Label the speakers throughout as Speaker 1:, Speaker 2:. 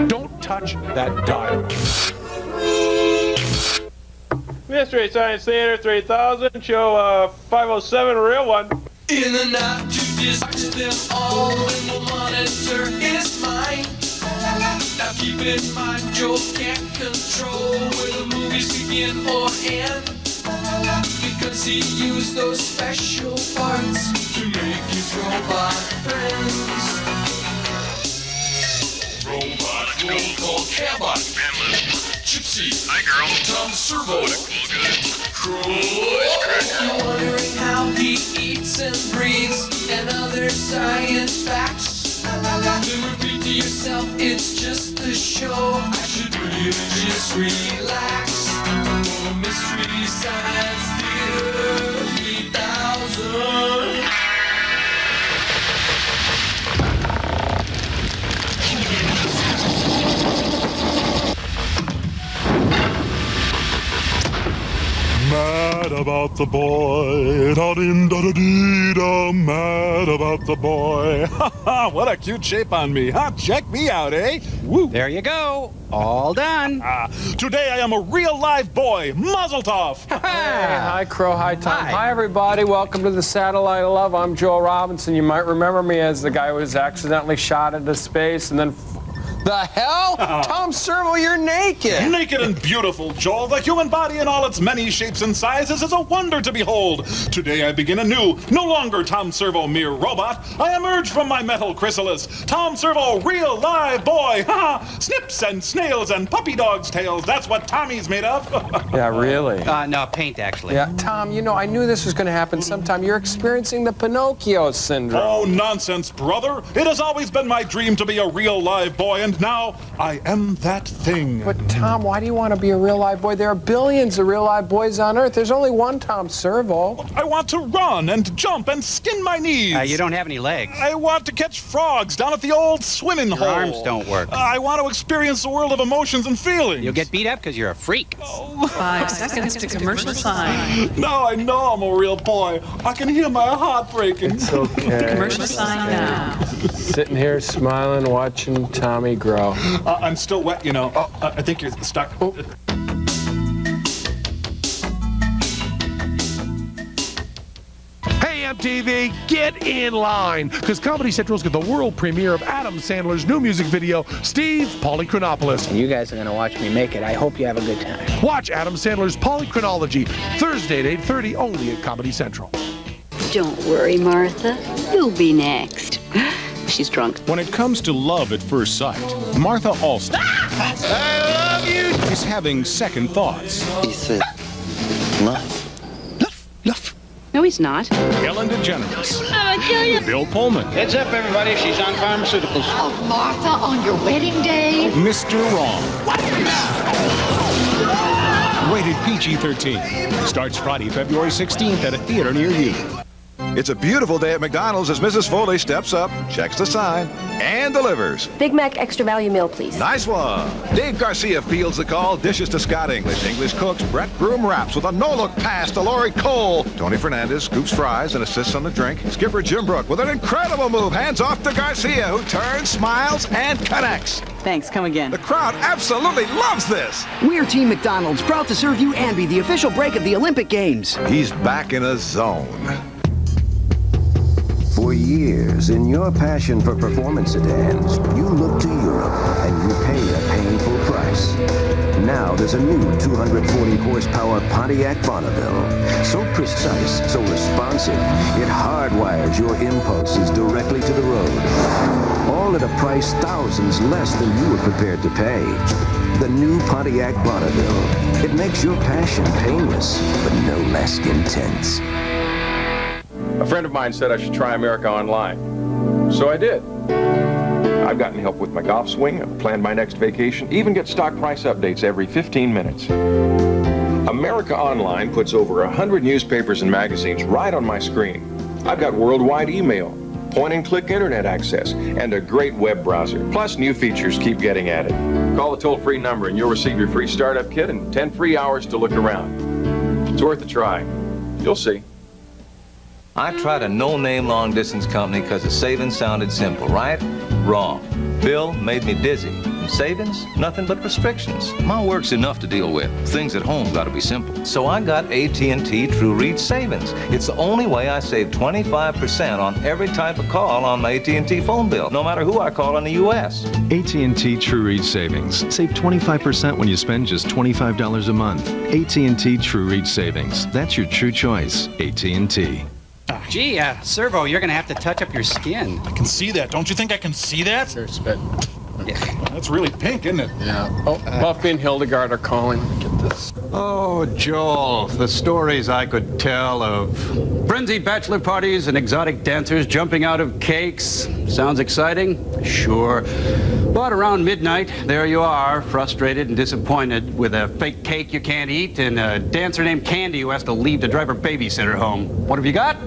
Speaker 1: Don't touch that dial.
Speaker 2: Mystery Science Theater 3000, show 507, real one.
Speaker 3: In the not too distant, all in the monitor is mine. Now keep in mind, Joe can't control where the movies begin or end, because he used those special parts to make his robot friends. Robot, roll call, Cabot, Gypsy, hi girl, Tom Servo, you're wondering how he eats and breathes and other science facts. Then repeat to yourself, it's just the show. I should really just relax. For Mystery Science Theater 3000.
Speaker 1: Mad about the boy, da-din-da-da-dee-da, mad about the boy. Ha ha, what a cute shape on me, huh? Check me out, eh? Woo.
Speaker 4: There you go. All done.
Speaker 1: Today I am a real live boy, Mazel Tov.
Speaker 2: Hey, hi Crow, hi Tom.
Speaker 4: Hi.
Speaker 2: Hi everybody, welcome to the Satellite of Love. I'm Joel Robinson. You might remember me as the guy who was accidentally shot into space and then... The hell? Tom Servo, you're naked.
Speaker 1: Naked and beautiful, Joel. The human body in all its many shapes and sizes is a wonder to behold. Today I begin anew. No longer Tom Servo, mere robot. I emerge from my metal chrysalis. Tom Servo, real live boy. Ha ha! Snips and snails and puppy dogs' tails. That's what Tommy's made of.
Speaker 2: Yeah, really?
Speaker 4: No, paint, actually.
Speaker 2: Yeah, Tom, you know, I knew this was going to happen sometime. You're experiencing the Pinocchio syndrome.
Speaker 1: Oh, nonsense, brother. It has always been my dream to be a real live boy, and now I am that thing.
Speaker 2: But Tom, why do you want to be a real live boy? There are billions of real live boys on Earth. There's only one Tom Servo.
Speaker 1: I want to run and jump and skin my knees.
Speaker 4: You don't have any legs.
Speaker 1: I want to catch frogs down at the old swimming hole.
Speaker 4: Your arms don't work.
Speaker 1: I want to experience the world of emotions and feelings.
Speaker 4: You'll get beat up because you're a freak.
Speaker 5: 5 seconds to commercial sign.
Speaker 1: Now I know I'm a real boy. I can hear my heart breaking.
Speaker 2: It's okay.
Speaker 5: Commercial sign now.
Speaker 2: Sitting here smiling, watching Tommy grow.
Speaker 1: I'm still wet, you know. I think you're stuck. Oh.
Speaker 6: Hey, MTV, get in line, because Comedy Central's got the world premiere of Adam Sandler's new music video, Steve Polychronopoulos.
Speaker 7: You guys are going to watch me make it. I hope you have a good time.
Speaker 6: Watch Adam Sandler's Polychronology, Thursday at 8:30, only at Comedy Central.
Speaker 8: Don't worry, Martha. You'll be next. She's drunk.
Speaker 9: When it comes to love at first sight, Martha Alston is having second thoughts.
Speaker 7: He said, love.
Speaker 8: No, he's not.
Speaker 9: Ellen DeGeneres.
Speaker 8: I'll kill you.
Speaker 9: Bill Pullman.
Speaker 4: Heads up, everybody. She's on pharmaceuticals.
Speaker 8: Oh, Martha, on your wedding day?
Speaker 9: Mr. Wrong. Rated PG-13. Starts Friday, February 16th at a theater near you.
Speaker 10: It's a beautiful day at McDonald's as Mrs. Foley steps up, checks the sign, and delivers.
Speaker 11: Big Mac extra value meal, please.
Speaker 10: Nice one. Dave Garcia fields the call, dishes to Scott English. English cooks, Brett Broom wraps with a no-look pass to Lori Cole. Tony Fernandez scoops fries and assists on the drink. Skipper Jim Brook with an incredible move, hands off to Garcia, who turns, smiles, and connects.
Speaker 5: Thanks, come again.
Speaker 10: The crowd absolutely loves this.
Speaker 7: We're Team McDonald's, proud to serve you and be the official break of the Olympic Games.
Speaker 10: He's back in a zone.
Speaker 12: For years, in your passion for performance sedans, you look to Europe and you pay a painful price. Now there's a new 240 horsepower Pontiac Bonneville. So precise, so responsive, it hardwires your impulses directly to the road. All at a price thousands less than you were prepared to pay. The new Pontiac Bonneville. It makes your passion painless, but no less intense.
Speaker 2: A friend of mine said I should try America Online. So I did. I've gotten help with my golf swing, I've planned my next vacation, even get stock price updates every 15 minutes. America Online puts over 100 newspapers and magazines right on my screen. I've got worldwide email, point-and-click internet access, and a great web browser. Plus, new features keep getting added. Call the toll-free number and you'll receive your free startup kit and 10 free hours to look around. It's worth a try. You'll see.
Speaker 13: I tried a no-name long-distance company because the savings sounded simple, right? Wrong. Bill made me dizzy. Savings? Nothing but restrictions. My work's enough to deal with. Things at home gotta be simple. So I got AT&T True Reach Savings. It's the only way I save 25% on every type of call on my AT&T phone bill, no matter who I call in the U.S.
Speaker 14: AT&T True Reach Savings. Save 25% when you spend just $25 a month. AT&T True Reach Savings. That's your true choice. AT&T.
Speaker 4: Gee, Servo, you're going to have to touch up your skin.
Speaker 1: I can see that. Don't you think I can see that?
Speaker 15: Sir, spit.
Speaker 1: That's really pink, isn't it?
Speaker 15: Yeah. Oh, Buffy and Hildegard are calling. Get this.
Speaker 16: Oh, Joel, the stories I could tell of
Speaker 17: frenzied bachelor parties and exotic dancers jumping out of cakes. Sounds exciting? Sure. But around midnight, there you are, frustrated and disappointed with a fake cake you can't eat and a dancer named Candy who has to leave to drive her babysitter home. What have you got?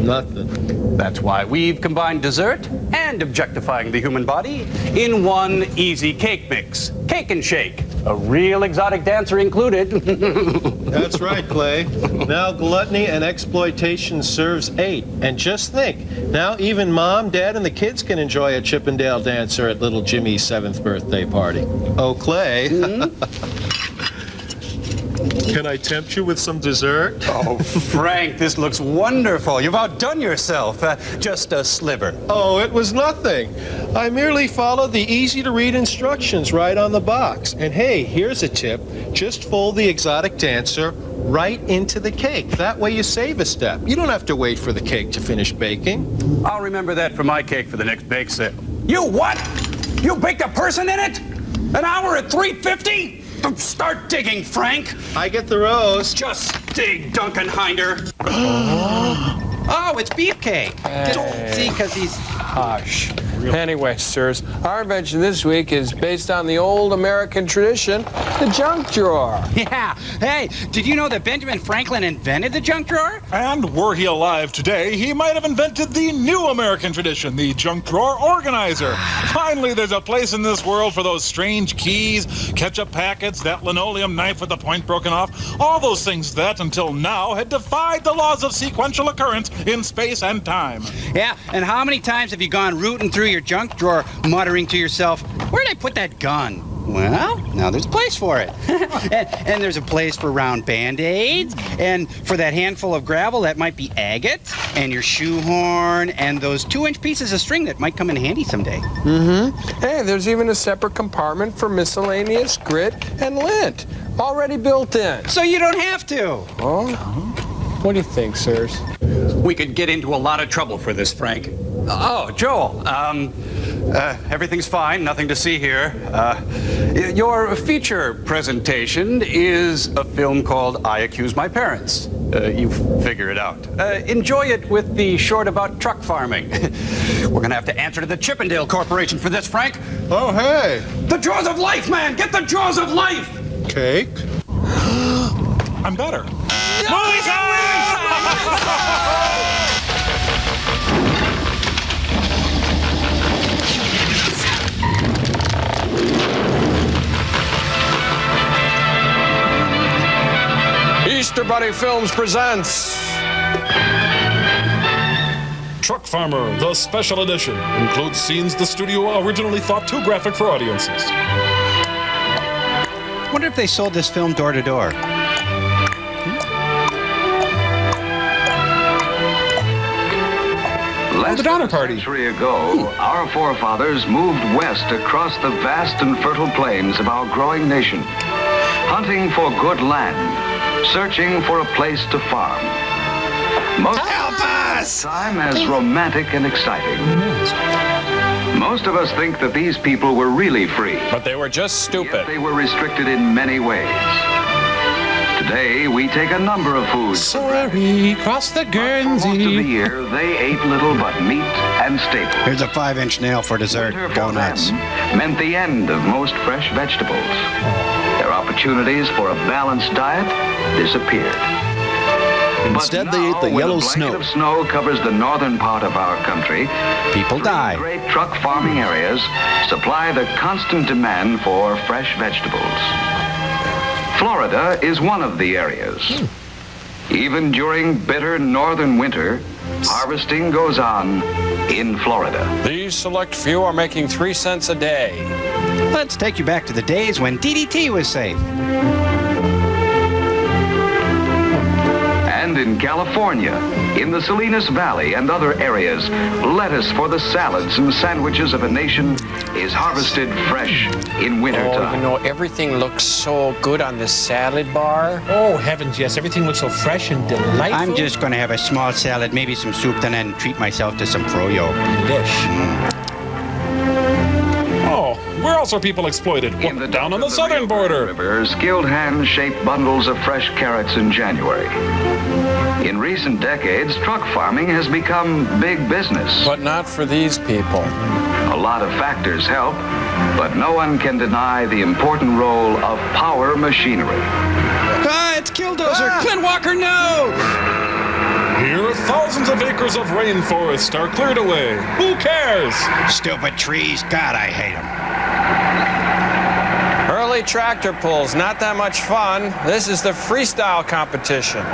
Speaker 15: Nothing.
Speaker 17: That's why we've combined dessert and objectifying the human body in one easy cake mix. Cake and shake. A real exotic dancer included.
Speaker 18: That's right, Clay. Now gluttony and exploitation serves 8. And just think, now even Mom, Dad, and the kids can enjoy a Chippendale dancer at little Jimmy's 7th birthday party. Oh, Clay. Can I tempt you with some dessert?
Speaker 17: Oh, Frank, this looks wonderful. You've outdone yourself. Just a sliver.
Speaker 18: Oh, it was nothing. I merely followed the easy-to-read instructions right on the box. And hey, here's a tip. Just fold the exotic dancer right into the cake. That way you save a step. You don't have to wait for the cake to finish baking.
Speaker 17: I'll remember that for my cake for the next bake sale. You what? You baked a person in it? An hour at $3.50? Start digging, Frank.
Speaker 18: I get the roast.
Speaker 17: Just dig, Dunkenhinder.
Speaker 4: Oh, it's beefcake. See, because he's...
Speaker 15: Hush. Anyway, sirs, our invention this week is based on the old American tradition, the junk drawer.
Speaker 4: Yeah. Hey, did you know that Benjamin Franklin invented the junk drawer?
Speaker 1: And were he alive today, he might have invented the new American tradition, the junk drawer organizer. Finally, there's a place in this world for those strange keys, ketchup packets, that linoleum knife with the point broken off, all those things that, until now, had defied the laws of sequential occurrence in space and time.
Speaker 4: Yeah, and how many times have you gone rooting through your junk drawer, muttering to yourself, where'd I put that gun? Well, now there's a place for it. and there's a place for round Band-Aids, and for that handful of gravel that might be agate, and your shoehorn, and those 2-inch pieces of string that might come in handy someday.
Speaker 15: Mm-hmm. Hey, there's even a separate compartment for miscellaneous grit and lint, already built in.
Speaker 4: So you don't have to.
Speaker 15: Oh? What do you think, sirs?
Speaker 17: We could get into a lot of trouble for this, Frank. Oh, Joel, everything's fine, nothing to see here. Your feature presentation is a film called I Accuse My Parents. You figure it out. Enjoy it with the short about truck farming. We're gonna have to answer to the Chippendale Corporation for this, Frank.
Speaker 18: Oh, hey.
Speaker 17: The jaws of life, man! Get the jaws of life!
Speaker 18: Cake?
Speaker 1: I'm better.
Speaker 15: Easter Bunny Films presents
Speaker 1: Truck Farmer, the special edition, includes scenes the studio originally thought too graphic for audiences.
Speaker 4: Wonder if they sold this film door to door.
Speaker 13: Less than a century ago, our forefathers moved west across the vast and fertile plains of our growing nation, hunting for good land, searching for a place to farm. Most
Speaker 4: Help us!
Speaker 13: time as romantic and exciting. Most of us think that these people were really free.
Speaker 15: But they were just stupid.
Speaker 13: Yet they were restricted in many ways. Today, we take a number of foods.
Speaker 15: Sorry, cross the Guernsey.
Speaker 13: For most of the year, they ate little but meat and staples.
Speaker 4: Here's a 5-inch nail for dessert.
Speaker 13: Winter
Speaker 4: Go
Speaker 13: for
Speaker 4: nuts.
Speaker 13: them meant the end of most fresh vegetables. Their opportunities for a balanced diet disappeared.
Speaker 19: Instead, they ate the yellow snow.
Speaker 13: A blanket of snow covers the northern part of our country.
Speaker 4: People die.
Speaker 13: Great truck farming areas supply the constant demand for fresh vegetables. Florida is one of the areas. Even during bitter northern winter, harvesting goes on
Speaker 3: in Florida.
Speaker 15: These select few are making 3 cents a day.
Speaker 4: Let's take you back to the days when DDT was safe.
Speaker 3: And in California, in the Salinas Valley and other areas, lettuce for the salads and sandwiches of a nation is harvested fresh in wintertime.
Speaker 15: You know, everything looks so good on this salad bar.
Speaker 18: Oh, heavens, yes. Everything looks so fresh and delightful.
Speaker 4: I'm just going to have a small salad, maybe some soup, then treat myself to some froyo.
Speaker 1: Oh, where else are people exploited? Well, down on the southern border.
Speaker 3: River, skilled hands shape bundles of fresh carrots in January. In recent decades, truck farming has become big business.
Speaker 15: But not for these people.
Speaker 3: A lot of factors help, but no one can deny the important role of power machinery.
Speaker 4: Ah, it's Killdozer! Clint Walker, no!
Speaker 1: Here, thousands of acres of rainforest are cleared away. Who cares?
Speaker 4: Stupid trees. God, I hate them.
Speaker 15: Early tractor pulls, not that much fun. This is the freestyle competition.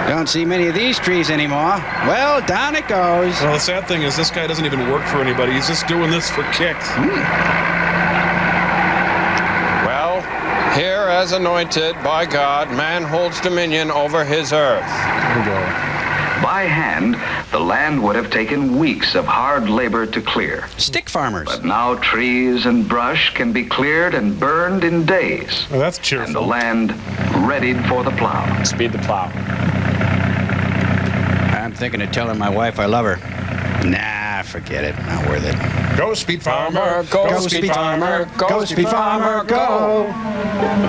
Speaker 4: Don't see many of these trees anymore. Well, down it goes.
Speaker 1: Well, the sad thing is this guy doesn't even work for anybody. He's just doing this for kicks.
Speaker 15: Well, here as anointed by God, man holds dominion over his earth.
Speaker 3: By hand, the land would have taken weeks of hard labor to clear.
Speaker 4: Stick farmers.
Speaker 3: But now trees and brush can be cleared and burned in days.
Speaker 1: Oh, that's cheerful.
Speaker 3: And the land readied for the plow.
Speaker 15: Speed the plow.
Speaker 4: I'm thinking of telling my wife I love her. Nah, forget it. Not worth it.
Speaker 1: Go, Speed Farmer.
Speaker 4: Go, Speed Farmer. Go, Speed Farmer. Go.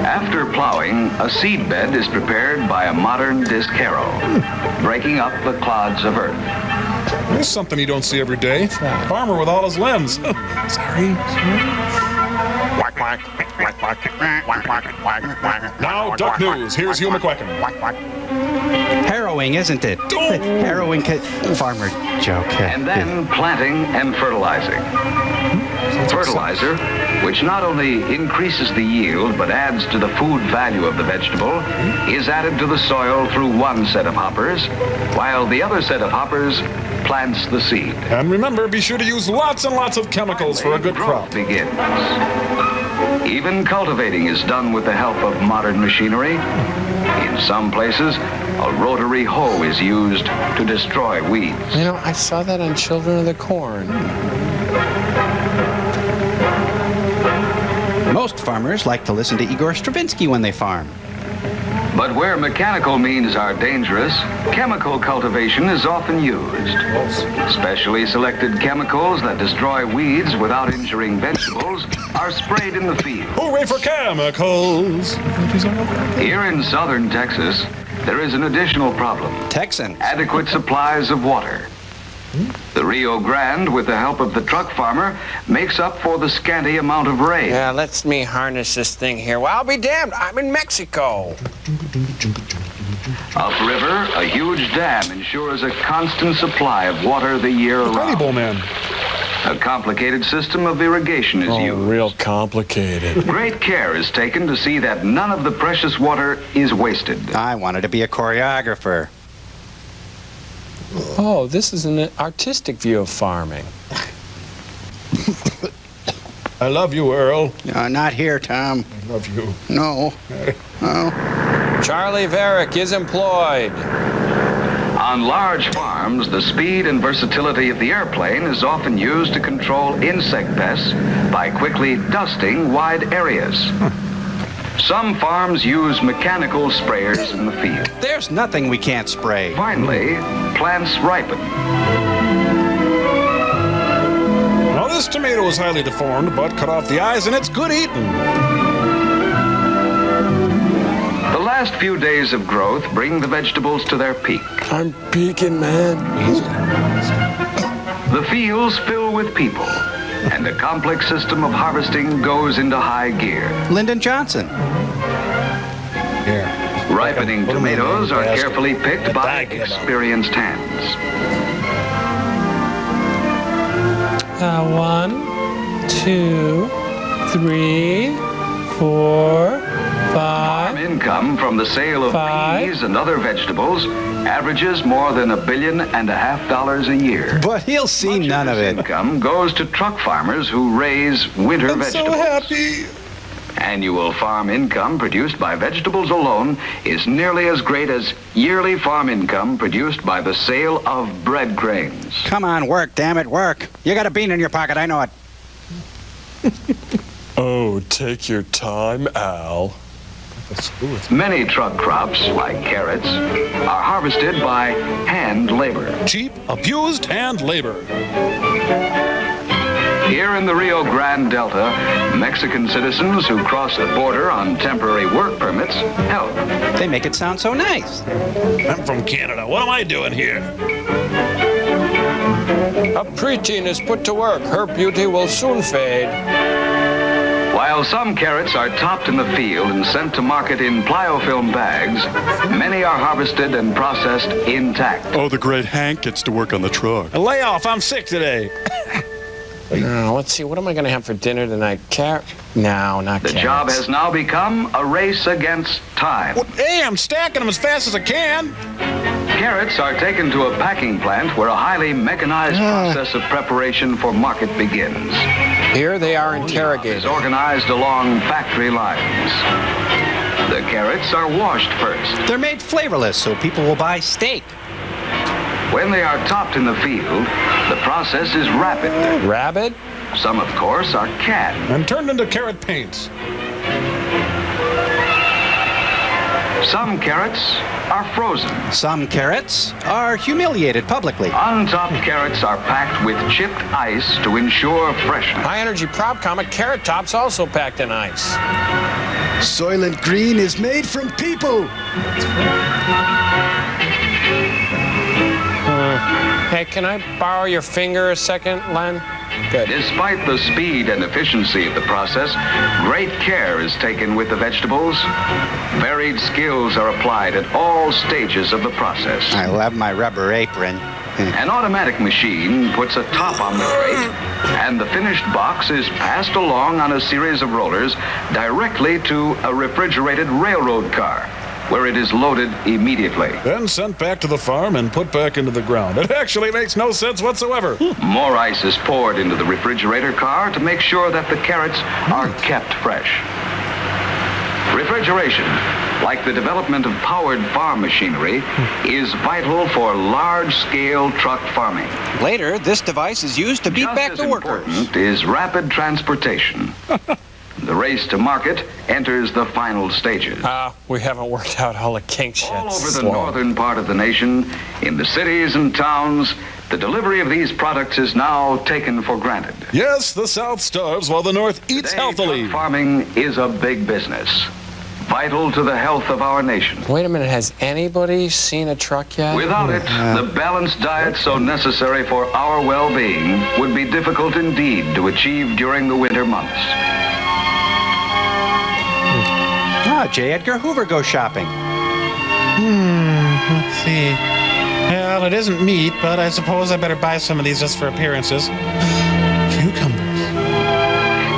Speaker 3: After plowing, a seed bed is prepared by a modern disc harrow, breaking up the clods of earth.
Speaker 1: There's something you don't see every day. Farmer with all his limbs. Sorry. Now, Duck News. Here's Hugh McQuacken.
Speaker 4: Harrowing, isn't it? Harrowing farmer joke.
Speaker 3: And then planting and fertilizing. Fertilizer, which not only increases the yield but adds to the food value of the vegetable, is added to the soil through one set of hoppers, while the other set of hoppers plants the seed.
Speaker 1: And remember, be sure to use lots and lots of chemicals for a good crop.
Speaker 3: Begins. Even cultivating is done with the help of modern machinery. In some places, a rotary hoe is used to destroy weeds.
Speaker 15: You know, I saw that on Children of the Corn.
Speaker 4: Most farmers like to listen to Igor Stravinsky when they farm.
Speaker 3: But where mechanical means are dangerous, chemical cultivation is often used. Specially selected chemicals that destroy weeds without injuring vegetables are sprayed in the field.
Speaker 1: Hooray for chemicals!
Speaker 3: Here in southern Texas, there is an additional problem.
Speaker 4: Texan.
Speaker 3: Adequate supplies of water. The Rio Grande, with the help of the truck farmer, makes up for the scanty amount of rain.
Speaker 15: Yeah, let me harness this thing here. Well, I'll be damned. I'm in Mexico.
Speaker 3: Upriver, a huge dam ensures a constant supply of water the year around.
Speaker 1: Man.
Speaker 3: A complicated system of irrigation is used.
Speaker 15: Real complicated.
Speaker 3: Great care is taken to see that none of the precious water is wasted.
Speaker 4: I wanted to be a choreographer.
Speaker 15: Oh, this is an artistic view of farming.
Speaker 1: I love you, Earl.
Speaker 4: Not here, Tom.
Speaker 1: I love you.
Speaker 4: No. No.
Speaker 15: Charlie Varick is employed.
Speaker 3: On large farms, the speed and versatility of the airplane is often used to control insect pests by quickly dusting wide areas. Some farms use mechanical sprayers in the field.
Speaker 4: There's nothing we can't spray.
Speaker 3: Finally, plants ripen.
Speaker 1: Now, this tomato is highly deformed, but cut off the eyes and it's good eating.
Speaker 3: The last few days of growth bring the vegetables to their peak.
Speaker 15: I'm peaking, man.
Speaker 3: The fields fill with people, and a complex system of harvesting goes into high gear.
Speaker 4: Lyndon Johnson.
Speaker 1: Here.
Speaker 3: Ripening tomatoes are carefully picked by experienced hands.
Speaker 15: 1, 2, 3, 4, 5.
Speaker 3: Farm income
Speaker 20: income from the sale of peas and other vegetables averages more than $1.5 billion a year.
Speaker 4: But he'll see none of it.
Speaker 20: Income goes to truck farmers who raise winter vegetables.
Speaker 18: So happy.
Speaker 20: Annual farm income produced by vegetables alone is nearly as great as yearly farm income produced by the sale of bread grains.
Speaker 4: Come on, work, damn it, work. You got a bean in your pocket, I know it.
Speaker 15: Oh, take your time, Al.
Speaker 20: Many truck crops, like carrots, are harvested by hand labor.
Speaker 1: Cheap, abused hand labor.
Speaker 20: Here in the Rio Grande Delta, Mexican citizens who cross the border on temporary work permits help.
Speaker 4: They make it sound so nice.
Speaker 1: I'm from Canada. What am I doing here?
Speaker 15: A preteen is put to work. Her beauty will soon fade.
Speaker 20: While some carrots are topped in the field and sent to market in pliofilm bags, many are harvested and processed intact.
Speaker 19: Oh, the great Hank gets to work on the truck.
Speaker 18: A layoff. I'm sick today.
Speaker 15: Now, let's see. What am I going to have for dinner tonight? No, not
Speaker 20: The
Speaker 15: carrots.
Speaker 20: job has now become a race against time.
Speaker 18: Hey, I'm stacking them as fast as I can.
Speaker 20: Carrots are taken to a packing plant where a highly mechanized process of preparation for market begins.
Speaker 15: Here they are interrogated.
Speaker 20: It's organized along factory lines. The carrots are washed first.
Speaker 4: They're made flavorless so people will buy steak.
Speaker 20: When they are topped in the field, the process is rapid.
Speaker 15: Rabbit?
Speaker 20: Some, of course, are canned.
Speaker 1: And turned into carrot paints.
Speaker 20: Some carrots are frozen.
Speaker 4: Some carrots are humiliated publicly.
Speaker 20: Untopped carrots are packed with chipped ice to ensure freshness.
Speaker 15: High-energy prop comic Carrot Top's also packed in ice.
Speaker 19: Soylent Green is made from people.
Speaker 15: Hey, can I borrow your finger a second, Len? Good.
Speaker 20: Despite the speed and efficiency of the process, great care is taken with the vegetables. Varied skills are applied at all stages of the process.
Speaker 4: I love my rubber apron.
Speaker 20: An automatic machine puts a top on the crate, and the finished box is passed along on a series of rollers directly to a refrigerated railroad car, where it is loaded immediately.
Speaker 1: Then sent back to the farm and put back into the ground. It actually makes no sense whatsoever.
Speaker 20: More ice is poured into the refrigerator car to make sure that the carrots are kept fresh. Refrigeration, like the development of powered farm machinery, is vital for large-scale truck farming.
Speaker 4: Later, this device is used to beat back the workers.
Speaker 20: Important is rapid transportation. The race to market enters the final stages.
Speaker 15: We haven't worked out all the kinks yet.
Speaker 20: All over the northern part of the nation, in the cities and towns, the delivery of these products is now taken for granted.
Speaker 1: Yes, the South starves while the North eats healthily.
Speaker 20: Truck farming is a big business, vital to the health of our nation.
Speaker 15: Wait a minute, has anybody seen a truck yet?
Speaker 20: Without it, the balanced diet so necessary for our well-being would be difficult indeed to achieve during the winter months.
Speaker 4: J. Edgar Hoover goes shopping.
Speaker 18: Let's see. Well, it isn't meat, but I suppose I better buy some of these just for appearances. Cucumbers.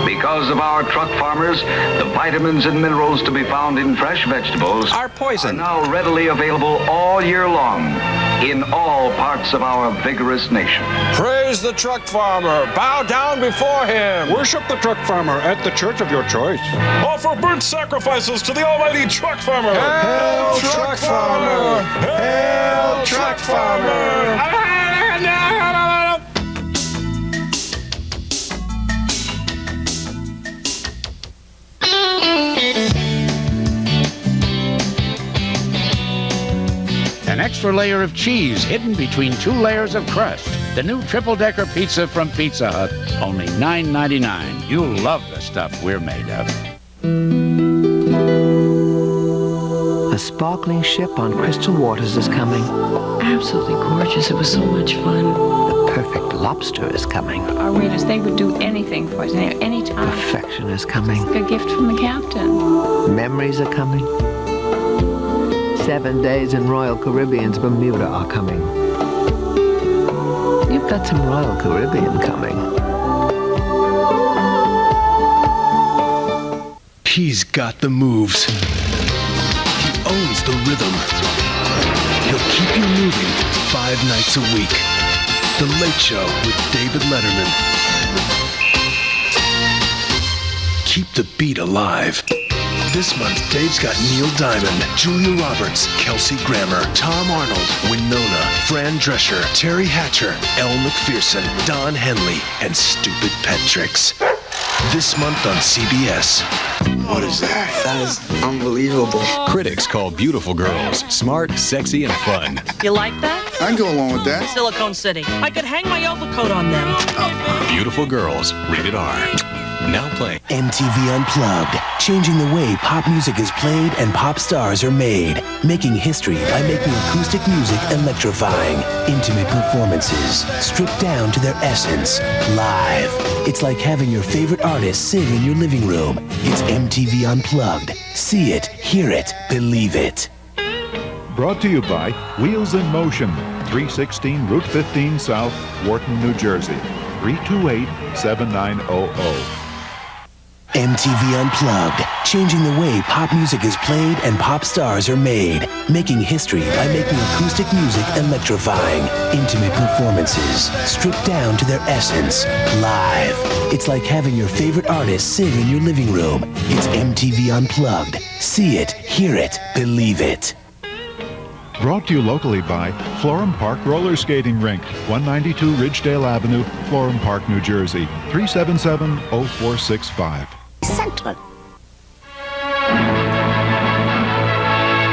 Speaker 20: Because of our truck farmers, the vitamins and minerals to be found in fresh vegetables
Speaker 4: are poison.
Speaker 20: Are now readily available all year long in all parts of our vigorous nation.
Speaker 15: Praise the truck farmer. Bow down before him.
Speaker 1: Worship the truck farmer at the church of your choice. Offer burnt sacrifices to the almighty truck farmer.
Speaker 15: Hail, truck farmer. Hail, truck farmer.
Speaker 21: An extra layer of cheese hidden between 2 layers of crust. The new triple-decker pizza from Pizza Hut, only $9.99. You'll love the stuff we're made of.
Speaker 22: A sparkling ship on crystal waters is coming.
Speaker 5: Absolutely gorgeous. It was so much fun.
Speaker 22: The perfect lobster is coming.
Speaker 5: Our readers, they would do anything for us, any time.
Speaker 22: Perfection is coming.
Speaker 5: A gift from the captain.
Speaker 22: Memories are coming. 7 days in Royal Caribbean's Bermuda are coming. You've got some Royal Caribbean coming.
Speaker 19: He's got the moves.
Speaker 6: owns the rhythm. He'll keep you moving 5 nights a week. The Late Show with David Letterman. Keep the beat alive. This month, Dave's got Neil Diamond, Julia Roberts, Kelsey Grammer, Tom Arnold, Winona, Fran Drescher, Terry Hatcher, Elle McPherson, Don Henley, and Stupid Pet Tricks. This month on CBS.
Speaker 8: What is that? That is unbelievable.
Speaker 9: Critics call Beautiful Girls smart, sexy, and fun.
Speaker 23: You like that?
Speaker 8: I can go along with that.
Speaker 23: Silicone City. I could hang my overcoat on them.
Speaker 9: Beautiful Girls, rated R. Now playing.
Speaker 24: MTV Unplugged, changing the way pop music is played and pop stars are made. Making history by making acoustic music electrifying. Intimate performances, stripped down to their essence, live. It's like having your favorite artist sing in your living room. It's MTV Unplugged. See it, hear it, believe it.
Speaker 10: Brought to you by Wheels in Motion, 316 Route 15 South, Wharton, New Jersey, 328-7900.
Speaker 24: MTV Unplugged, changing the way pop music is played and pop stars are made. Making history by making acoustic music electrifying. Intimate performances, stripped down to their essence, live. It's like having your favorite artist sing in your living room. It's MTV Unplugged. See it, hear it, believe it.
Speaker 10: Brought to you locally by Florham Park Roller Skating Rink, 192 Ridgedale Avenue, Florham Park, New Jersey, 377-0465.
Speaker 25: Central.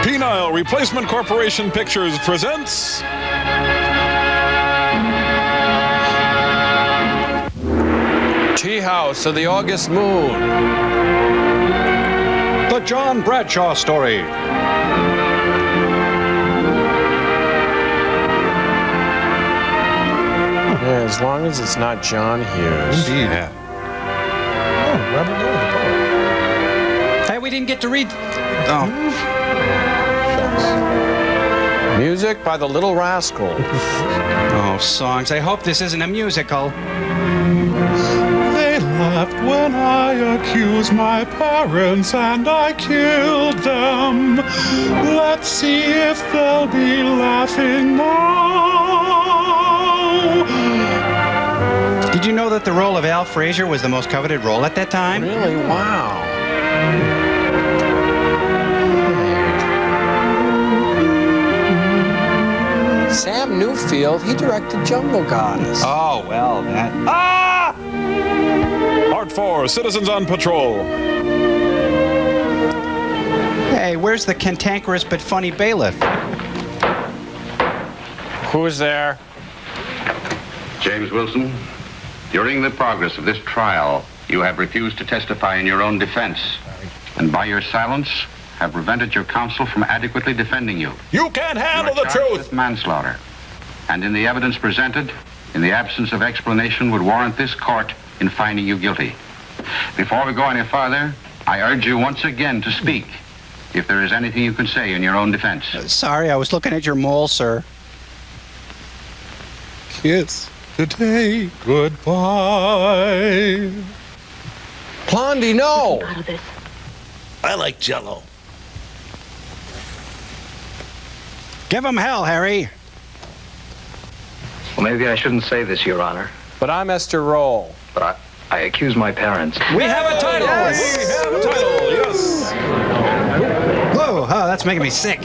Speaker 1: Penile Replacement Corporation Pictures presents
Speaker 15: Tea House of the August Moon.
Speaker 17: The John Bradshaw Story.
Speaker 15: Yeah, as long as it's not John Hughes.
Speaker 4: Indeed.
Speaker 15: Yeah.
Speaker 18: Oh, Robert Miller, the poet.
Speaker 4: Hey, we didn't get to read. Oh.
Speaker 15: Music by the Little Rascal.
Speaker 4: Oh, songs. I hope this isn't a musical.
Speaker 1: They laughed when I accused my parents and I killed them. Let's see if they'll be laughing now.
Speaker 4: Did you know that the role of Al Frazier was the most coveted role at that time?
Speaker 15: Really? Wow. Sam Newfield, he directed Jungle Goddess.
Speaker 4: Oh, well, that...
Speaker 1: Ah! Part 4, Citizens on Patrol.
Speaker 4: Hey, where's the cantankerous but funny bailiff?
Speaker 15: Who's there?
Speaker 20: James Wilson, during the progress of this trial, you have refused to testify in your own defense, and by your silence have prevented your counsel from adequately defending you.
Speaker 1: You can't handle the
Speaker 20: charged
Speaker 1: truth!
Speaker 20: with manslaughter, and in the evidence presented, in the absence of explanation, would warrant this court in finding you guilty. Before we go any farther, I urge you once again to speak, if there is anything you can say in your own defense.
Speaker 4: Sorry, I was looking at your mole, sir.
Speaker 1: Kiss today, goodbye.
Speaker 15: Blondie, no!
Speaker 19: I like Jell-O.
Speaker 4: Give him hell, Harry.
Speaker 26: Well, maybe I shouldn't say this, Your Honor.
Speaker 15: But I'm Esther Roll.
Speaker 26: But I accuse my parents.
Speaker 4: We have a title!
Speaker 1: Yes. We have a title, yes.
Speaker 4: Whoa, oh, that's making me sick.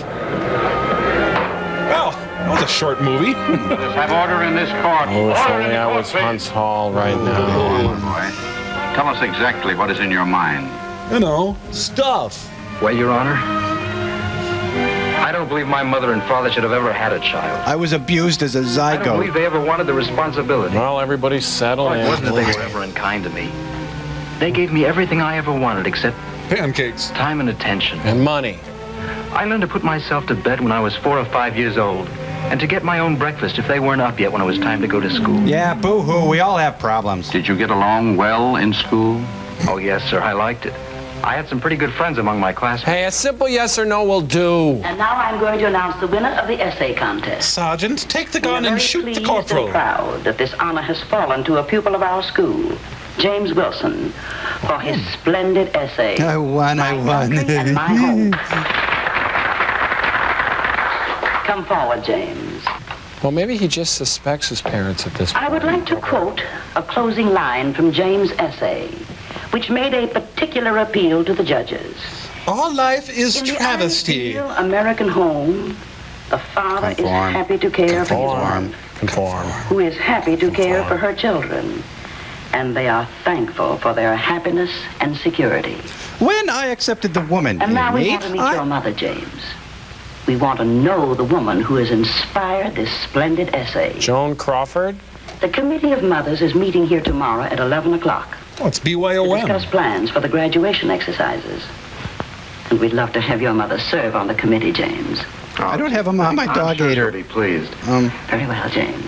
Speaker 1: Well, that was a short movie.
Speaker 20: Let's have order in this court.
Speaker 15: Oh, if
Speaker 20: Order in
Speaker 15: only
Speaker 20: the
Speaker 15: I
Speaker 20: court,
Speaker 15: was
Speaker 20: please.
Speaker 15: Hunts Hall right now.
Speaker 20: Go on, boy. Tell us exactly what is in your mind.
Speaker 1: You know,
Speaker 18: Stuff.
Speaker 26: Well, Your Honor, I don't believe my mother and father should have ever had a child.
Speaker 4: I was abused as a
Speaker 26: I don't
Speaker 4: zygote.
Speaker 26: believe they ever wanted the responsibility.
Speaker 15: Well, everybody's settled
Speaker 26: It
Speaker 15: in.
Speaker 26: wasn't that they were ever unkind to me. They gave me everything I ever wanted except
Speaker 1: pancakes,
Speaker 26: time and attention.
Speaker 15: And money.
Speaker 26: I learned to put myself to bed when I was 4 or 5 years old, and to get my own breakfast if they weren't up yet when it was time to go to school.
Speaker 4: Yeah, boo-hoo, we all have problems.
Speaker 20: Did you get along well in school?
Speaker 26: Oh, yes, sir, I liked it. I had some pretty good friends among my classmates.
Speaker 15: Hey, a simple yes or no will do.
Speaker 27: And now I'm going to announce the winner of the essay contest.
Speaker 1: Sergeant, take the gun
Speaker 27: We are
Speaker 1: and
Speaker 27: very
Speaker 1: shoot the
Speaker 27: pleased
Speaker 1: corporal.
Speaker 27: and proud that this honor has fallen to a pupil of our school, James Wilson, for his splendid essay.
Speaker 4: I won.
Speaker 27: And my home. Come forward, James.
Speaker 15: Well, maybe he just suspects his parents at this point.
Speaker 27: I would like to quote a closing line from James' essay, which made a particular appeal to the judges.
Speaker 18: All life is
Speaker 27: In the
Speaker 18: travesty.
Speaker 27: ideal American home, the father is happy to care for his wife, who is happy to care for her children, and they are thankful for their happiness and security.
Speaker 4: When I accepted the woman,
Speaker 27: And now we
Speaker 4: mate,
Speaker 27: want to meet your mother, James. We want to know the woman who has inspired this splendid essay.
Speaker 15: Joan Crawford?
Speaker 27: The Committee of Mothers is meeting here tomorrow at 11 o'clock.
Speaker 1: Oh, it's BYOM.
Speaker 27: To discuss plans for the graduation exercises. And we'd love to have your mother serve on the committee, James.
Speaker 4: I don't have a mom. My dog ate her.
Speaker 27: Be pleased. Very well, James.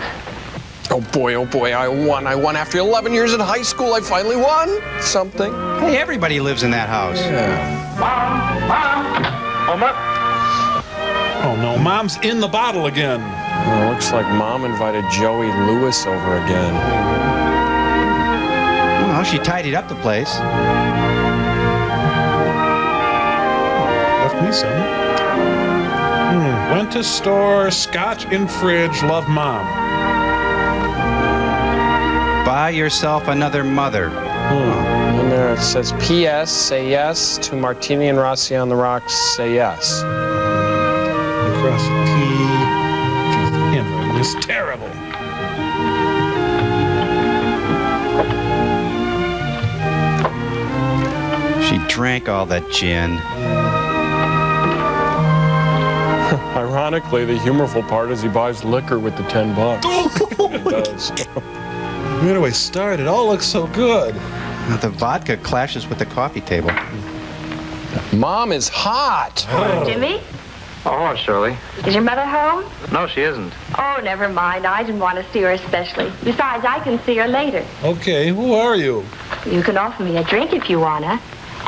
Speaker 15: Oh boy, I won. I won after 11 years in high school. I finally won something.
Speaker 4: Hey, everybody lives in that house.
Speaker 15: Yeah.
Speaker 27: Mom!
Speaker 1: Oh, no. Mom's in the bottle again.
Speaker 15: Oh, looks like Mom invited Joey Lewis over again.
Speaker 4: Well, she tidied up the place.
Speaker 1: Left me some. Went to store, scotch in fridge, love Mom.
Speaker 4: Buy yourself another mother.
Speaker 15: And there it says, P.S. Say yes to Martini and Rossi on the Rocks. Say yes.
Speaker 1: Across the P. Jeez, the handwriting is terrible.
Speaker 4: She drank all that gin.
Speaker 15: Ironically, the humorful part is he buys liquor with the $10. He does.
Speaker 1: Where do I start? It all looks so good.
Speaker 4: Now, the vodka clashes with the coffee table.
Speaker 15: Mom is hot.
Speaker 26: Jimmy?
Speaker 2: Oh, Shirley.
Speaker 26: Is your mother home?
Speaker 2: No, she isn't.
Speaker 26: Oh, never mind. I didn't want to see her especially. Besides, I can see her later.
Speaker 1: Okay, who are you?
Speaker 26: You can offer me a drink if you wanna.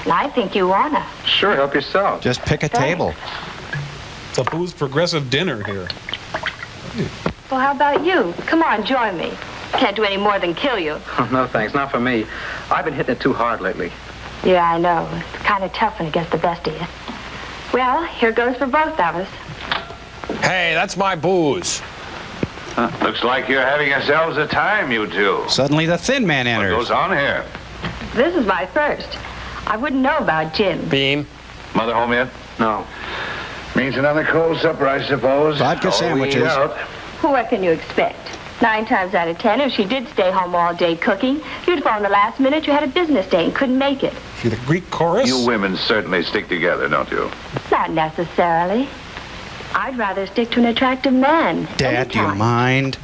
Speaker 26: And I think you wanna.
Speaker 2: Sure, help yourself.
Speaker 4: Just pick a table.
Speaker 1: It's a booze progressive dinner here.
Speaker 26: Well, how about you? Come on, join me. Can't do any more than kill you.
Speaker 2: No, thanks. Not for me. I've been hitting it too hard lately.
Speaker 26: Yeah, I know. It's kind of tough when it gets the best of you. Well, here goes for both of us.
Speaker 15: Hey, that's my booze.
Speaker 7: Looks like you're having yourselves a time, you two.
Speaker 4: Suddenly the thin man enters.
Speaker 7: What goes on here?
Speaker 26: This is my first. I wouldn't know about Jim.
Speaker 15: Beam.
Speaker 7: Mother home yet?
Speaker 2: No.
Speaker 7: Means another cold supper, I suppose.
Speaker 4: Vodka sandwiches.
Speaker 26: What can you expect? 9 times out of 10, if she did stay home all day cooking, you'd phone the last minute you had a business day and couldn't make it.
Speaker 1: See the Greek chorus?
Speaker 7: You women certainly stick together, don't you?
Speaker 26: Not necessarily. I'd rather stick to an attractive man.
Speaker 4: Dad, do you mind?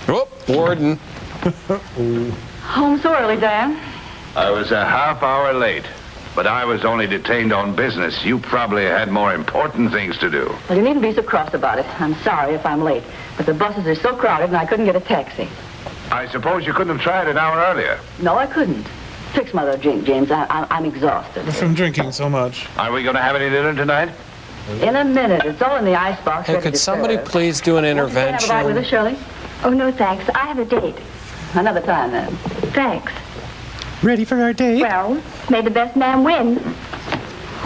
Speaker 15: Whoop, Warden.
Speaker 26: Home so early, Dan.
Speaker 7: I was a half hour late, but I was only detained on business. You probably had more important things to do.
Speaker 27: Well, you needn't be so cross about it. I'm sorry if I'm late, but the buses are so crowded and I couldn't get a taxi.
Speaker 7: I suppose you couldn't have tried an hour earlier.
Speaker 27: No, I couldn't. Fix mother a drink, James. I'm exhausted.
Speaker 1: From drinking so much.
Speaker 7: Are we going to have any dinner tonight?
Speaker 27: In a minute. It's all in the icebox.
Speaker 15: Hey, could somebody please do an intervention?
Speaker 27: Have a bite with us, Shirley?
Speaker 26: Oh, no, thanks. I have a date.
Speaker 27: Another time, then.
Speaker 26: Thanks.
Speaker 4: Ready for our date?
Speaker 26: Well, may the best man win.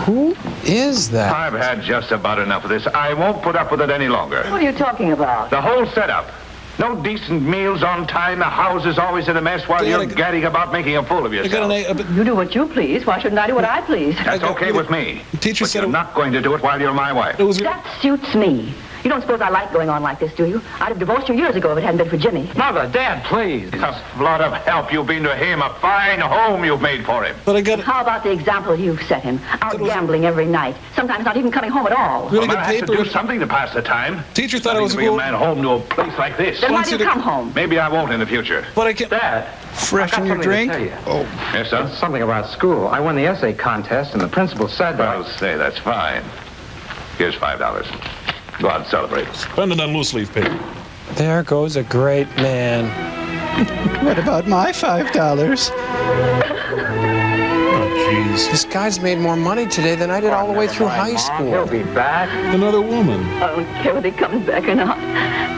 Speaker 15: Who is that?
Speaker 7: I've had just about enough of this. I won't put up with it any longer.
Speaker 27: What are you talking about?
Speaker 7: The whole setup. No decent meals on time. The house is always in a mess while you're gadding about making a fool of yourself.
Speaker 27: You do what you please. Why shouldn't I do what I please?
Speaker 7: That's okay with me.
Speaker 1: Teacher
Speaker 7: but
Speaker 1: said
Speaker 27: Oh.
Speaker 7: you're not going to do it while you're my wife.
Speaker 27: That suits me. You don't suppose I like going on like this, do you? I'd have divorced you years ago if it hadn't been for Jimmy.
Speaker 7: Mother, Dad, please. A lot of help you've been to him. A fine home you've made for him.
Speaker 1: But I got.
Speaker 27: How about the example you've set him? Out gambling every night. Sometimes not even coming home at all.
Speaker 7: Well, I have to do something to pass the time.
Speaker 1: Teacher thought I was
Speaker 7: bring a man home to a place like this.
Speaker 27: Then why do you come home?
Speaker 7: Maybe I won't in the future.
Speaker 1: But I can't.
Speaker 2: Dad.
Speaker 4: Freshen your drink?
Speaker 7: Oh, yes, sir.
Speaker 2: Something about school. I won the essay contest, and the principal said
Speaker 7: Well, say that's fine. Here's $5. Go out and celebrate.
Speaker 1: Spend it on loose leaf paper.
Speaker 15: There goes a great man.
Speaker 4: What about my $5?
Speaker 1: Jeez.
Speaker 15: This guy's made more money today than I did all the way through high school.
Speaker 2: He'll be back.
Speaker 1: Another woman.
Speaker 27: I don't care whether he comes back or not.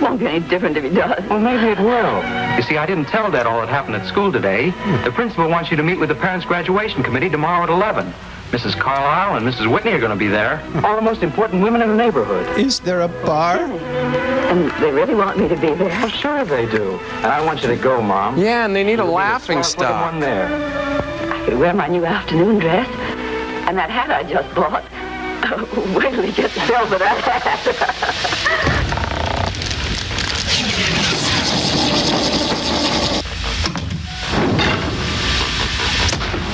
Speaker 27: Won't be any different if he does.
Speaker 26: Oh,
Speaker 2: Well, maybe it will. You see, I didn't tell Dad all that happened at school today. The principal wants you to meet with the parents' graduation committee tomorrow at 11. Mrs. Carlisle and Mrs. Whitney are going to be there. All the most important women in the neighborhood.
Speaker 19: Is there a bar?
Speaker 27: And they really want me to be there.
Speaker 2: Oh, sure they do. And I want you to go, Mom.
Speaker 15: Yeah, and they need a laughing
Speaker 2: Put them
Speaker 15: stock.
Speaker 2: one there.
Speaker 27: I could wear my new afternoon dress and that hat I just bought. Wait till he gets the bill for that hat.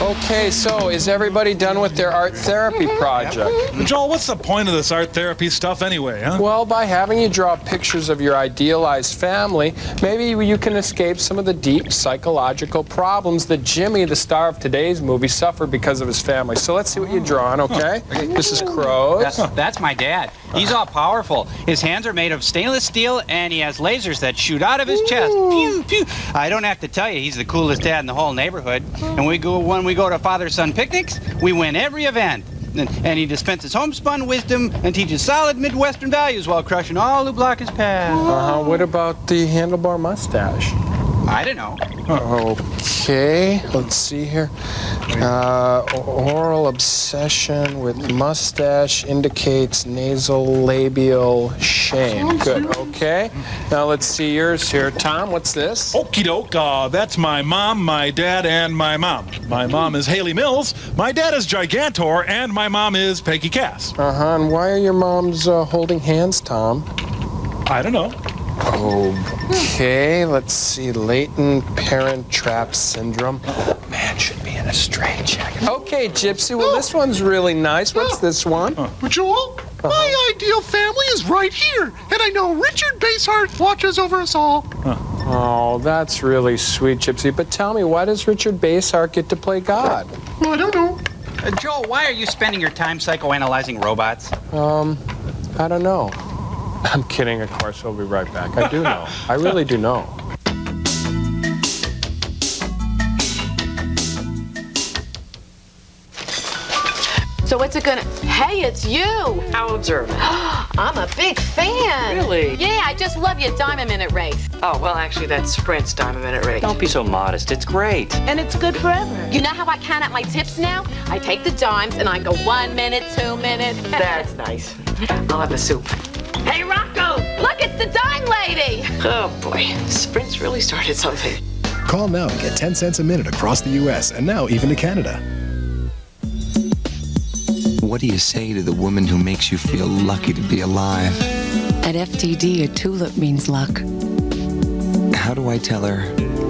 Speaker 15: Okay, so is everybody done with their art therapy project?
Speaker 1: Joel, what's the point of this art therapy stuff anyway, huh?
Speaker 15: Well, by having you draw pictures of your idealized family, maybe you can escape some of the deep psychological problems that Jimmy, the star of today's movie, suffered because of his family. So let's see what you're drawing, okay? This is Crows.
Speaker 4: That's my dad. He's all powerful. His hands are made of stainless steel, and he has lasers that shoot out of his chest. Pew, pew. I don't have to tell you, he's the coolest dad in the whole neighborhood. And when we go to father-son picnics, we win every event. And he dispenses homespun wisdom and teaches solid Midwestern values while crushing all who block his path.
Speaker 15: What about the handlebar mustache?
Speaker 4: I don't know.
Speaker 15: Okay, let's see here. Oral obsession with mustache indicates nasolabial shame. Good, okay. Now let's see yours here. Tom, what's this?
Speaker 1: Okie doke. That's my mom, my dad, and my mom. My mom is Haley Mills, my dad is Gigantor, and my mom is Peggy Cass.
Speaker 15: And why are your moms holding hands, Tom?
Speaker 1: I don't know.
Speaker 15: Okay, let's see. Latent parent trap syndrome. Man should be in a straitjacket. Okay, Gypsy, well, this one's really nice. What's this one?
Speaker 3: Joel, my ideal family is right here, and I know Richard Basehart watches over us all.
Speaker 15: Oh, that's really sweet, Gypsy. But tell me, why does Richard Basehart get to play God?
Speaker 3: Well, I don't know.
Speaker 4: Joel, why are you spending your time psychoanalyzing robots?
Speaker 15: I don't know. I'm kidding, of course. We'll be right back. I do know. I really do know.
Speaker 11: So what's it gonna... Hey, it's you!
Speaker 23: How old's her?
Speaker 11: I'm a big fan!
Speaker 23: Really?
Speaker 11: Yeah, I just love your Diamond Minute race.
Speaker 23: Oh, well, actually, that's Sprint's Diamond Minute race.
Speaker 2: Don't be so modest. It's great.
Speaker 11: And it's good forever. You know how I count out my tips now? I take the dimes and I go 1 minute, 2 minutes.
Speaker 23: That's nice. I'll have the soup.
Speaker 11: Hey, Rocco! Look, it's the dime lady!
Speaker 23: Oh, boy. Sprint's really started something.
Speaker 6: Call now and get 10 cents a minute across the U.S. and now even to Canada.
Speaker 8: What do you say to the woman who makes you feel lucky to be alive?
Speaker 5: At FTD, a tulip means luck.
Speaker 8: How do I tell her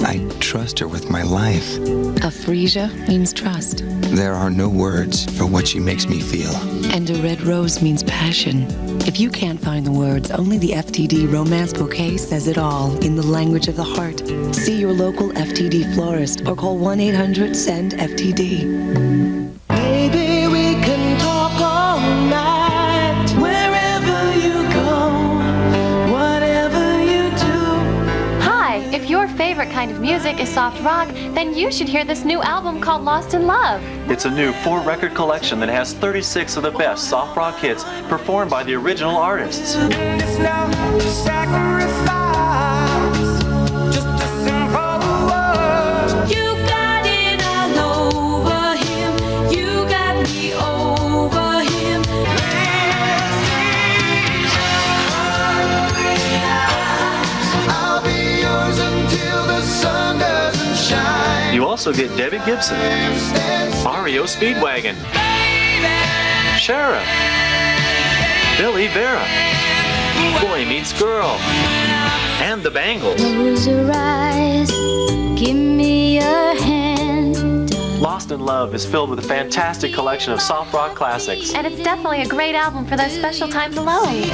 Speaker 8: I trust her with my life?
Speaker 5: A freesia means trust.
Speaker 8: There are no words for what she makes me feel.
Speaker 5: And a red rose means passion. If you can't find the words, only the FTD Romance Bouquet says it all in the language of the heart. See your local FTD florist or call 1-800-SEND-FTD.
Speaker 12: Baby, we can talk all night, wherever you go, whatever you do.
Speaker 13: Hi, if your favorite kind of music is soft rock, then you should hear this new album called Lost in Love.
Speaker 14: It's a new 4-record collection that has 36 of the best soft rock hits performed by the original artists.
Speaker 12: It's now sacrifice, just a simple word. You got it all over him, you got me over him. I'll be yours until the sun doesn't shine.
Speaker 14: You also get Debbie Gibson, REO Speedwagon, Sheriff, Billy Vera, Boy Meets Girl, and the Bangles.
Speaker 16: Close your eyes, give me your hand.
Speaker 14: Lost in Love is filled with a fantastic collection of soft rock classics.
Speaker 13: And it's definitely a great album for those special times alone.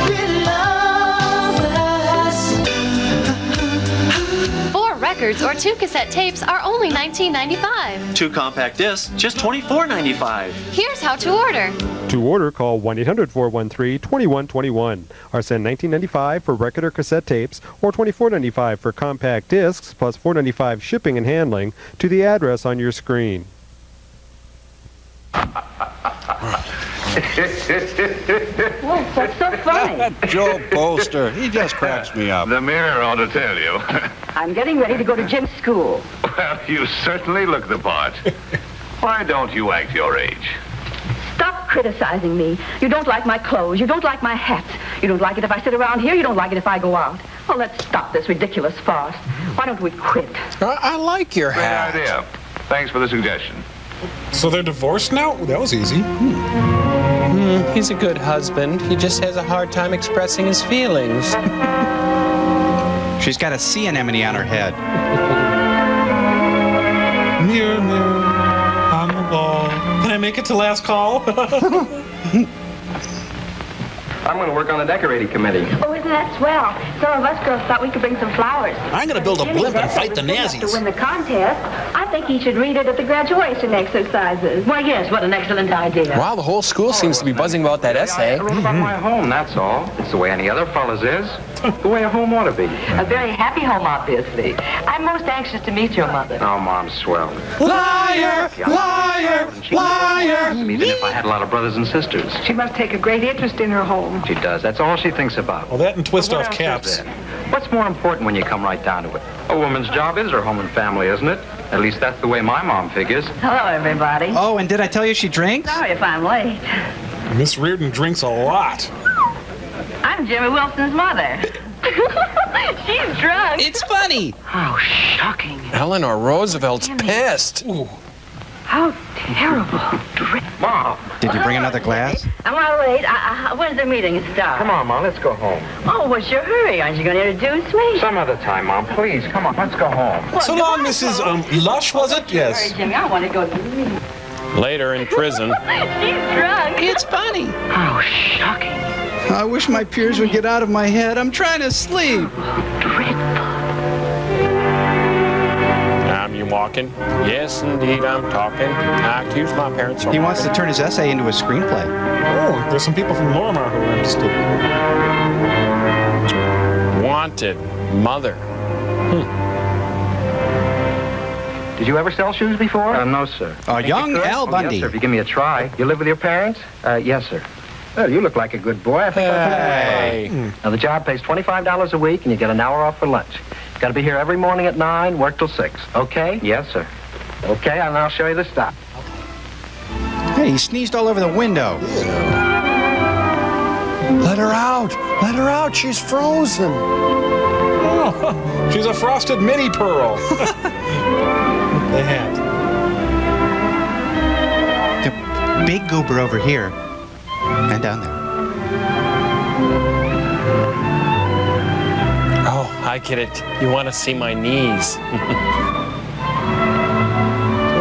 Speaker 13: 4 records or 2 cassette tapes are only $19.95.
Speaker 14: 2 compact discs, just $24.95.
Speaker 13: Here's how to order.
Speaker 25: To order, call 1-800-413-2121 or send $19.95 for record or cassette tapes or $24.95 for compact discs plus $4.95 shipping and handling to the address on your screen.
Speaker 27: What's so funny?
Speaker 28: Joe Bolster, he just cracks me up.
Speaker 7: The mirror ought to tell you.
Speaker 27: I'm getting ready to go to gym school.
Speaker 7: Well, you certainly look the part. Why don't you act your age?
Speaker 26: Stop criticizing me. You don't like my clothes. You don't like my hats. You don't like it if I sit around here. You don't like it if I go out. Well, let's stop this ridiculous farce. Why don't we quit?
Speaker 15: I like your
Speaker 7: Great
Speaker 15: hat.
Speaker 7: idea. Thanks for the suggestion.
Speaker 1: So they're divorced now? That was easy.
Speaker 15: He's a good husband. He just has a hard time expressing his feelings.
Speaker 4: She's got a sea anemone on her head.
Speaker 1: Mirror, mirror on the wall. Can I make it to last call?
Speaker 2: I'm going to work on the decorating committee.
Speaker 26: Oh, isn't that swell? Some of us girls thought we could bring some flowers.
Speaker 9: I'm going to build a blimp and fight the Nazis.
Speaker 26: To win the contest, I think he should read it at the graduation exercises.
Speaker 27: Why, yes, what an excellent idea.
Speaker 15: Wow, the whole school seems to be buzzing about that essay.
Speaker 2: I wrote about my home, that's all. It's the way any other fella's is. The way a home ought to be.
Speaker 27: A very happy home, obviously. I'm most anxious to meet your mother.
Speaker 2: Oh, Mom's swell.
Speaker 12: Liar! Liar! Liar!
Speaker 2: Even if I had a lot of brothers and sisters.
Speaker 26: She must take a great interest in her home.
Speaker 2: She does. That's all she thinks about.
Speaker 1: Well, that and twist
Speaker 2: But what
Speaker 1: off
Speaker 2: else is
Speaker 1: caps.
Speaker 2: there? What's more important when you come right down to it? A woman's job is her home and family, isn't it? At least that's the way my mom figures.
Speaker 26: Hello, everybody.
Speaker 4: Oh, and did I tell you she drinks?
Speaker 26: Sorry if I'm late.
Speaker 1: Miss Reardon drinks a lot.
Speaker 26: I'm Jimmy Wilson's mother. She's drunk.
Speaker 4: It's funny.
Speaker 27: How shocking.
Speaker 15: Eleanor Roosevelt's pissed.
Speaker 26: How terrible.
Speaker 2: Mom.
Speaker 4: Did you bring another glass?
Speaker 26: Am I late? When's the meeting start?
Speaker 2: Come on, Mom. Let's go home.
Speaker 26: Oh, what's your hurry? Aren't you going to introduce me?
Speaker 2: Some other time, Mom. Please. Come on. Let's go home.
Speaker 1: So long, Mrs. Lush, was it? Yes.
Speaker 26: Hurry, Jimmy. I want to go to the meeting.
Speaker 15: Later in prison.
Speaker 26: She's drunk.
Speaker 4: It's funny.
Speaker 27: How shocking.
Speaker 4: I wish my peers would get out of my head. I'm trying to sleep.
Speaker 15: You walking? Yes, indeed, I'm talking. I accuse my parents.
Speaker 4: He wants to turn his essay into a screenplay.
Speaker 1: Oh, there's some people from Lorimar who are interested.
Speaker 15: Wanted. Mother.
Speaker 2: Did you ever sell shoes before? No, sir.
Speaker 4: Young Al Bundy.
Speaker 2: Yes, sir. If you give me a try. You live with your parents? Yes, sir. Well, you look like a good boy. I think
Speaker 15: Hey.
Speaker 2: Now, the job pays $25 a week, and you get an hour off for lunch. Got to be here every morning at 9, work till 6. Okay? Yes, sir. Okay, and I'll show you the stuff.
Speaker 4: Hey, he sneezed all over the window.
Speaker 15: Let her out. Let her out. She's frozen.
Speaker 1: Oh, she's a frosted mini pearl. The hat.
Speaker 4: The big goober over here. And down there.
Speaker 15: Oh, I get it. You want to see my knees.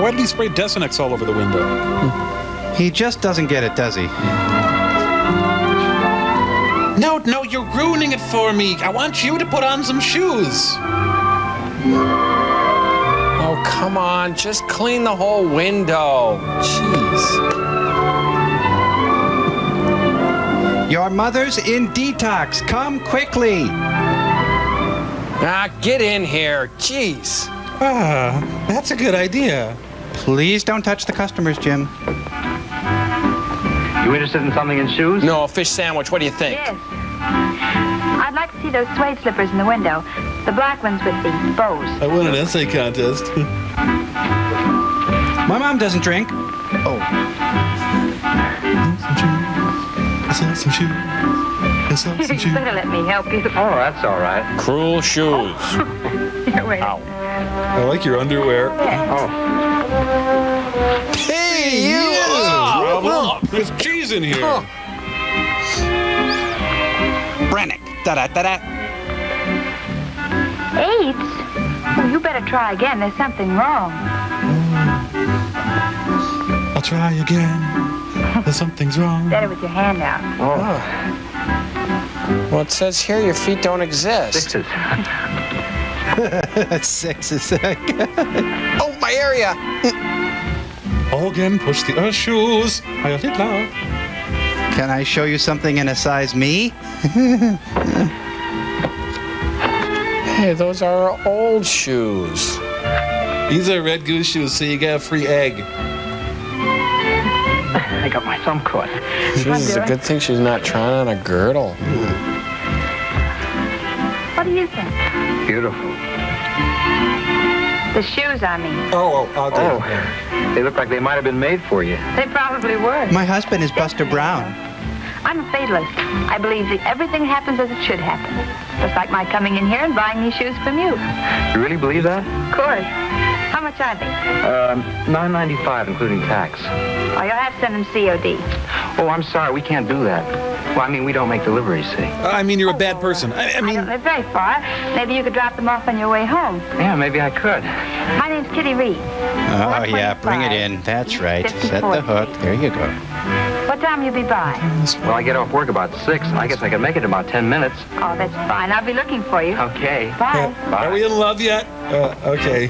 Speaker 1: Why did he spray Desenex all over the window?
Speaker 4: He just doesn't get it, does he?
Speaker 1: No, you're ruining it for me. I want you to put on some shoes.
Speaker 15: Oh, come on. Just clean the whole window. Jeez.
Speaker 4: Your mother's in detox. Come quickly.
Speaker 15: Get in here. Jeez.
Speaker 1: That's a good idea.
Speaker 4: Please don't touch the customers, Jim.
Speaker 2: You interested in something in shoes?
Speaker 15: No, a fish sandwich. What do you think?
Speaker 26: Yes. I'd like to see those suede slippers in the window. The black ones with the bows.
Speaker 1: I won an essay contest.
Speaker 4: My mom doesn't drink. Oh.
Speaker 1: Some shoes.
Speaker 26: You better let me help you.
Speaker 2: Oh, that's all right.
Speaker 15: Cruel shoes.
Speaker 26: Here, wait.
Speaker 15: Ow.
Speaker 1: I like your underwear.
Speaker 2: Oh.
Speaker 1: Hey, you! Problem? There's cheese in here.
Speaker 4: Brennick. Da-da-da-da.
Speaker 26: AIDS? Oh, you better try again. There's something wrong.
Speaker 1: I'll try again. There's something's wrong.
Speaker 26: Better with your hand out.
Speaker 15: Oh. Well, it says here your feet don't exist.
Speaker 2: Sixes.
Speaker 4: Sixes.
Speaker 15: Oh, my area.
Speaker 1: Again, push the shoes. I got it now.
Speaker 4: Can I show you something in a size me?
Speaker 15: Hey, those are old shoes.
Speaker 1: These are Red Goose shoes, so you get a free egg.
Speaker 2: I got my thumb caught.
Speaker 15: Jeez, it's a good thing she's not trying on a girdle.
Speaker 26: What do you think?
Speaker 2: Beautiful.
Speaker 26: The shoes, I mean.
Speaker 2: They look like they might have been made for you.
Speaker 26: They probably were.
Speaker 4: My husband is Buster Brown.
Speaker 26: I'm a fatalist. I believe that everything happens as it should happen. Just like my coming in here and buying these shoes from you.
Speaker 2: You really believe that?
Speaker 26: Of course. How much are they?
Speaker 2: $9.95, including tax.
Speaker 26: Oh, you'll have to send them COD.
Speaker 2: Oh, I'm sorry. We can't do that. Well, I mean, we don't make deliveries, see.
Speaker 1: I mean, you're a bad person. I mean...
Speaker 26: I don't live very far. Maybe you could drop them off on your way home.
Speaker 2: Yeah, maybe I could.
Speaker 26: My name's Kitty Reed.
Speaker 4: Oh, yeah, bring it in. That's right. Set the hook. There you go.
Speaker 26: What time you be by?
Speaker 2: Well, I get off work about 6. I guess I can make it in about 10 minutes.
Speaker 26: Oh, that's fine. I'll be looking for you.
Speaker 2: Okay.
Speaker 26: Bye.
Speaker 1: Are we in love yet? Okay.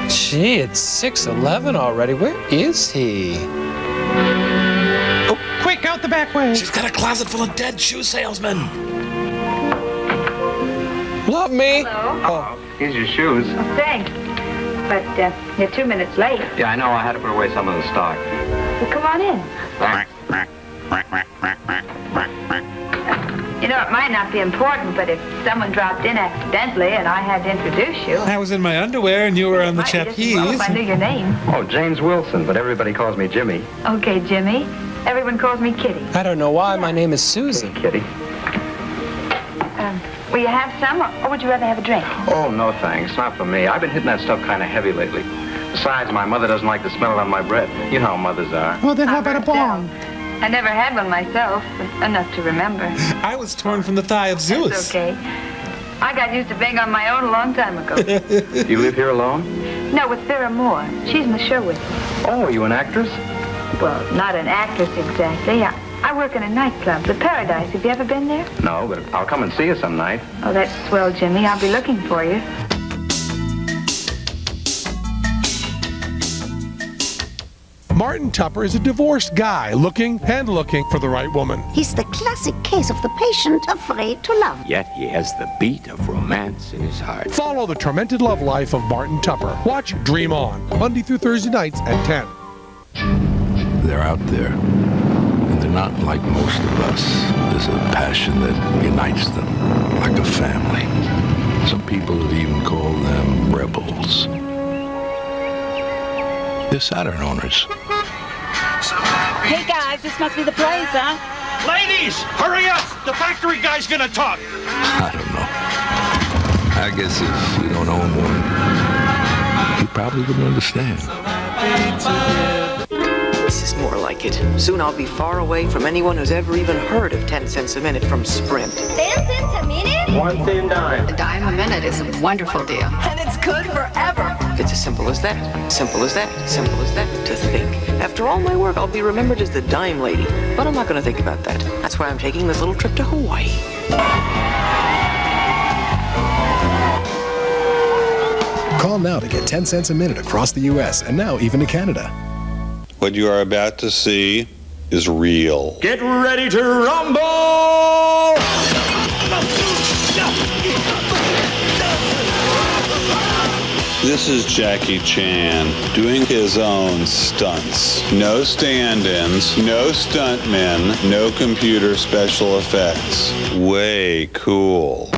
Speaker 15: Gee, it's 6:11 already. Where is he?
Speaker 4: Oh, quick, out the back way.
Speaker 1: She's got a closet full of dead shoe salesmen.
Speaker 15: Love me?
Speaker 26: Hello.
Speaker 2: Oh, here's your shoes.
Speaker 26: Oh, thanks. But you're 2 minutes late.
Speaker 2: Yeah, I know. I had to put away some of the stock.
Speaker 26: Well, come on in. You know, it might not be important, but if someone dropped in accidentally and I had to introduce you...
Speaker 1: I was in my underwear and you were on the trapeze.
Speaker 26: Well, if I knew your name.
Speaker 2: Oh, James Wilson, but everybody calls me Jimmy.
Speaker 26: Okay, Jimmy. Everyone calls me Kitty.
Speaker 15: I don't know why. My name is Susan.
Speaker 2: Kitty.
Speaker 26: Will you have some, or would you rather have a drink?
Speaker 2: Oh, no thanks. Not for me. I've been hitting that stuff kind of heavy lately. Besides, my mother doesn't like to smell it on my breath. You know how mothers are.
Speaker 4: Well, then how about a bong?
Speaker 26: I never had one myself, but enough to remember.
Speaker 1: I was torn from the thigh of Zeus.
Speaker 26: That's okay. I got used to being on my own a long time ago.
Speaker 2: You live here alone?
Speaker 26: No, with Sarah Moore. She's in the show with me.
Speaker 2: Oh, are you an actress?
Speaker 26: Well, not an actress exactly. I work in a nightclub, the Paradise. Have you ever been there?
Speaker 2: No, but I'll come and see you some night.
Speaker 26: Oh, that's swell, Jimmy. I'll be looking for you.
Speaker 10: Martin Tupper is a divorced guy looking for the right woman.
Speaker 17: He's the classic case of the patient afraid to love.
Speaker 18: Yet he has the beat of romance in his heart.
Speaker 10: Follow the tormented love life of Martin Tupper. Watch Dream On, Monday through Thursday nights at 10.
Speaker 19: They're out there, and they're not like most of us. There's a passion that unites them, like a family. Some people would even call them rebels. They're Saturn owners.
Speaker 20: Hey guys, this must be the place, huh?
Speaker 12: Ladies, hurry up! The factory guy's gonna talk.
Speaker 19: I don't know. I guess if you don't own one, you probably wouldn't understand.
Speaker 23: This is more like it. Soon I'll be far away from anyone who's ever even heard of 10 cents a minute from Sprint.
Speaker 16: 10 cents a minute?
Speaker 2: 1 cent dime.
Speaker 11: A dime a minute is a wonderful deal.
Speaker 23: And it's good forever. It's as simple as that. Simple as that. Simple as that. To think. After all my work, I'll be remembered as the dime lady. But I'm not going to think about that. That's why I'm taking this little trip to Hawaii.
Speaker 6: Call now to get 10 cents a minute across the U.S. and now even to Canada.
Speaker 28: What you are about to see is real.
Speaker 12: Get ready to rumble!
Speaker 28: This is Jackie Chan doing his own stunts. No stand-ins, no stuntmen, no computer special effects. Way cool.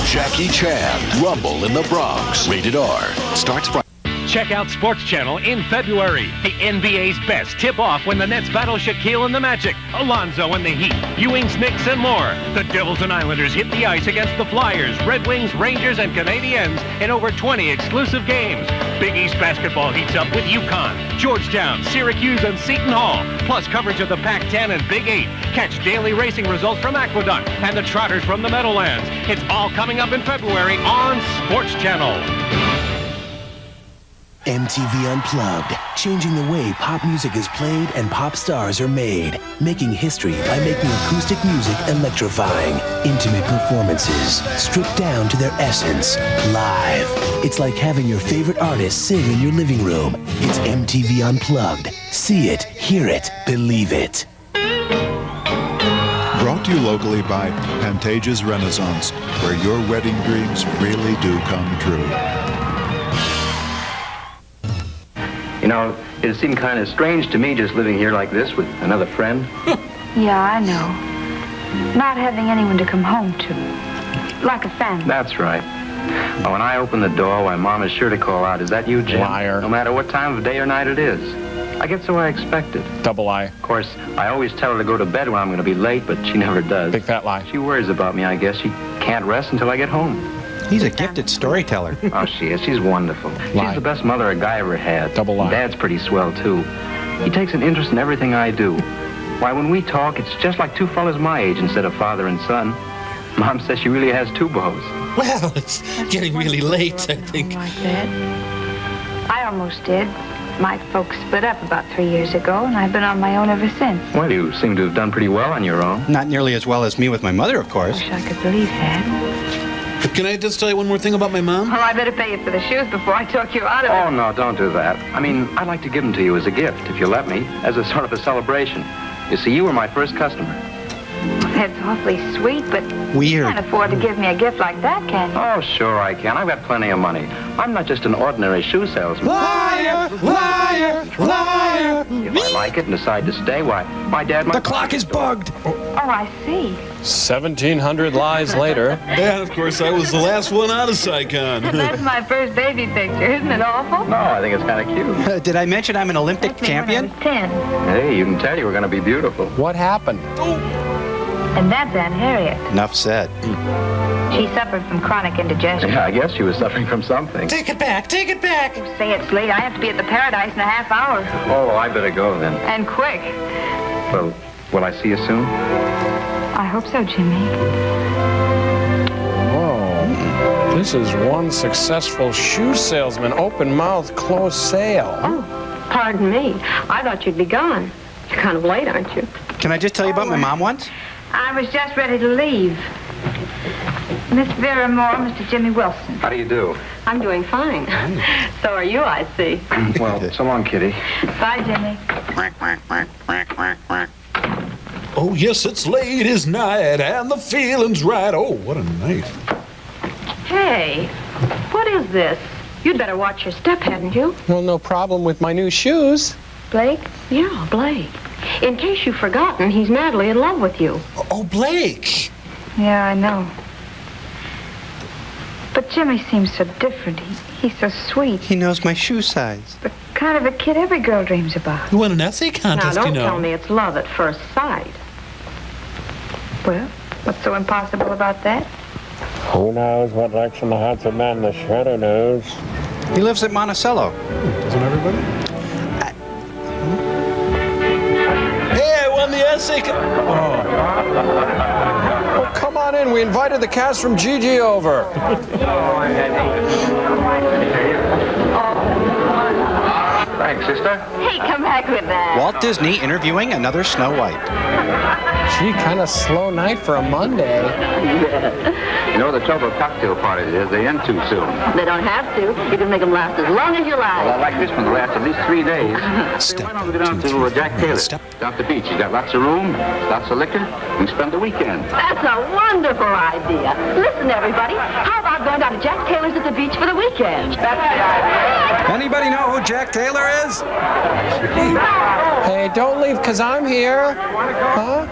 Speaker 6: Jackie Chan, Rumble in the Bronx. Rated R. Starts Friday.
Speaker 21: Check out Sports Channel in February. The NBA's best tip-off when the Nets battle Shaquille and the Magic, Alonzo and the Heat, Ewing's Knicks and more. The Devils and Islanders hit the ice against the Flyers, Red Wings, Rangers, and Canadiens in over 20 exclusive games. Big East basketball heats up with UConn, Georgetown, Syracuse, and Seton Hall, plus coverage of the Pac-10 and Big 8. Catch daily racing results from Aqueduct and the Trotters from the Meadowlands. It's all coming up in February on Sports Channel.
Speaker 22: MTV Unplugged, changing the way pop music is played and pop stars are made. Making history by making acoustic music electrifying. Intimate performances, stripped down to their essence, live. It's like having your favorite artist sing in your living room. It's MTV Unplugged. See it, hear it, believe it.
Speaker 24: Brought to you locally by Pantages Renaissance, where your wedding dreams really do come true.
Speaker 2: You know, it seemed kind of strange to me just living here like this with another friend.
Speaker 26: Yeah, I know. Not having anyone to come home to. like a family.
Speaker 2: That's right. When I open the door, why, Mom is sure to call out, "Is that you, Jim?"
Speaker 15: Liar.
Speaker 2: No matter what time of day or night it is. I get so I expected.
Speaker 15: Double lie.
Speaker 2: Of course, I always tell her to go to bed when I'm going to be late, but she never does.
Speaker 15: Big fat lie.
Speaker 2: She worries about me, I guess. She can't rest until I get home.
Speaker 4: He's a gifted storyteller.
Speaker 2: Oh, she is. She's wonderful. She's the best mother a guy ever had.
Speaker 15: Double lie.
Speaker 2: Dad's pretty swell, too. He takes an interest in everything I do. Why, when we talk, it's just like two fellas my age instead of father and son. Mom says she really has two beaux.
Speaker 3: Well, it's getting really late, I think.
Speaker 26: Like that. I almost did. My folks split up about 3 years ago, and I've been on my own ever since.
Speaker 2: Well, you seem to have done pretty well on your own.
Speaker 4: Not nearly as well as me with my mother, of course.
Speaker 26: Wish I could believe that.
Speaker 3: Can I just tell you one more thing about my mom?
Speaker 26: Well, I better pay you for the shoes before I talk you out of it.
Speaker 2: Oh, no, don't do that. I mean, I'd like to give them to you as a gift, if you let me, as a sort of a celebration. You see, you were my first customer.
Speaker 26: That's awfully sweet, but
Speaker 4: Weird.
Speaker 26: you can't afford to give me a gift like that, can you?
Speaker 2: Oh, sure I can. I've got plenty of money. I'm not just an ordinary shoe salesman.
Speaker 10: Liar, liar, liar.
Speaker 2: If I like it and decide to stay, why, my dad might...
Speaker 10: The clock is bugged.
Speaker 26: Oh, I see.
Speaker 15: 1,700 lies later.
Speaker 3: And, of course, I was the last one out of Saigon.
Speaker 26: That's my first baby picture. Isn't it awful?
Speaker 2: No, I think it's kind of cute.
Speaker 4: Did I mention I'm an Olympic
Speaker 26: That's me
Speaker 4: champion?
Speaker 26: when I was 10.
Speaker 2: Hey, you can tell you were going to be beautiful.
Speaker 15: What happened?
Speaker 26: And that's Aunt Harriet.
Speaker 4: Enough said.
Speaker 26: She suffered from chronic indigestion.
Speaker 2: Yeah, I guess she was suffering from something.
Speaker 3: Take it back, take it back.
Speaker 26: Say it's late. I have to be at the Paradise in a half hour.
Speaker 2: Oh, I better go then.
Speaker 26: And quick.
Speaker 2: Well, will I see you soon?
Speaker 26: I hope so, Jimmy.
Speaker 15: Whoa. This is one successful shoe salesman. Open mouth, closed sale.
Speaker 27: Oh, pardon me. I thought you'd be gone. You're kind of late, aren't you?
Speaker 4: Can I just tell you about my mom once?
Speaker 26: I was just ready to leave. Miss Vera Moore, Mr. Jimmy Wilson.
Speaker 2: How do you do?
Speaker 27: I'm doing fine. So are you, I see.
Speaker 2: Well, so long, Kitty.
Speaker 26: Bye, Jimmy.
Speaker 1: Oh, yes, it's late as night, and the feeling's right. Oh, what a night.
Speaker 27: Hey, what is this? You'd better watch your step, hadn't you?
Speaker 15: Well, no problem with my new shoes.
Speaker 26: Blake?
Speaker 27: Yeah, Blake. In case you've forgotten, he's madly in love with you.
Speaker 3: Oh, Blake.
Speaker 26: Yeah, I know. But Jimmy seems so different. He's so sweet.
Speaker 4: He knows my shoe size.
Speaker 26: The kind of a kid every girl dreams about.
Speaker 3: You won an essay contest,
Speaker 27: Now, don't
Speaker 3: you know.
Speaker 27: tell me it's love at first sight.
Speaker 26: Well, what's so impossible about that?
Speaker 15: Who knows what direction the handsome man in the shredder knows?
Speaker 4: He lives at Monticello.
Speaker 1: Doesn't everybody?
Speaker 3: Hey, I won the essay
Speaker 15: Oh, come on in. We invited the cast from Gigi over.
Speaker 2: Thanks, sister.
Speaker 26: Hey, come back with that.
Speaker 4: Walt Disney interviewing another Snow White.
Speaker 15: Gee, kind of slow night for a Monday.
Speaker 2: You know, the trouble with cocktail parties is they end too soon.
Speaker 27: They don't have to. You can make them last as long as you like.
Speaker 2: Well, I like this one to last at least 3 days.
Speaker 3: Step
Speaker 2: Why don't we go down to Jack Taylor's? Down at the beach. He's got lots of room, lots of liquor. We can spend the weekend.
Speaker 27: That's a wonderful idea. Listen, everybody. How about going down to Jack Taylor's at the beach for the weekend? That's the idea.
Speaker 4: Anybody know who Jack Taylor is?
Speaker 15: Hey, don't leave, because I'm here. Huh?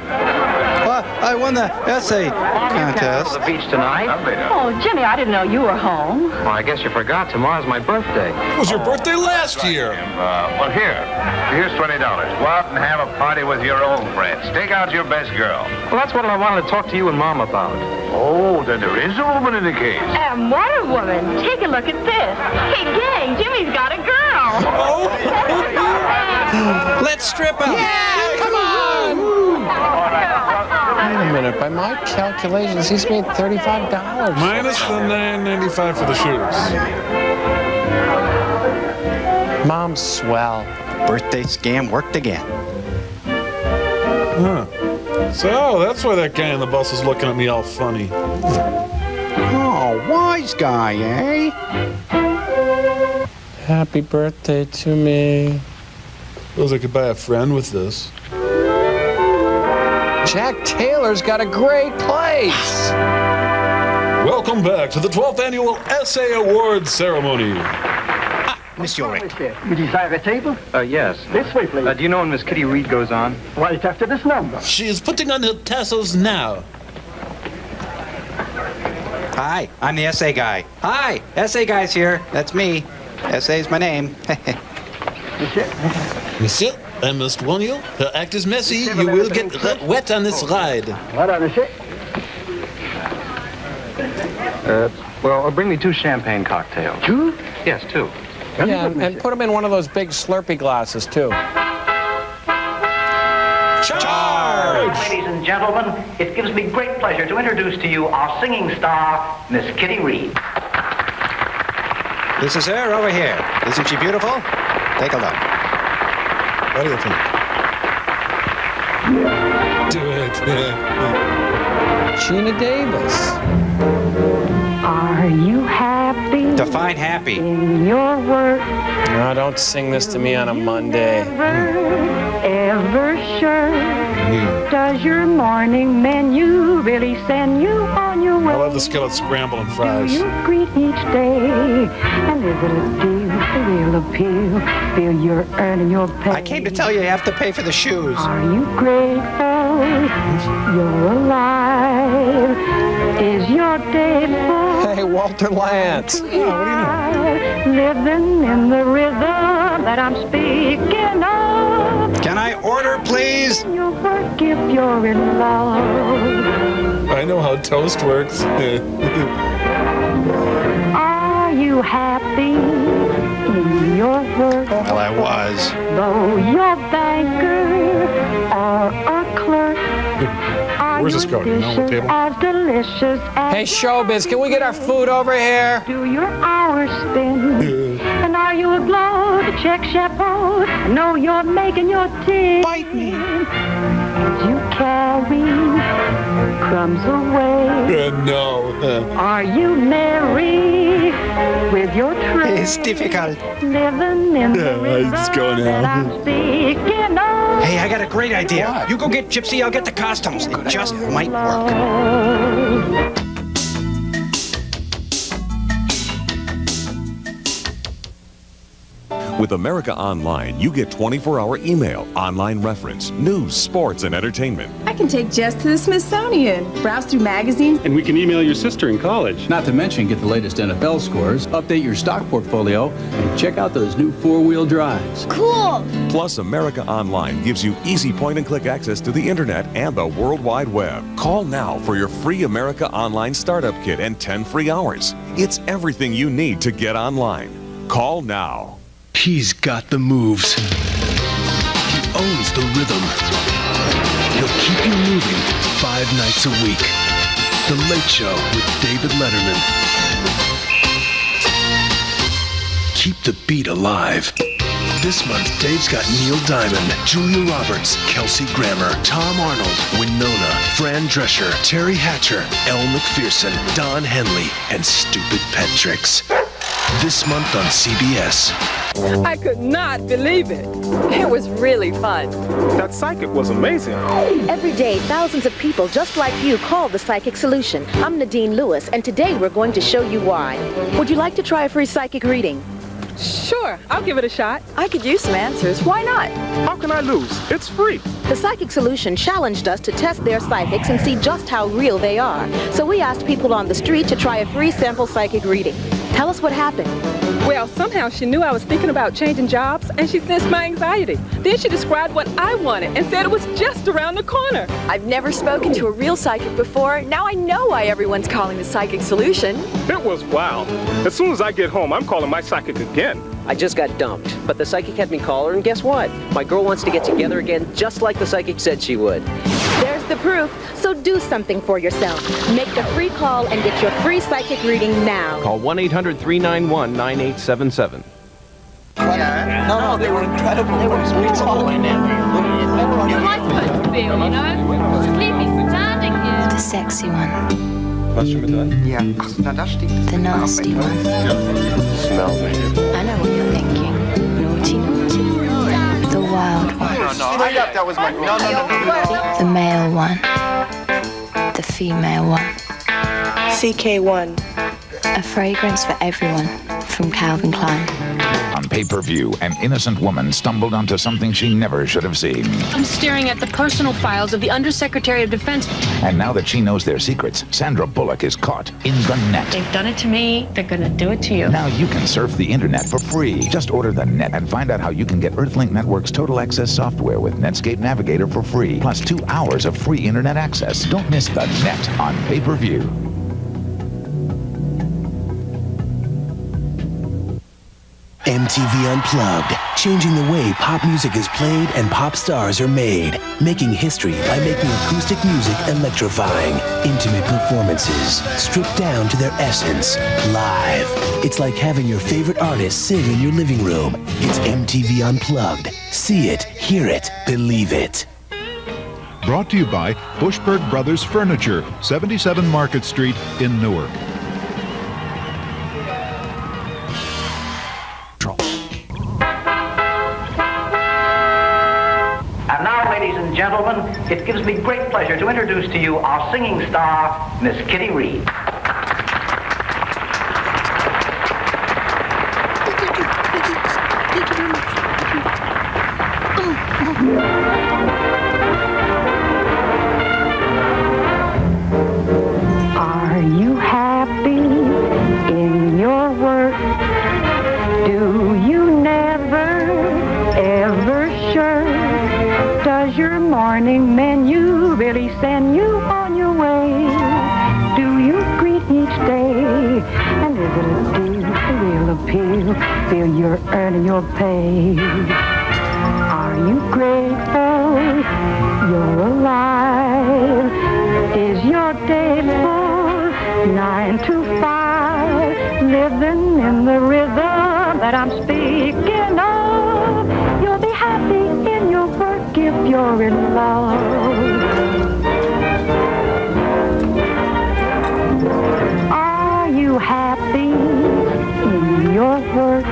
Speaker 4: I won the essay
Speaker 2: To
Speaker 4: contest.
Speaker 2: the beach tonight?
Speaker 27: Oh, Jimmy, I didn't know you were home.
Speaker 2: Well, I guess you forgot. Tomorrow's my birthday.
Speaker 1: It was your birthday last year.
Speaker 12: Well, here's $20. Go out and have a party with your old friends. Take out your best girl.
Speaker 2: Well, that's what I wanted to talk to you and Mom about.
Speaker 12: Oh, then there is a woman in the case.
Speaker 26: And what a woman. Take a look at this. Hey, gang, Jimmy's got a girl.
Speaker 4: Let's strip him.
Speaker 26: Yeah, come on.
Speaker 15: Wait a minute. By my calculations, he's made $35.
Speaker 1: Minus the $9.95 for the shoes.
Speaker 15: Mom's swell.
Speaker 4: Birthday scam worked again.
Speaker 1: Huh. So, that's why that guy in the bus is looking at me all funny.
Speaker 4: Oh, wise guy, eh?
Speaker 15: Happy birthday to me.
Speaker 1: Suppose I could buy a friend with this.
Speaker 15: Jack Taylor's got a great place.
Speaker 1: Welcome back to the 12th Annual Essay Awards Ceremony.
Speaker 4: Monsieur Rick.
Speaker 2: You desire a table? Yes.
Speaker 5: This way, please.
Speaker 2: Do you know when Miss Kitty Reed goes on?
Speaker 5: Right after this number.
Speaker 3: She is putting on her tassels now.
Speaker 4: Hi, I'm the essay guy. Hi, essay guy's here. That's me. Essay's my name.
Speaker 3: Monsieur, I must warn you, her act is messy. You will get wet on this ride.
Speaker 2: Well, bring me 2 champagne cocktails. 2? Yes, 2.
Speaker 15: Yeah, and put them in one of those big Slurpee glasses, too.
Speaker 3: Charge!
Speaker 5: Ladies and gentlemen, it gives me great pleasure to introduce to you our singing star, Miss Kitty Reed.
Speaker 4: This is her over here. Isn't she beautiful? Take a look.
Speaker 3: What do you think? Do it.
Speaker 15: Gina Davis.
Speaker 27: Are you happy?
Speaker 4: Define happy.
Speaker 27: In your work?
Speaker 15: No, don't sing this to me on a Monday.
Speaker 27: Ever sure? Does your morning menu really send you on your way?
Speaker 1: I love the skillet scramble and fries.
Speaker 27: Do you greet each day? And is it a deal, a real appeal? Feel you're earning your pay?
Speaker 4: I came to tell you have to pay for the shoes.
Speaker 27: Are you grateful you're alive? Is your day full?
Speaker 15: Hey, Walter Lance.
Speaker 27: Living in the rhythm that I'm speaking of.
Speaker 4: Can I order, please?
Speaker 27: You'll work if you're in love.
Speaker 1: I know how toast works.
Speaker 27: Are you happy in your work?
Speaker 4: Well, I was.
Speaker 27: Though you're banker or a clerk.
Speaker 1: Where's this going? You know, what table?
Speaker 27: As delicious as
Speaker 15: Hey, Showbiz, can we get our food over here?
Speaker 27: do your hours spin? And are you aglow to check chapeau? I know you're making your tin.
Speaker 4: Bite me.
Speaker 27: As you carry crumbs away.
Speaker 1: No.
Speaker 27: Are you merry with your tray?
Speaker 4: It's difficult.
Speaker 27: Living in the rhythm
Speaker 1: just go now.
Speaker 27: that I'm speaking of.
Speaker 4: Hey, I got a great idea. You go get Gypsy, I'll get the costumes. It just might work.
Speaker 7: With America Online, you get 24-hour email, online reference, news, sports, and entertainment.
Speaker 8: I can take Jess to the Smithsonian, browse through magazines.
Speaker 9: And we can email your sister in college. Not to mention get the latest NFL scores, update your stock portfolio, and check out those new 4-wheel drives.
Speaker 8: Cool!
Speaker 7: Plus, America Online gives you easy point-and-click access to the internet and the World Wide Web. Call now for your free America Online Startup Kit and 10 free hours. It's everything you need to get online. Call now.
Speaker 6: He's got the moves. He owns the rhythm. He'll keep you moving 5 nights a week. The Late Show with David Letterman. Keep the beat alive. This month, Dave's got Neil Diamond, Julia Roberts, Kelsey Grammer, Tom Arnold, Winona, Fran Drescher, Terry Hatcher, Elle McPherson, Don Henley, and Stupid Pet Tricks. This month on CBS.
Speaker 8: I could not believe it. It was really fun.
Speaker 9: That psychic was amazing.
Speaker 13: Every day, thousands of people just like you call the Psychic Solution. I'm Nadine Lewis, and today we're going to show you why. Would you like to try a free psychic reading?
Speaker 8: Sure, I'll give it a shot. I could use some answers. Why not?
Speaker 9: How can I lose? It's free.
Speaker 13: The Psychic Solution challenged us to test their psychics and see just how real they are. So we asked people on the street to try a free sample psychic reading. Tell us what happened.
Speaker 8: Well, somehow she knew I was thinking about changing jobs, and she sensed my anxiety. Then she described what I wanted and said it was just around the corner.
Speaker 14: I've never spoken to a real psychic before. Now I know why everyone's calling the Psychic Solution.
Speaker 9: It was wild. As soon as I get home, I'm calling my psychic again.
Speaker 17: I just got dumped, but the psychic had me call her, and guess what? My girl wants to get together again just like the psychic said she would.
Speaker 13: There's the proof. So do something for yourself. Make the free call and get your free psychic reading now.
Speaker 17: Call 1-800-391-9877.
Speaker 3: No, they were incredible. They were supposed
Speaker 16: to feel, you know? Sleepy standing here. The sexy one.
Speaker 28: Was schon mit drin?
Speaker 16: Yeah.
Speaker 28: Na, da steht es.
Speaker 16: The nasty one.
Speaker 28: Smell me.
Speaker 16: I know what you're thinking. Naughty, naughty. The wild one.
Speaker 28: No, straight up, that was my... No.
Speaker 16: The male one. The female one.
Speaker 27: CK1.
Speaker 16: A fragrance for everyone from Calvin Klein.
Speaker 25: On
Speaker 11: pay-per-view, an innocent woman stumbled onto something she never should have seen.
Speaker 18: I'm staring at the personal files of the Undersecretary of Defense.
Speaker 11: And now that she knows their secrets, Sandra Bullock is caught in the net.
Speaker 18: They've done it to me. They're going to do it to you.
Speaker 11: Now you can surf the internet for free. Just order the net and find out how you can get Earthlink Network's Total Access software with Netscape Navigator for free, plus 2 hours of free internet access. Don't miss the net on pay-per-view.
Speaker 19: MTV Unplugged, changing the way pop music is played and pop stars are made, making history by making acoustic music electrifying. Intimate performances, stripped down to their essence, live. It's like having your favorite artist sing in your living room. It's MTV Unplugged. See it, hear it, believe it.
Speaker 24: Brought to you by Bushberg Brothers Furniture, 77 Market Street in Newark.
Speaker 5: And now, ladies and gentlemen, it gives me great pleasure to introduce to you our singing star, Miss Kitty Reed.
Speaker 26: Are you happy in your work? Do you never, ever shirk? Does your morning menu really send you on your way? Do you greet each day? And is it a deal, a real appeal? Feel you're earning your pay? Are you grateful you're alive? Is your day full, 9 to 5, living in the rhythm that I'm speaking of? You'll be happy in your work if you're in love. Are you happy in your work?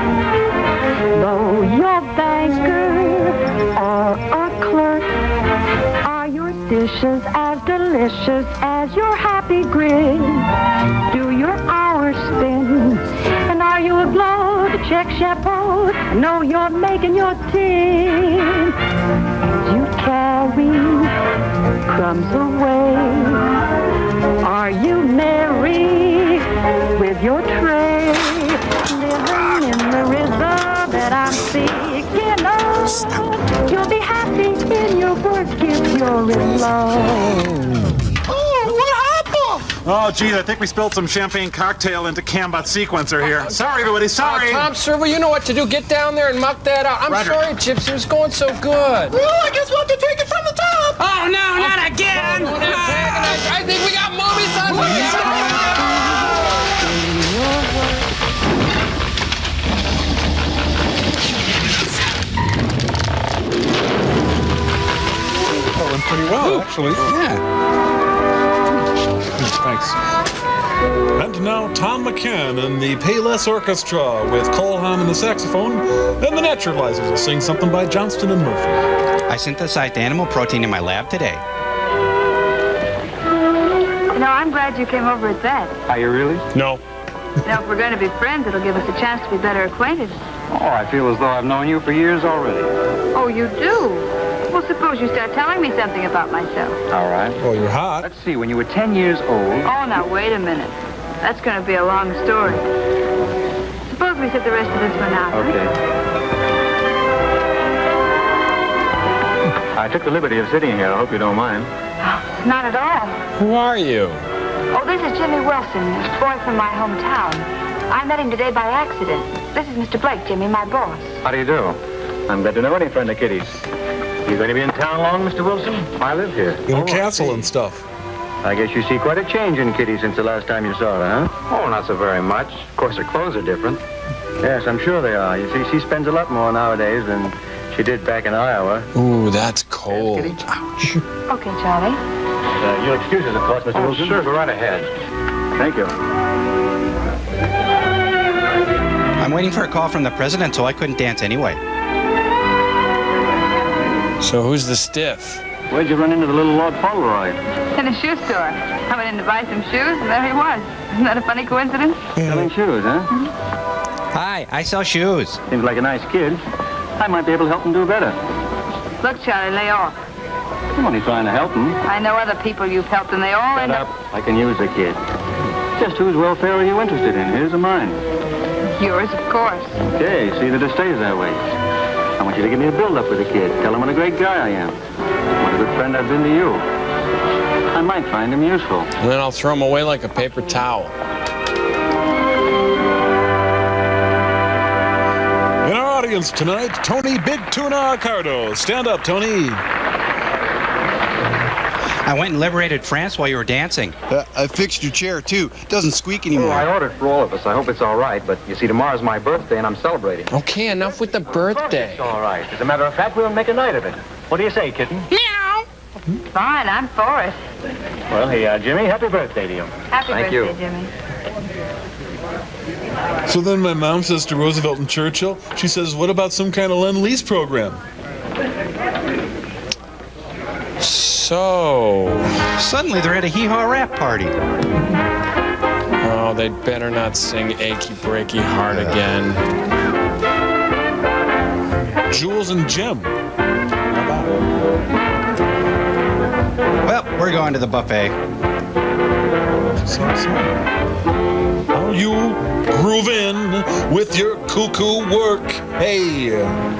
Speaker 26: Though you're banker or a clerk, are your dishes as delicious as your happy grin? Do your hours spin? And are you aglow, the check chapeau? Know you're making your tin. You carry crumbs away. Are you merry with your tray? Living in the rhythm that I'm seeking of. You'll be happy in your work if you're in love.
Speaker 1: Oh, geez, I think we spilled some champagne cocktail into Cambot sequencer here. Sorry, everybody, sorry.
Speaker 15: Tom Servo, you know what to do. Get down there and muck that out. I'm
Speaker 1: Roger.
Speaker 15: sorry, Gypsy. It was going so good.
Speaker 20: Well, I guess we'll have to take it from the top.
Speaker 4: Oh, no, not again.
Speaker 15: I think we got movies on.
Speaker 1: Oh, went pretty well, actually.
Speaker 4: Yeah.
Speaker 1: Thanks. And now Tom McCann and the Payless Orchestra with Cole Haan and the saxophone, and the Naturalizers will sing something by Johnston and Murphy.
Speaker 4: I synthesized animal protein in my lab today.
Speaker 26: You know, I'm glad you came over at that.
Speaker 2: Are you really?
Speaker 10: No.
Speaker 26: Now, if we're going to be friends, it'll give us a chance to be better acquainted.
Speaker 2: Oh, I feel as though I've known you for years already.
Speaker 26: Oh, you do? Well, suppose you start telling me something about myself.
Speaker 2: All right.
Speaker 1: Well, you're hot.
Speaker 2: Let's see, when you were 10 years old...
Speaker 26: Oh, now, wait a minute. That's going to be a long story. Suppose we sit the rest of this one out.
Speaker 2: Okay. I took the liberty of sitting here. I hope you don't mind.
Speaker 26: Not at all.
Speaker 15: Who are you?
Speaker 26: Oh, this is Jimmy Wilson, a boy from my hometown. I met him today by accident. This is Mr. Blake, Jimmy, my boss.
Speaker 2: How do you do? I'm glad to know any friend of Kitty's. You going to be in town long, Mr. Wilson? I live here.
Speaker 1: In a castle and stuff.
Speaker 2: I guess you see quite a change in Kitty since the last time you saw her, huh? Oh, not so very much. Of course, her clothes are different. Yes, I'm sure they are. You see, she spends a lot more nowadays than she did back in Iowa.
Speaker 15: Ooh, that's cold.
Speaker 26: Okay, Charlie.
Speaker 2: You'll excuse us, of course, Mr. Wilson. Sure, go right ahead. Thank you.
Speaker 4: I'm waiting for a call from the president, so I couldn't dance anyway.
Speaker 15: So who's the stiff?
Speaker 2: Where'd you run into the little Lord Fauntleroy?
Speaker 26: In a shoe store. I went in to buy some shoes, and there he was. Isn't that a funny coincidence?
Speaker 2: Selling shoes, huh?
Speaker 4: Hi, I sell shoes.
Speaker 2: Seems like a nice kid. I might be able to help him do better.
Speaker 6: Look, Charlie, lay off.
Speaker 2: I'm only trying to help him.
Speaker 6: I know other people you've helped, and they all end up...
Speaker 2: I can use a kid. Just whose welfare are you interested in, his or mine?
Speaker 6: Yours, of course.
Speaker 2: Okay, see that it stays that way. I want you to give me a build-up with the kid. Tell him what a great guy I am. What a good friend I've been to you. I might find him useful.
Speaker 15: And then I'll throw him away like a paper towel.
Speaker 1: In our audience tonight, Tony Big Tuna Accardo. Stand up, Tony.
Speaker 4: I went and liberated France while you were dancing.
Speaker 7: I fixed your chair, too. It doesn't squeak anymore.
Speaker 2: Oh, I ordered for all of us. I hope it's all right. But you see, tomorrow's my birthday, and I'm celebrating.
Speaker 15: Okay, enough with the birthday.
Speaker 2: It's all right. As a matter of fact, we'll make a night of it. What do you say, kitten?
Speaker 6: Meow. Fine, I'm for it.
Speaker 2: Well, hey, Jimmy, happy birthday to you.
Speaker 6: Happy
Speaker 2: Thank
Speaker 6: birthday,
Speaker 2: you.
Speaker 6: Jimmy.
Speaker 1: So then my mom says to Roosevelt and Churchill, she says, what about some kind of Lend-Lease program?
Speaker 15: So...
Speaker 4: Suddenly they're at a hee-haw rap party.
Speaker 15: Oh, they'd better not sing Achy Breaky Heart again.
Speaker 1: Jules and Jim.
Speaker 4: Well, we're going to the buffet.
Speaker 1: How you groove in with your cuckoo work? Hey.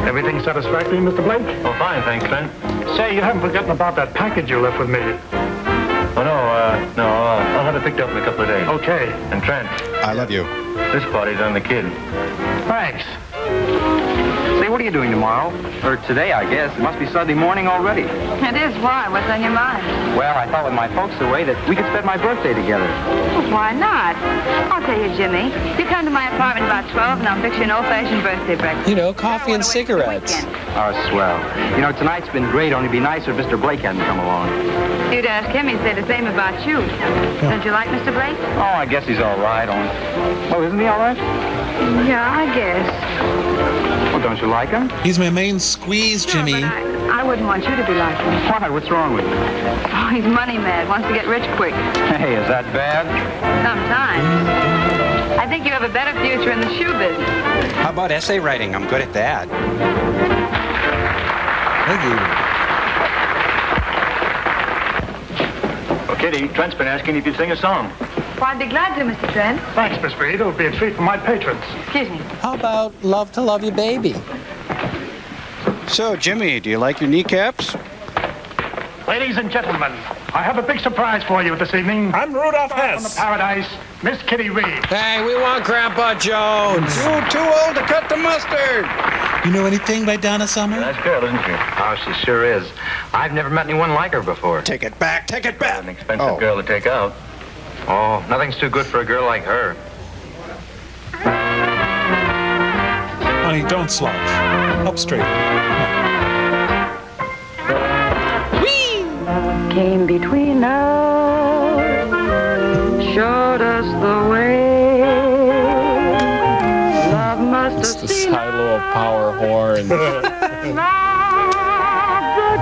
Speaker 8: Everything satisfactory, Mr. Blake?
Speaker 2: Oh, fine, thanks, Trent.
Speaker 8: Say, you haven't forgotten about that package you left with me.
Speaker 2: Oh, no, I'll have it picked up in a couple of days.
Speaker 8: Okay.
Speaker 2: And Trent.
Speaker 4: I love you.
Speaker 2: This party's on the kid.
Speaker 8: Thanks.
Speaker 2: Say, what are you doing tomorrow? Or today, I guess. It must be Sunday morning already.
Speaker 6: It is. Why? What's on your mind?
Speaker 2: Well, I thought with my folks away that we could spend my birthday together.
Speaker 6: Well, why not? I'll tell you, Jimmy. You come to my apartment about 12, and I'll fix you an old-fashioned birthday breakfast.
Speaker 15: You know, coffee and cigarettes.
Speaker 2: Oh, swell. You know, tonight's been great, only be nicer if Mr. Blake hadn't come along.
Speaker 6: You'd ask him, he'd say the same about you. Don't you like Mr. Blake?
Speaker 2: Oh, I guess he's all right, only... Oh, isn't he all right?
Speaker 6: Yeah, I guess.
Speaker 2: Well, don't you like him?
Speaker 3: He's my main squeeze, Jimmy.
Speaker 6: But I wouldn't want you to be like him.
Speaker 2: Why? What's wrong with him?
Speaker 6: Oh, he's money mad, wants to get rich quick.
Speaker 2: Hey, is that bad?
Speaker 6: Sometimes. I think you have a better future in the shoe business.
Speaker 4: How about essay writing? I'm good at that.
Speaker 3: Thank you.
Speaker 2: Well, Kitty, Trent's been asking if you'd sing a song.
Speaker 6: Well, I'd be glad to, Mr. Trent.
Speaker 8: Thanks, Miss Reed. It'll be a treat for my patrons.
Speaker 6: Excuse me.
Speaker 15: How about Love to Love You Baby?
Speaker 4: So, Jimmy, do you like your kneecaps?
Speaker 8: Ladies and gentlemen, I have a big surprise for you this evening.
Speaker 1: I'm Rudolph
Speaker 8: From the
Speaker 1: Hess.
Speaker 8: Paradise, Miss Kitty Reed.
Speaker 15: Hey, we want Grandpa Jones.
Speaker 4: You're too old to cut the mustard.
Speaker 3: You know anything by Donna Summer?
Speaker 2: Nice girl, isn't she? Oh, she sure is. I've never met anyone like her before.
Speaker 4: Take it back, take it back.
Speaker 2: An expensive girl to take out. Oh, nothing's too good for a girl like her.
Speaker 1: Honey, don't slouch. Up straight.
Speaker 26: Came between us, showed us the way. Love must
Speaker 15: It's
Speaker 26: have
Speaker 15: the
Speaker 26: seen
Speaker 15: silo of power horn.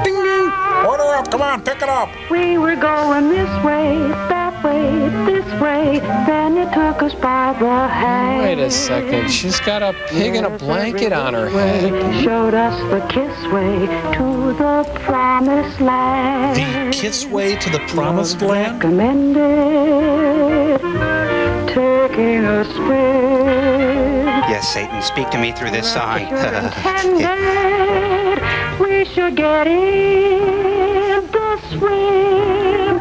Speaker 26: Ding, ding.
Speaker 1: Order up, come on, pick it up.
Speaker 26: We were going this way, that way, this way. Then it took us by the hand.
Speaker 15: Wait a second, she's got a pig and a blanket on her head.
Speaker 26: Showed us the kiss way to the promised land.
Speaker 3: The kiss way to the promised land?
Speaker 26: Recommended taking a spin.
Speaker 4: Yes, Satan, speak to me through this song.
Speaker 26: Intended we should get in the swing.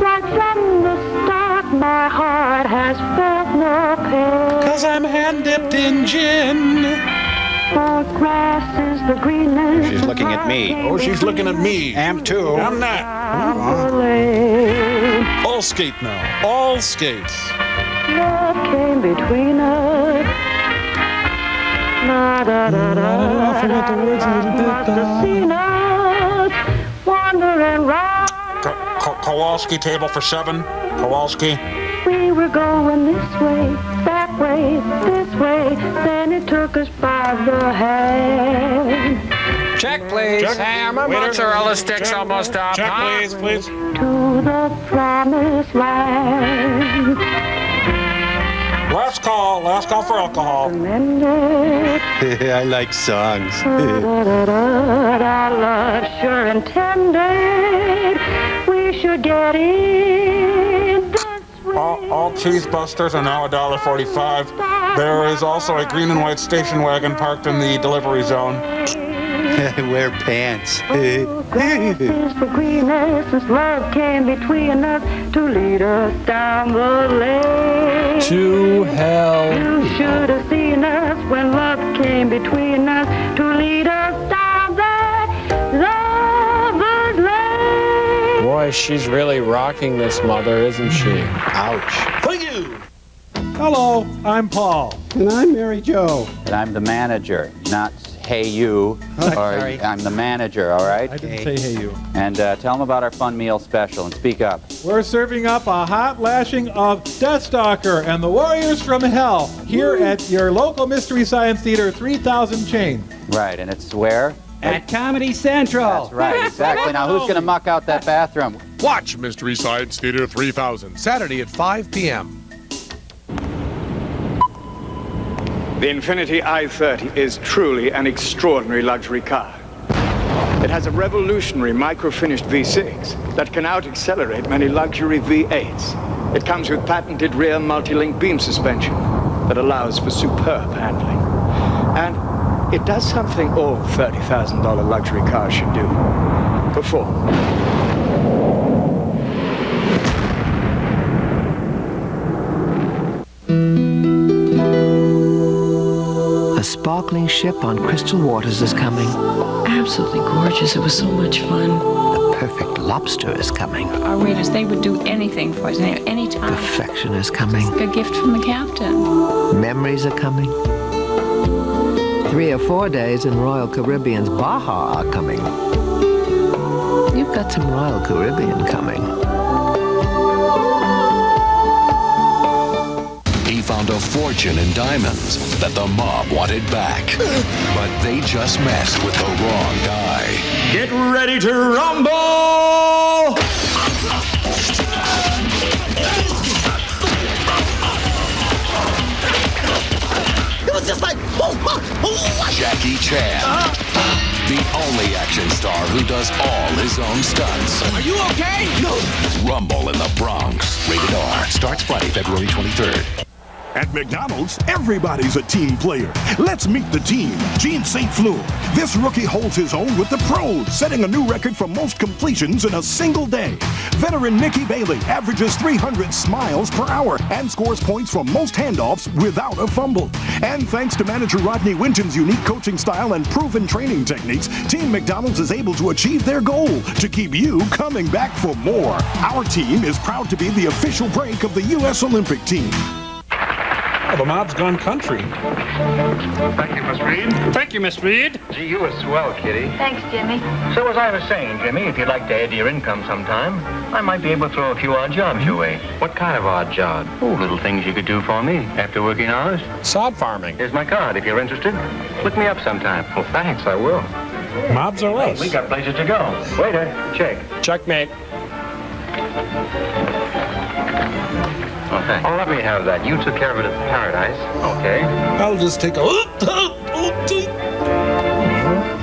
Speaker 26: Right from the start, my heart has felt no pain.
Speaker 3: 'Cause I'm hand-dipped in gin.
Speaker 26: The grass is the greenest.
Speaker 4: She's looking at me.
Speaker 1: Oh, she's looking at me.
Speaker 4: Am too.
Speaker 1: I'm not. All skate now. All skates.
Speaker 26: Love came between us. La da da da.
Speaker 3: I forgot the words a little bit.
Speaker 26: Must have seen us wandering round.
Speaker 1: Kowalski table for 7. Kowalski.
Speaker 26: We were going this way, that way, this way. Then it took us by the hand.
Speaker 15: Check, please.
Speaker 1: Check.
Speaker 15: Hey, our mozzarella sticks almost up.
Speaker 1: Check,
Speaker 15: huh?
Speaker 1: please.
Speaker 26: To the promised land.
Speaker 1: Last call for alcohol.
Speaker 4: I like songs.
Speaker 26: Our love sure intended we should get in this way.
Speaker 1: All cheesebusters are now $1.45. There is also a green and white station wagon parked in the delivery zone.
Speaker 4: Wear pants.
Speaker 26: Grass is the greenest since love came between us to lead us down the lane.
Speaker 15: To hell.
Speaker 26: You should have seen us when love came between us to lead us down that lover's lane.
Speaker 15: Boy, she's really rocking this mother, isn't she?
Speaker 4: Ouch.
Speaker 3: Thank you.
Speaker 10: Hello, I'm Paul.
Speaker 9: And I'm Mary Jo.
Speaker 2: And I'm the manager, not hey you.
Speaker 4: Sorry.
Speaker 2: I'm the manager, all right?
Speaker 10: I didn't say hey you.
Speaker 2: And tell them about our fun meal special and speak up.
Speaker 10: We're serving up a hot lashing of Deathstalker and the Warriors from Hell here at your local Mystery Science Theater 3000 chain.
Speaker 2: Right, and it's where?
Speaker 9: At Comedy Central.
Speaker 2: That's right, exactly. Now who's going to muck out that bathroom?
Speaker 10: Watch Mystery Science Theater 3000 Saturday at 5 p.m.
Speaker 12: The Infiniti i30 is truly an extraordinary luxury car. It has a revolutionary micro-finished V6 that can out-accelerate many luxury V8s. It comes with patented rear multi-link beam suspension that allows for superb handling. And it does something all $30,000 luxury cars should do. Perform.
Speaker 13: A sparkling ship on crystal waters is coming.
Speaker 18: Absolutely gorgeous. It was so much fun.
Speaker 13: The perfect lobster is coming.
Speaker 18: Our waiters, they would do anything for us, any time.
Speaker 13: Perfection is coming.
Speaker 18: A gift from the captain.
Speaker 13: Memories are coming. 3 or 4 days in Royal Caribbean's Baja are coming. You've got some Royal Caribbean coming.
Speaker 19: He found a fortune in diamonds that the mob wanted back. But they just messed with the wrong guy.
Speaker 20: Get ready to rumble! It was just like,
Speaker 19: Jackie Chan. The only action star who does all his own stunts.
Speaker 20: Are you okay? No.
Speaker 19: Rumble in the Bronx. Rated R. Starts Friday, February 23rd.
Speaker 14: At McDonald's, everybody's a team player. Let's meet the team. Gene St. Fleur. This rookie holds his own with the pros, setting a new record for most completions in a single day. Veteran Mickey Bailey averages 300 smiles per hour and scores points for most handoffs without a fumble. And thanks to manager Rodney Winton's unique coaching style and proven training techniques, Team McDonald's is able to achieve their goal to keep you coming back for more. Our team is proud to be the official break of the U.S. Olympic team.
Speaker 1: Oh, the mob's gone country.
Speaker 8: Thank you, Miss Reed. Thank you, Miss Reed.
Speaker 2: Gee, you were swell, Kitty.
Speaker 6: Thanks, Jimmy.
Speaker 2: So as I was saying, Jimmy, if you'd like to add to your income sometime, I might be able to throw a few odd jobs your way. What kind of odd job? Oh, little things you could do for me after working hours.
Speaker 15: Sod farming.
Speaker 2: Here's my card if you're interested. Look me up sometime. Well, thanks, I will.
Speaker 1: Mobs are us.
Speaker 2: We got places to go. Waiter, check.
Speaker 15: Checkmate.
Speaker 2: Okay. Oh, let me have that. You took care of it at Paradise. Okay.
Speaker 1: I'll just take a...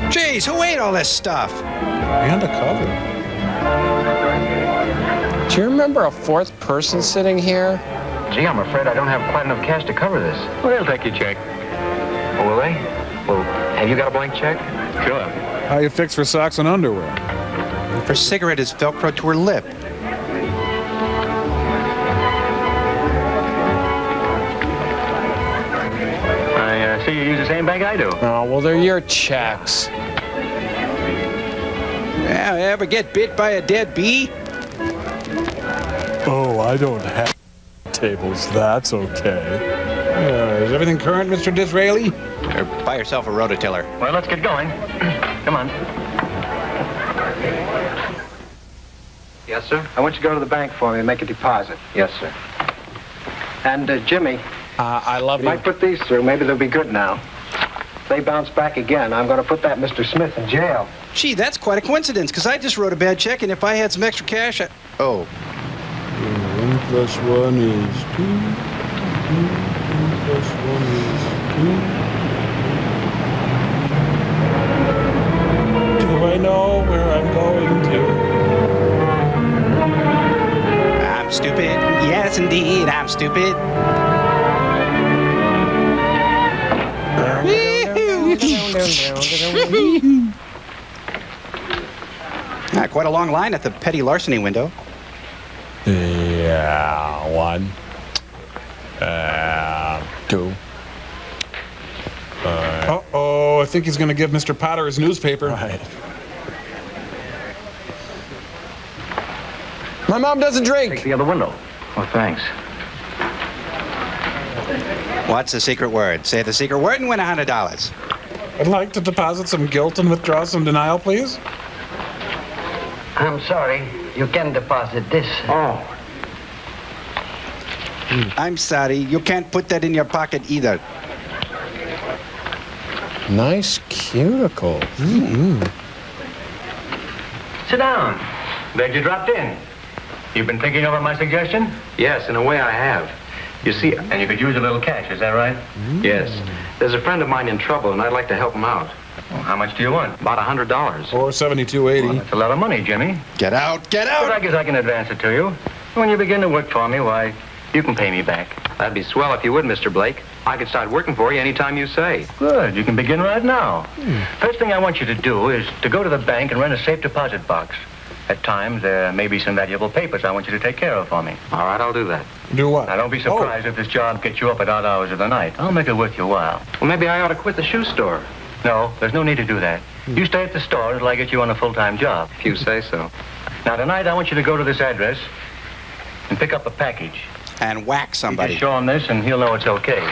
Speaker 4: Jeez, who ate all this stuff?
Speaker 1: And a cover.
Speaker 15: Do you remember a fourth person sitting here?
Speaker 2: Gee, I'm afraid I don't have quite enough cash to cover this. Well, they'll take your check. Oh, will they? Well, have you got a blank check? Sure.
Speaker 1: How you fix for socks and underwear?
Speaker 4: Her cigarette is Velcro to her lip.
Speaker 2: So you use the same bank I do?
Speaker 15: Oh, well, they're your checks.
Speaker 4: Yeah, ever get bit by a dead bee?
Speaker 15: Oh, I don't have tables. That's okay.
Speaker 1: Is everything current, Mr. Disraeli?
Speaker 4: Buy yourself a rototiller.
Speaker 2: Well, let's get going. Come on.
Speaker 21: Yes, sir? I want you to go to the bank for me and make a deposit.
Speaker 2: Yes, sir.
Speaker 21: And, Jimmy...
Speaker 15: I love
Speaker 21: you. Might put these through. Maybe they'll be good now. If they bounce back again, I'm going to put that Mr. Smith in jail.
Speaker 4: Gee, that's quite a coincidence, because I just wrote a bad check, and if I had some extra cash, Oh.
Speaker 1: 1 + 1 is 2.
Speaker 10: Do I know where I'm going to?
Speaker 4: I'm stupid. Yes, indeed, I'm stupid. Quite a long line at the petty larceny window.
Speaker 15: Yeah, 1, 2.
Speaker 1: Uh-oh, I think he's going to give Mr. Potter his newspaper.
Speaker 15: Right. My mom doesn't drink.
Speaker 21: Take the other window.
Speaker 2: Oh, thanks.
Speaker 4: What's the secret word? Say the secret word and win $100.
Speaker 1: I'd like to deposit some guilt and withdraw some denial, please.
Speaker 21: I'm sorry. You can deposit this.
Speaker 2: Oh.
Speaker 4: I'm sorry, you can't put that in your pocket either.
Speaker 15: Nice cuticle.
Speaker 21: Sit down. Glad you dropped in. You've been thinking over my suggestion?
Speaker 2: Yes, in a way I have. You see,
Speaker 21: And you could use a little cash, is that right?
Speaker 2: yes, there's a friend of mine in trouble, and I'd like to help him out.
Speaker 21: Well, how much do you want?
Speaker 2: About $100.
Speaker 1: Or $72.80.
Speaker 21: That's a lot of money, Jimmy.
Speaker 4: Get out, get
Speaker 21: But
Speaker 4: out!
Speaker 21: I guess I can advance it to you. When you begin to work for me, why, you can pay me back.
Speaker 2: That'd be swell if you would, Mr. Blake. I could start working for you anytime you say.
Speaker 21: Good. You can begin right now. First thing I want you to do is to go to the bank and rent a safe deposit box. At times, there may be some valuable papers I want you to take care of for me.
Speaker 2: All right, I'll do that.
Speaker 1: Do what?
Speaker 21: Now, don't be surprised if this job gets you up at odd hours of the night. I'll make it worth your while.
Speaker 2: Well, maybe I ought to quit the shoe store.
Speaker 21: No, there's no need to do that. You stay at the store until I get you on a full-time job.
Speaker 2: If you say so.
Speaker 21: Now, tonight, I want you to go to this address and pick up a package.
Speaker 4: And whack
Speaker 21: You
Speaker 4: somebody.
Speaker 21: just show him this, and he'll know it's okay.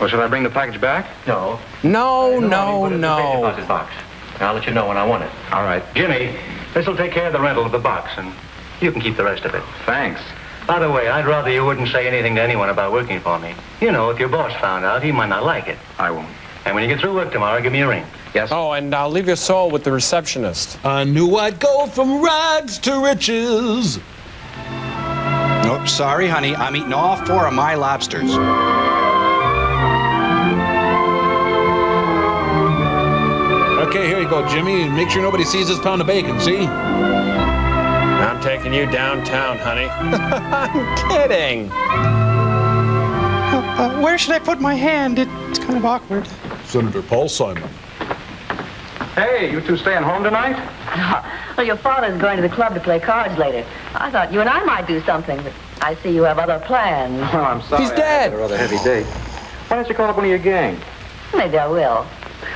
Speaker 2: Or should I bring the package back?
Speaker 21: No.
Speaker 15: No,
Speaker 21: Put it in the
Speaker 15: no,
Speaker 21: safe
Speaker 15: no.
Speaker 21: deposit box. I'll let you know when I want it.
Speaker 2: All right.
Speaker 21: Jimmy, this'll take care of the rental of the box, and you can keep the rest of it.
Speaker 2: Thanks.
Speaker 21: By the way, I'd rather you wouldn't say anything to anyone about working for me. You know, if your boss found out, he might not like it.
Speaker 2: I won't.
Speaker 21: And when you get through work tomorrow, give me a ring.
Speaker 2: Yes?
Speaker 15: Oh, and I'll leave your soul with the receptionist.
Speaker 3: I knew I'd go from rags to riches.
Speaker 4: Nope, sorry, honey. I'm eating all 4 of my lobsters.
Speaker 1: Okay, here you go, Jimmy. Make sure nobody sees this pound of bacon, see?
Speaker 15: I'm taking you downtown, honey. I'm kidding.
Speaker 4: Where should I put my hand? It's kind of awkward.
Speaker 1: Senator Paul Simon.
Speaker 21: Hey, you two staying home tonight?
Speaker 6: Well, your father's going to the club to play cards later. I thought you and I might do something, but I see you have other plans.
Speaker 2: Oh, I'm sorry.
Speaker 15: He's dead.
Speaker 2: I had a rather heavy day. Why don't you call up one of your gang?
Speaker 6: Maybe I will.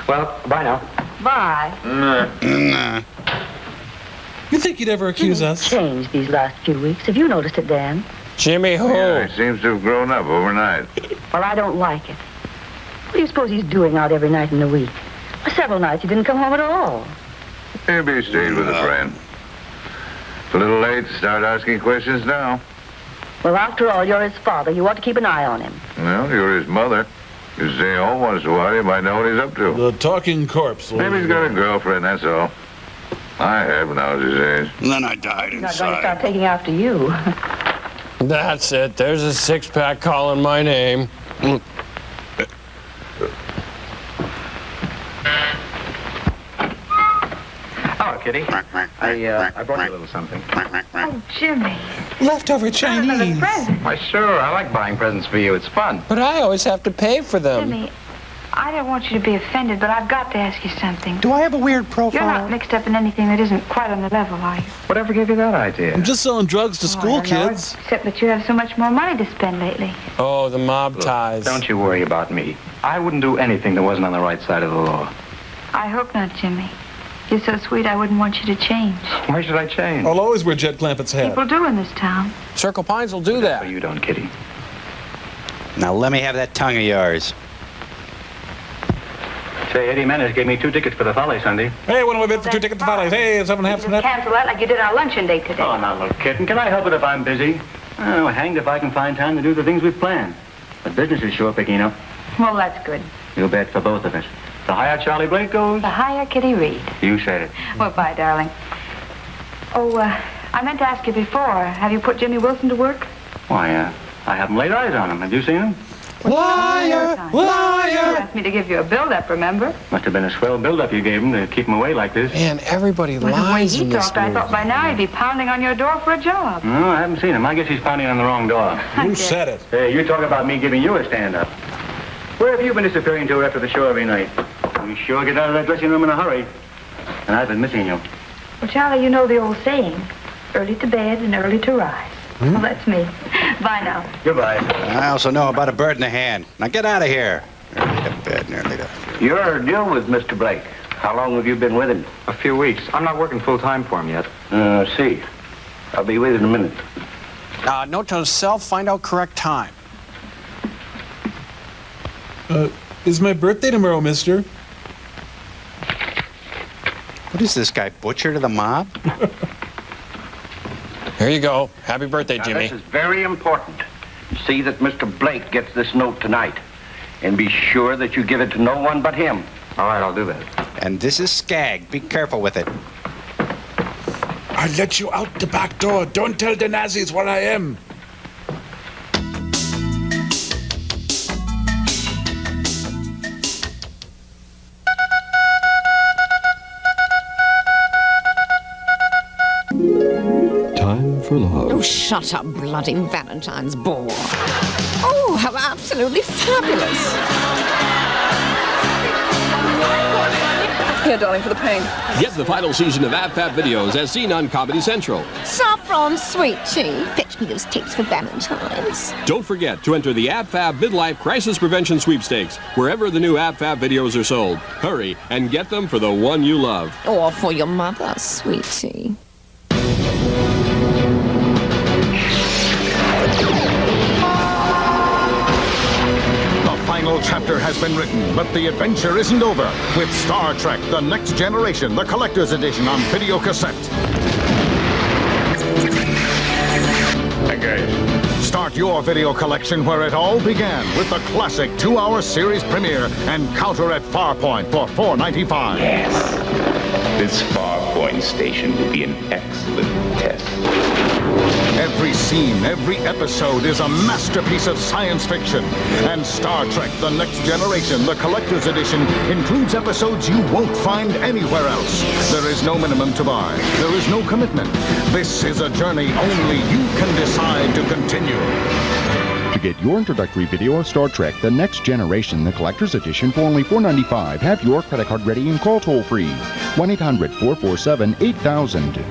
Speaker 2: Well, bye now.
Speaker 6: Bye.
Speaker 4: Nah.
Speaker 3: You think he'd ever accuse us?
Speaker 6: Changed these last few weeks. Have you noticed it, Dan?
Speaker 15: Jimmy who?
Speaker 11: Yeah, he seems to have grown up overnight.
Speaker 6: Well, I don't like it. What do you suppose he's doing out every night in the week? Several nights he didn't come home at all.
Speaker 11: Maybe he stayed with a friend. It's a little late to start asking questions now.
Speaker 6: Well, after all, you're his father. You ought to keep an eye on him.
Speaker 11: Well, you're his mother. You stay home once in a while, you might know what he's up to.
Speaker 1: The talking corpse.
Speaker 11: Maybe he's got a girlfriend, that's all. I have when I was his age.
Speaker 10: And then I died
Speaker 6: He's not going to start taking after you.
Speaker 15: That's it. There's a six-pack calling my name.
Speaker 2: Hello, Kitty. I brought you a little something.
Speaker 6: Oh, Jimmy.
Speaker 3: Leftover Chinese.
Speaker 2: Why, sure. I like buying presents for you. It's fun.
Speaker 15: But I always have to pay for them.
Speaker 6: Jimmy, I don't want you to be offended, but I've got to ask you something.
Speaker 4: Do I have a weird profile?
Speaker 6: You're not mixed up in anything that isn't quite on the level, are you?
Speaker 2: Whatever gave you that idea?
Speaker 3: I'm just selling drugs to school
Speaker 6: I don't know,
Speaker 3: kids.
Speaker 6: except that you have so much more money to spend lately.
Speaker 15: Oh, the mob ties.
Speaker 2: Don't you worry about me. I wouldn't do anything that wasn't on the right side of the law.
Speaker 6: I hope not, Jimmy. You're so sweet, I wouldn't want you to change.
Speaker 2: Why should I change?
Speaker 1: I'll always wear Jed Clampett's hat.
Speaker 6: People do in this town.
Speaker 15: Circle Pines will do that.
Speaker 2: But you don't, Kitty.
Speaker 4: Now let me have that tongue of yours.
Speaker 21: Say, Eddie Manners gave me 2 tickets for the Folly Sunday.
Speaker 1: Hey, what do I bid for 2 tickets to Follies? Hey, 7 half
Speaker 6: Just
Speaker 1: from that.
Speaker 6: cancel that like you did our luncheon date today.
Speaker 21: Oh, now look, kitten, can I help it if I'm busy? Oh, hanged if I can find time to do the things we've planned. But business is sure picking up.
Speaker 6: Well, that's good.
Speaker 21: You bet, for both of us. The higher Charlie Blake goes.
Speaker 6: The higher Kitty Reed.
Speaker 21: You said it.
Speaker 6: Well, bye, darling. Oh, I meant to ask you before. Have you put Jimmy Wilson to work?
Speaker 21: Why, I haven't laid eyes on him. Have you seen him?
Speaker 6: Liar! Liar! You asked me to give you a build-up, remember?
Speaker 21: Must have been a swell build-up you gave him to keep him away like this.
Speaker 15: Man, everybody
Speaker 6: Well, the way
Speaker 15: lies
Speaker 6: he
Speaker 15: in this
Speaker 6: talked, I thought by now he'd be pounding on your door for a job.
Speaker 21: No, I haven't seen him. I guess he's pounding on the wrong door.
Speaker 6: Who said
Speaker 21: it? Hey, you talk about me giving you a stand-up. Where have you been disappearing to after the show every night? You sure get out of that dressing room in a hurry. And I've been missing you.
Speaker 6: Well, Charlie, you know the old saying, early to bed and early to rise. Well, that's me. Bye now.
Speaker 21: Goodbye.
Speaker 4: I also know about a bird in the hand. Now get out of here. Early to bed and early to...
Speaker 21: You're dealing with Mr. Blake. How long have you been with him?
Speaker 2: A few weeks. I'm not working full-time for him yet.
Speaker 21: See. I'll be with you in a minute.
Speaker 15: Note to self, find out correct time.
Speaker 10: Is my birthday tomorrow, mister?
Speaker 4: What is this guy, butcher to the mob?
Speaker 15: Here you go. Happy birthday,
Speaker 21: Now,
Speaker 15: Jimmy.
Speaker 21: this is very important. See that Mr. Blake gets this note tonight. And be sure that you give it to no one but him.
Speaker 2: All right, I'll do that.
Speaker 4: And this is Skag. Be careful with it.
Speaker 1: I'll let you out the back door. Don't tell the Nazis where I am.
Speaker 16: Time for love.
Speaker 17: Oh, shut up, bloody Valentine's ball. Oh, how absolutely fabulous.
Speaker 22: Here, darling, for the pain.
Speaker 23: Get the final season of AbFab videos as seen on Comedy Central.
Speaker 17: Saffron sweet tea. Fetch me those tapes for Valentine's.
Speaker 23: Don't forget to enter the AbFab Midlife Crisis Prevention Sweepstakes wherever the new AbFab videos are sold. Hurry and get them for the one you love.
Speaker 17: Or for your mother, sweet tea.
Speaker 24: The final chapter has been written, but the adventure isn't over with Star Trek: The Next Generation, the collector's edition on video cassette. Engage. Start your video collection where it all began with the classic 2-hour series premiere Encounter at Farpoint for $4.95.
Speaker 25: Yes. This Farpoint station will be an excellent test.
Speaker 24: Every scene, every episode is a masterpiece of science fiction. And Star Trek: The Next Generation, the collector's edition, includes episodes you won't find anywhere else. There is no minimum to buy. There is no commitment. This is a journey only you can decide to continue.
Speaker 27: To get your introductory video of Star Trek: The Next Generation, the collector's edition, for only $4.95, have your credit card ready and call toll-free. 1-800-447-8000.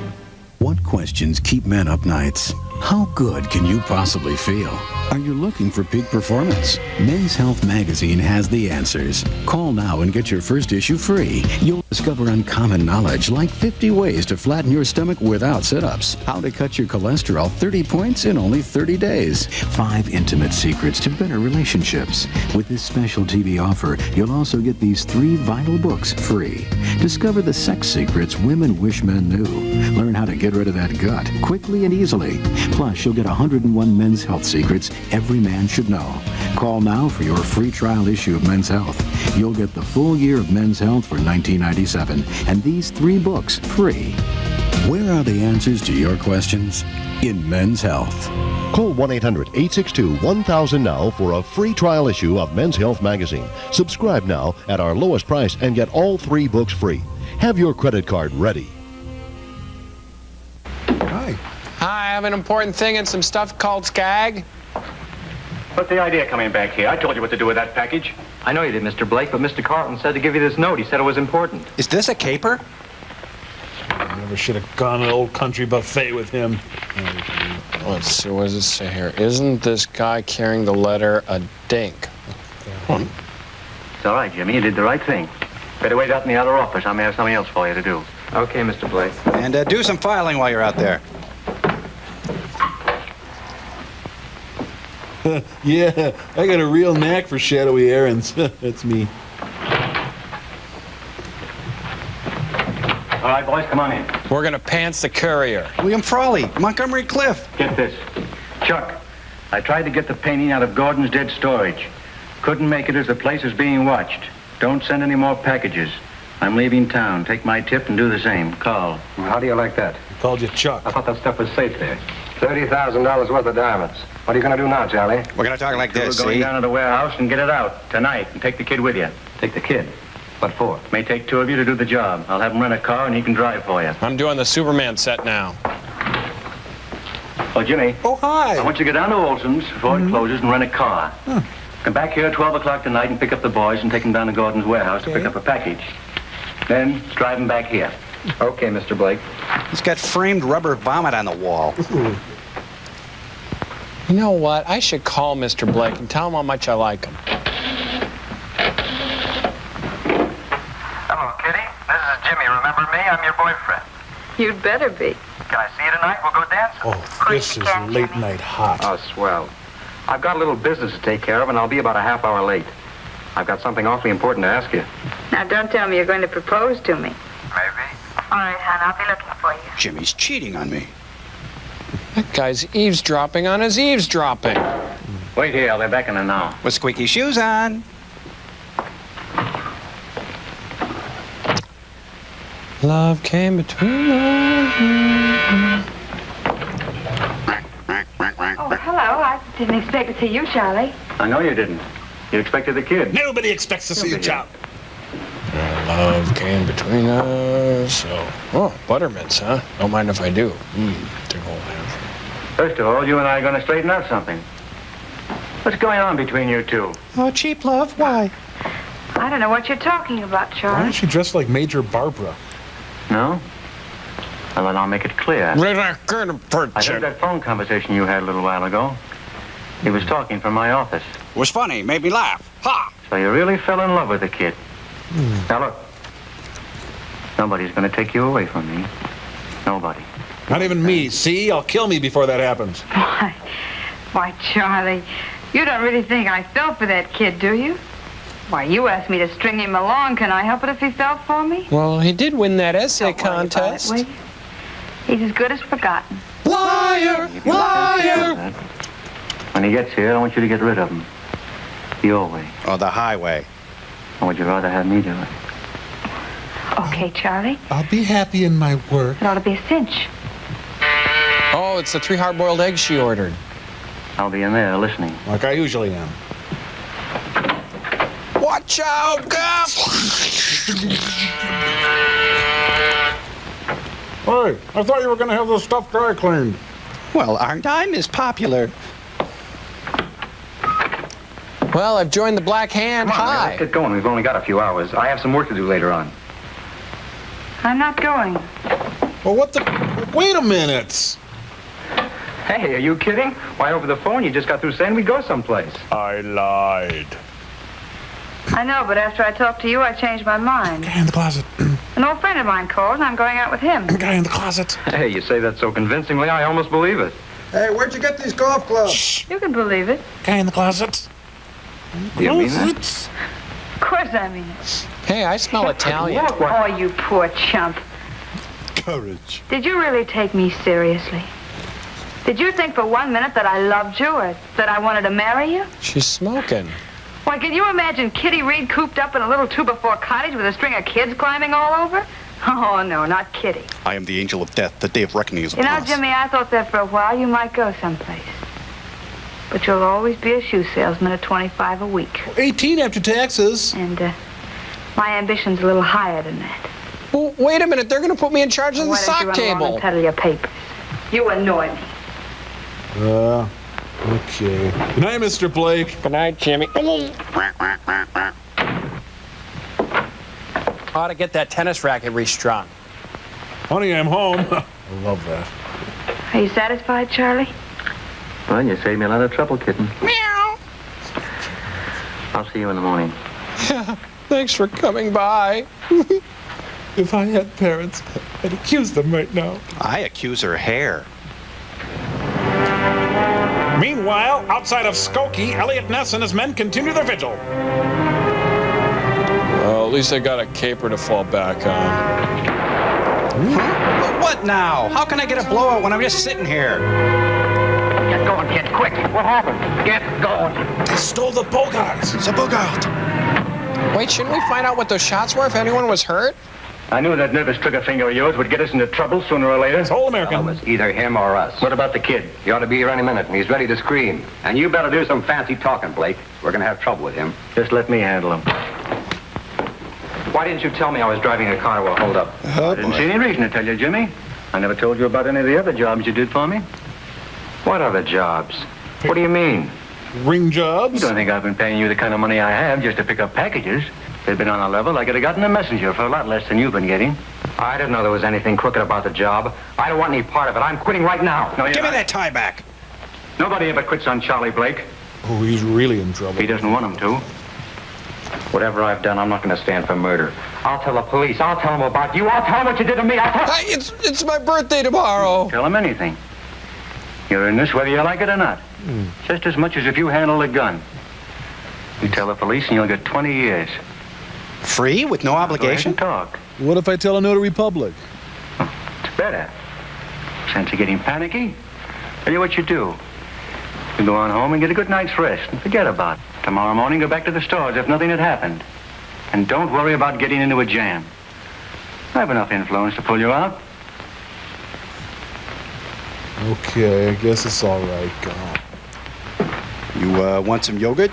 Speaker 28: What questions keep men up nights? How good can you possibly feel? Are you looking for peak performance? Men's Health magazine has the answers. Call now and get your first issue free. You'll discover uncommon knowledge like 50 ways to flatten your stomach without sit-ups, how to cut your cholesterol 30 points in only 30 days, 5 intimate secrets to better relationships. With this special TV offer, you'll also get these 3 vital books free. Discover the sex secrets women wish men knew. Learn how to get rid of that gut quickly and easily. Plus, you'll get 101 Men's Health secrets every man should know. Call now for your free trial issue of Men's Health. You'll get the full year of Men's Health for $19.97 and these 3 books free. Where are the answers to your questions? In Men's Health.
Speaker 29: Call 1-800-862-1000 now for a free trial issue of Men's Health magazine. Subscribe now at our lowest price and get all 3 books free. Have your credit card ready.
Speaker 15: Hi, I have an important thing and some stuff called Skag.
Speaker 21: What's the idea coming back here? I told you what to do with that package.
Speaker 2: I know you did, Mr. Blake, but Mr. Carlton said to give you this note. He said it was important.
Speaker 4: Is this a caper?
Speaker 10: I never should have gone to an old country buffet with him.
Speaker 15: Let's see, what does it say here? Isn't this guy carrying the letter a dink?
Speaker 21: It's all right, Jimmy. You did the right thing. Better wait out in the other office. I may have something else for you to do.
Speaker 2: Okay, Mr. Blake.
Speaker 4: And do some filing while you're out there.
Speaker 10: Yeah, I got a real knack for shadowy errands. That's me.
Speaker 21: All right, boys, come on in.
Speaker 15: We're gonna pants the courier.
Speaker 4: William Frawley, Montgomery Cliff.
Speaker 21: Get this. Chuck, I tried to get the painting out of Gordon's dead storage. Couldn't make it as the place is being watched. Don't send any more packages. I'm leaving town. Take my tip and do the same. Carl.
Speaker 2: How do you like that?
Speaker 10: I called you Chuck.
Speaker 2: I thought that stuff was safe there. $30,000 worth of diamonds. What are you going to do now, Charlie?
Speaker 4: We're going to talk like this,
Speaker 21: We're going
Speaker 4: see?
Speaker 21: down to the warehouse and get it out tonight and take the kid with you.
Speaker 2: Take the kid. What for?
Speaker 21: May take 2 of you to do the job. I'll have him rent a car and he can drive for you.
Speaker 15: I'm doing the Superman set now.
Speaker 21: Oh, Jimmy.
Speaker 10: Oh, hi.
Speaker 21: I want you to go down to Olson's before it closes and rent a car. Come back here at 12 o'clock tonight and pick up the boys and take them down to Gordon's warehouse to pick up a package. Then drive them back here.
Speaker 2: Okay, Mr. Blake.
Speaker 4: He's got framed rubber vomit on the wall.
Speaker 15: You know what? I should call Mr. Blake and tell him how much I like him.
Speaker 21: Hello, Kitty. This is Jimmy. Remember me? I'm your boyfriend.
Speaker 6: You'd better be.
Speaker 21: Can I see you tonight? We'll go dancing.
Speaker 10: Oh, this is late night hot.
Speaker 2: Oh, swell. I've got a little business to take care of, and I'll be about a half hour late. I've got something awfully important to ask you.
Speaker 6: Now, don't tell me you're going to propose to me.
Speaker 21: Maybe.
Speaker 6: All right, hon, I'll be looking for you.
Speaker 4: Jimmy's cheating on me.
Speaker 15: That guy's eavesdropping on his eavesdropping.
Speaker 21: Wait here. I'll be back in an hour.
Speaker 4: With squeaky shoes on.
Speaker 15: Love came between us.
Speaker 6: Oh, hello. I didn't expect to see you, Charlie.
Speaker 21: I know you didn't. You expected the kid.
Speaker 1: Nobody expects to see you, Chop.
Speaker 15: Love came between us. Oh, buttermints, huh? Don't mind if I do. Take a whole handful.
Speaker 21: First of all, you and I are going to straighten out something. What's going on between you two?
Speaker 10: Oh, cheap love, why?
Speaker 6: I don't know what you're talking about,
Speaker 10: Why
Speaker 6: Charlie.
Speaker 10: is she dressed like Major Barbara?
Speaker 21: No? Well, then I'll make it clear. I
Speaker 15: I
Speaker 21: heard that phone conversation you had a little while ago. He was talking from my office.
Speaker 4: It was funny. Made me laugh. Ha!
Speaker 21: So you really fell in love with the kid. Now look. Nobody's going to take you away from me. Nobody.
Speaker 1: Not even me. See? I'll kill me before that happens.
Speaker 6: Why, Charlie, you don't really think I fell for that kid, do you? Why, you asked me to string him along. Can I help it if he fell for me?
Speaker 15: Well, he did win that essay
Speaker 6: Don't worry about it,
Speaker 15: contest.
Speaker 6: will you? He's as good as forgotten.
Speaker 15: Liar! Liar!
Speaker 21: When he gets here, I want you to get rid of him. Your way.
Speaker 4: Oh, the highway.
Speaker 21: Or would you rather have me do it?
Speaker 6: Okay, Charlie.
Speaker 10: I'll be happy in my work.
Speaker 6: It ought to be a cinch.
Speaker 15: Oh, it's the 3 hard-boiled eggs she ordered.
Speaker 21: I'll be in there listening.
Speaker 1: Like I usually am.
Speaker 15: Watch out, Gaff!
Speaker 1: Hey, I thought you were going to have the stuff dry cleaned.
Speaker 4: Well, aren't I, Miss Popular?
Speaker 15: Well, I've joined the Black Hand.
Speaker 2: Come on, man,
Speaker 15: Hi.
Speaker 2: let's get going. We've only got a few hours. I have some work to do later on.
Speaker 6: I'm not going.
Speaker 1: Well, what the... Wait a minute.
Speaker 2: Hey, are you kidding? Why, over the phone, you just got through saying we'd go someplace.
Speaker 14: I lied.
Speaker 6: I know, but after I talked to you, I changed my mind.
Speaker 1: Guy in the closet.
Speaker 6: An old friend of mine called, and I'm going out with him.
Speaker 1: Guy in the closet.
Speaker 2: Hey, you say that so convincingly, I almost believe it.
Speaker 5: Hey, where'd you get these golf clubs?
Speaker 6: You can believe it.
Speaker 1: Guy in the closet.
Speaker 2: Do you mean that?
Speaker 6: Of course I mean it.
Speaker 15: Hey, I smell Italian.
Speaker 6: Oh, you poor chump.
Speaker 10: Courage.
Speaker 6: Did you really take me seriously? Did you think for 1 minute that I loved you or that I wanted to marry you?
Speaker 15: She's smoking.
Speaker 6: Why, can you imagine Kitty Reed cooped up in a little 2x4 cottage with a string of kids climbing all over? Oh, no, not Kitty.
Speaker 4: I am the angel of death. The day of reckoning is
Speaker 6: You know,
Speaker 4: upon us.
Speaker 6: Jimmy, I thought that for a while you might go someplace. But you'll always be a shoe salesman at $25 a week.
Speaker 1: 18 after taxes.
Speaker 6: And my ambition's a little higher than that.
Speaker 15: Well, wait a minute. They're going to put me in charge of the
Speaker 6: Why don't you
Speaker 15: sock
Speaker 6: run along
Speaker 15: table.
Speaker 6: and peddle your papers? You annoy me.
Speaker 1: Okay. Good night, Mr. Blake.
Speaker 15: Good night, Jimmy. Ought to get that tennis racket restrung.
Speaker 1: Honey, I'm home. I love that.
Speaker 6: Are you satisfied, Charlie?
Speaker 21: Well, you saved me a lot of trouble, kitten.
Speaker 15: Meow.
Speaker 21: I'll see you in the morning.
Speaker 15: Yeah, thanks for coming by.
Speaker 10: If I had parents, I'd accuse them right now.
Speaker 4: I accuse her hair.
Speaker 1: Meanwhile, outside of Skokie, Elliot Ness and his men continue their vigil.
Speaker 15: Well, at least I got a caper to fall back on.
Speaker 4: Huh? What now? How can I get a blowout when I'm just sitting here?
Speaker 21: Get going, kid, quick. What happened? Get going.
Speaker 1: They stole the Bogart.
Speaker 4: It's a Bogart.
Speaker 15: Wait, shouldn't we find out what those shots were if anyone was hurt?
Speaker 21: I knew that nervous trigger finger of yours would get us into trouble sooner or later.
Speaker 1: It's all American.
Speaker 21: Well, it was either him or us. What about the kid?
Speaker 2: He ought to be here any minute, and he's ready to scream. And you better do some fancy talking, Blake. We're gonna have trouble with him.
Speaker 21: Just let me handle him.
Speaker 2: Why didn't you tell me I was driving a car to a holdup?
Speaker 21: I didn't see any reason to tell you, Jimmy. I never told you about any of the other jobs you did for me.
Speaker 2: What other jobs? What do you mean?
Speaker 1: Ring jobs?
Speaker 21: You don't think I've been paying you the kind of money I have just to pick up packages? If they'd been on a level, I could have gotten a messenger for a lot less than you've been getting.
Speaker 2: I didn't know there was anything crooked about the job. I don't want any part of it. I'm quitting right now.
Speaker 21: No,
Speaker 4: Give me that tie back.
Speaker 21: Nobody ever quits on Charlie Blake.
Speaker 1: Oh, he's really in trouble.
Speaker 21: He doesn't want him to.
Speaker 2: Whatever I've done, I'm not going to stand for murder. I'll tell the police. I'll tell them about you. I'll tell them what you did to me.
Speaker 15: It's my birthday tomorrow.
Speaker 21: Tell him anything. You're in this whether you like it or not. Just as much as if you handle a gun. You tell the police and you'll get 20 years.
Speaker 4: Free with no obligation?
Speaker 21: Go ahead and talk.
Speaker 1: What if I tell a notary public?
Speaker 21: It's better. Since you're getting panicky, tell you what you do. You go on home and get a good night's rest and forget about it. Tomorrow morning, go back to the store as if nothing had happened. And don't worry about getting into a jam. I have enough influence to pull you out.
Speaker 1: Okay, I guess it's all right.
Speaker 4: You want some yogurt?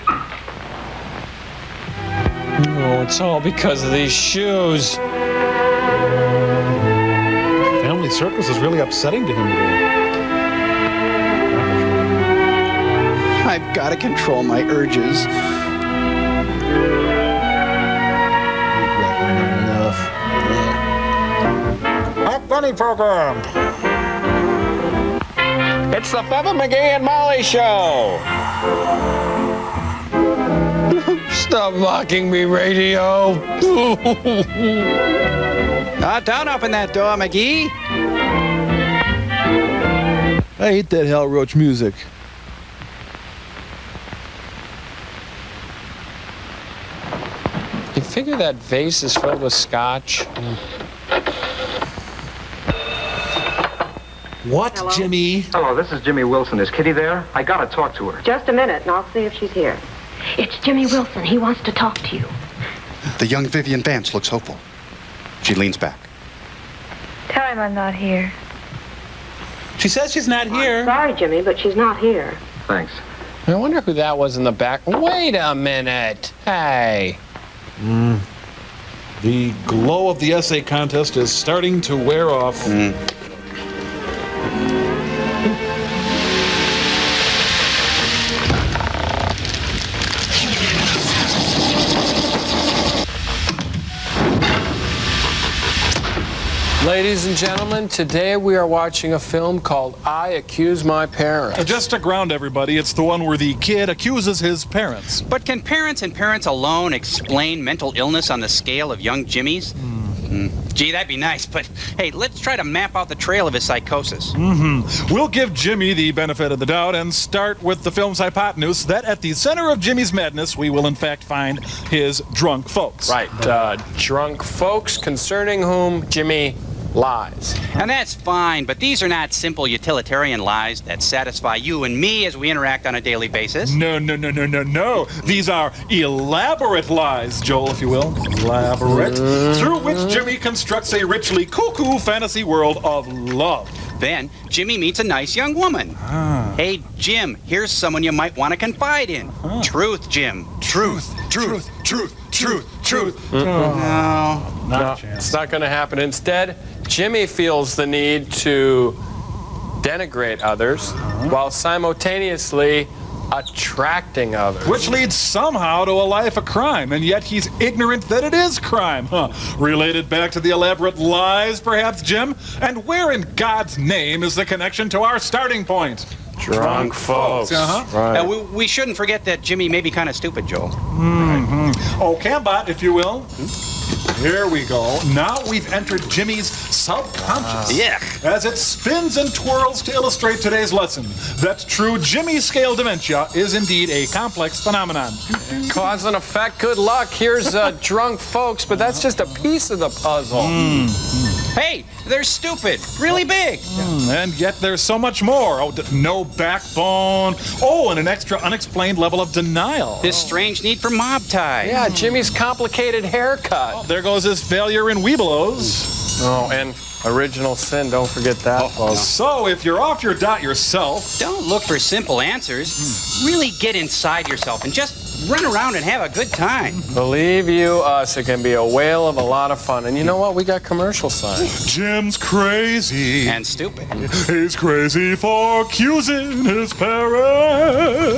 Speaker 15: Oh, it's all because of these shoes.
Speaker 1: Family circus is really upsetting to him today.
Speaker 4: I've got to control my urges.
Speaker 24: Hot Bunny Program. It's the Bubba McGee and Molly Show.
Speaker 15: Stop mocking me, radio.
Speaker 4: Don't open that door, McGee.
Speaker 1: I hate that Hal Roach music.
Speaker 15: You figure that vase is filled with scotch?
Speaker 1: What,
Speaker 7: Hello?
Speaker 1: Jimmy?
Speaker 2: Hello, this is Jimmy Wilson. Is Kitty there? I gotta talk to her.
Speaker 7: Just a minute, and I'll see if she's here. It's Jimmy Wilson. He wants to talk to you.
Speaker 4: The young Vivian Vance looks hopeful. She leans back.
Speaker 7: Tell him I'm not here.
Speaker 1: She says she's not here.
Speaker 7: I'm sorry, Jimmy, but she's not here.
Speaker 2: Thanks.
Speaker 15: I wonder who that was in the back. Wait a minute. Hey.
Speaker 1: The glow of the essay contest is starting to wear off.
Speaker 15: Ladies and gentlemen, today we are watching a film called I Accuse My Parents.
Speaker 1: Just to ground everybody, it's the one where the kid accuses his parents.
Speaker 4: But can parents and parents alone explain mental illness on the scale of young Jimmy's? Gee, that'd be nice, but hey, let's try to map out the trail of his psychosis.
Speaker 1: We'll give Jimmy the benefit of the doubt and start with the film's hypotenuse that at the center of Jimmy's madness, we will in fact find his drunk folks.
Speaker 15: Right, drunk folks concerning whom Jimmy lies.
Speaker 4: And that's fine, but these are not simple utilitarian lies that satisfy you and me as we interact on a daily basis.
Speaker 1: No. These are elaborate lies, Joel, if you will. Elaborate. Through which Jimmy constructs a richly cuckoo fantasy world of love.
Speaker 4: Then, Jimmy meets a nice young woman. Hey, Jim, here's someone you might want to confide in. Truth, Jim. Truth.
Speaker 1: No,
Speaker 15: No, it's not going to happen. Instead, Jimmy feels the need to denigrate others while simultaneously attracting others.
Speaker 1: Which leads somehow to a life of crime, and yet he's ignorant that it is crime. Related back to the elaborate lies, perhaps, Jim? And where in God's name is the connection to our starting point?
Speaker 15: Drunk folks.
Speaker 1: Right.
Speaker 4: We shouldn't forget that Jimmy may be kind of stupid, Joel.
Speaker 1: Oh, Cambot, if you will. Here we go. Now we've entered Jimmy's subconscious. As it spins and twirls to illustrate today's lesson that true Jimmy scale dementia is indeed a complex phenomenon.
Speaker 15: Cause and effect, good luck. Here's drunk folks, but that's just a piece of the puzzle.
Speaker 4: Hey, They're stupid. Really big.
Speaker 1: And yet there's so much more. Oh, no backbone. Oh, and an extra unexplained level of denial.
Speaker 4: This strange need for mob tie.
Speaker 15: Yeah, Jimmy's complicated haircut.
Speaker 1: Oh, there goes his failure in Weebelos.
Speaker 15: Oh, and original sin. Don't forget that, folks.
Speaker 1: So, if you're off your dot yourself...
Speaker 4: Don't look for simple answers. Really get inside yourself and just run around and have a good time.
Speaker 15: Believe you us, it can be a whale of a lot of fun. And you know what? We got commercial signs.
Speaker 1: Jim's crazy.
Speaker 4: And stupid.
Speaker 1: He's crazy for accusing his parents.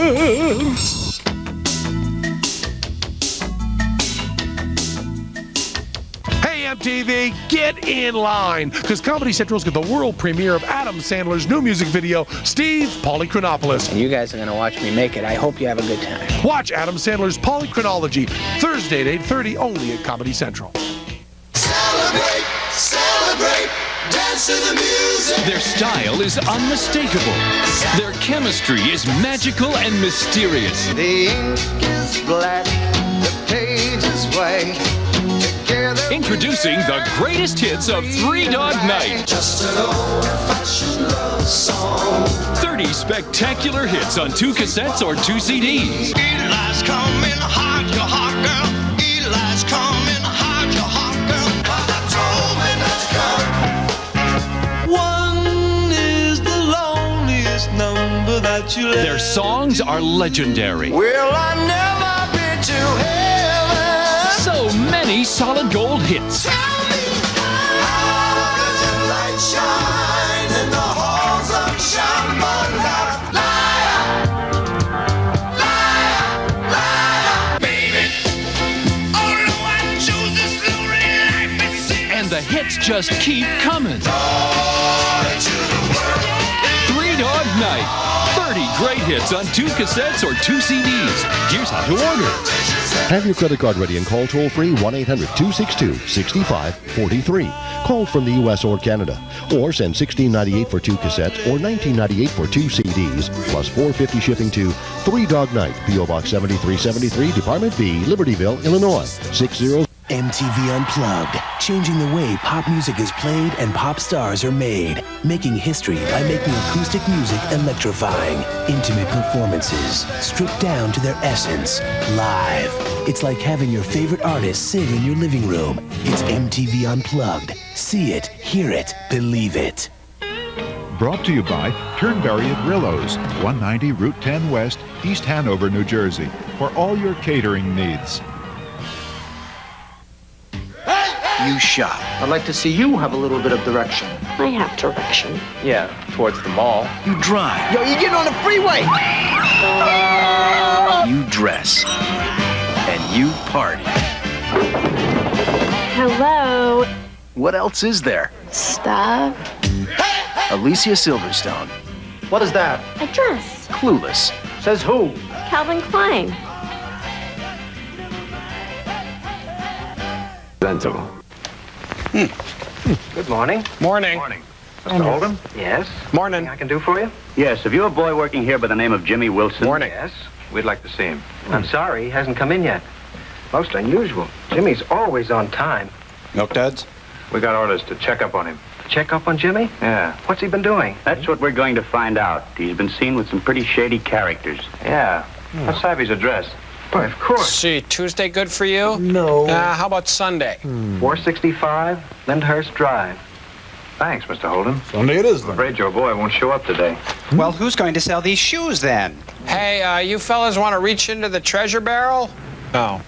Speaker 8: MTV, get in line, because Comedy Central's got the world premiere of Adam Sandler's new music video, Steve Polychronopoulos.
Speaker 9: And you guys are going to watch me make it. I hope you have a good time.
Speaker 8: Watch Adam Sandler's Polychronology, Thursday at 8:30, only at Comedy Central.
Speaker 11: Celebrate, celebrate, dance to the music.
Speaker 12: Their style is unmistakable. Their chemistry is magical and mysterious.
Speaker 11: The ink is black, the page is white.
Speaker 12: Introducing the greatest hits of Three Dog Night.
Speaker 11: Just an old-fashioned love song.
Speaker 12: 30 spectacular hits on 2 cassettes or 2 CDs.
Speaker 11: Eli's coming hard, your heart, girl. Eli's coming hard, your heart, girl. Mother told me not to come. One is the loneliest number that you left.
Speaker 12: Their songs are legendary.
Speaker 11: Will I never be to heaven?
Speaker 12: So many solid gold hits.
Speaker 11: Tell me, how does your light shine in the halls of Shambhala? Liar, liar, liar, baby. Oh, no one chooses lonely life, it seems.
Speaker 12: And the hits just keep coming. Three Dog Night. 30 great hits on 2 cassettes or 2 CDs. Here's how to order.
Speaker 29: Have your credit card ready and call toll-free 1-800-262-6543. Call from the U.S. or Canada. Or send $16.98 for 2 cassettes or $19.98 for 2 CDs, plus $4.50 shipping to 3 Dog Night, P.O. Box 7373, Department B, Libertyville, Illinois, 60...
Speaker 13: MTV Unplugged, changing the way pop music is played and pop stars are made. Making history by making acoustic music electrifying. Intimate performances, stripped down to their essence, live. It's like having your favorite artist sing in your living room. It's MTV Unplugged. See it, hear it, believe it.
Speaker 18: Brought to you by Turnberry at Grillo's, 190 Route 10 West, East Hanover, New Jersey, for all your catering needs.
Speaker 19: You shop. I'd like to see you have a little bit of direction.
Speaker 7: I have direction.
Speaker 19: Yeah, towards the mall. You drive.
Speaker 9: Yo, you getting on the freeway?
Speaker 19: You dress. And you party.
Speaker 7: Hello.
Speaker 19: What else is there?
Speaker 7: Stuff.
Speaker 19: Alicia Silverstone.
Speaker 9: What is that?
Speaker 7: A dress.
Speaker 19: Clueless.
Speaker 9: Says who?
Speaker 7: Calvin Klein.
Speaker 19: Dental.
Speaker 21: Good morning.
Speaker 15: Morning.
Speaker 21: Mr. Oldham?
Speaker 19: Yes?
Speaker 15: Morning.
Speaker 21: Anything I can do for you? Yes. Have you a boy working here by the name of Jimmy Wilson?
Speaker 15: Morning.
Speaker 21: Yes. We'd like to see him.
Speaker 19: I'm sorry, he hasn't come in yet. Most unusual. Jimmy's always on time.
Speaker 4: Milk duds?
Speaker 21: We got orders to check up on him.
Speaker 19: Check up on Jimmy?
Speaker 21: Yeah.
Speaker 19: What's he been doing?
Speaker 21: That's what we're going to find out. He's been seen with some pretty shady characters. Yeah. Let's have his address.
Speaker 19: Why, of course.
Speaker 15: See, Tuesday good for you?
Speaker 9: No.
Speaker 15: How about Sunday?
Speaker 19: 465 Lyndhurst Drive.
Speaker 21: Thanks, Mr. Holden.
Speaker 1: Sunday it is,
Speaker 21: I'm
Speaker 1: then.
Speaker 21: afraid your boy won't show up today.
Speaker 4: Well, who's going to sell these shoes then?
Speaker 15: Hey, you fellas want to reach into the treasure barrel?
Speaker 4: Oh.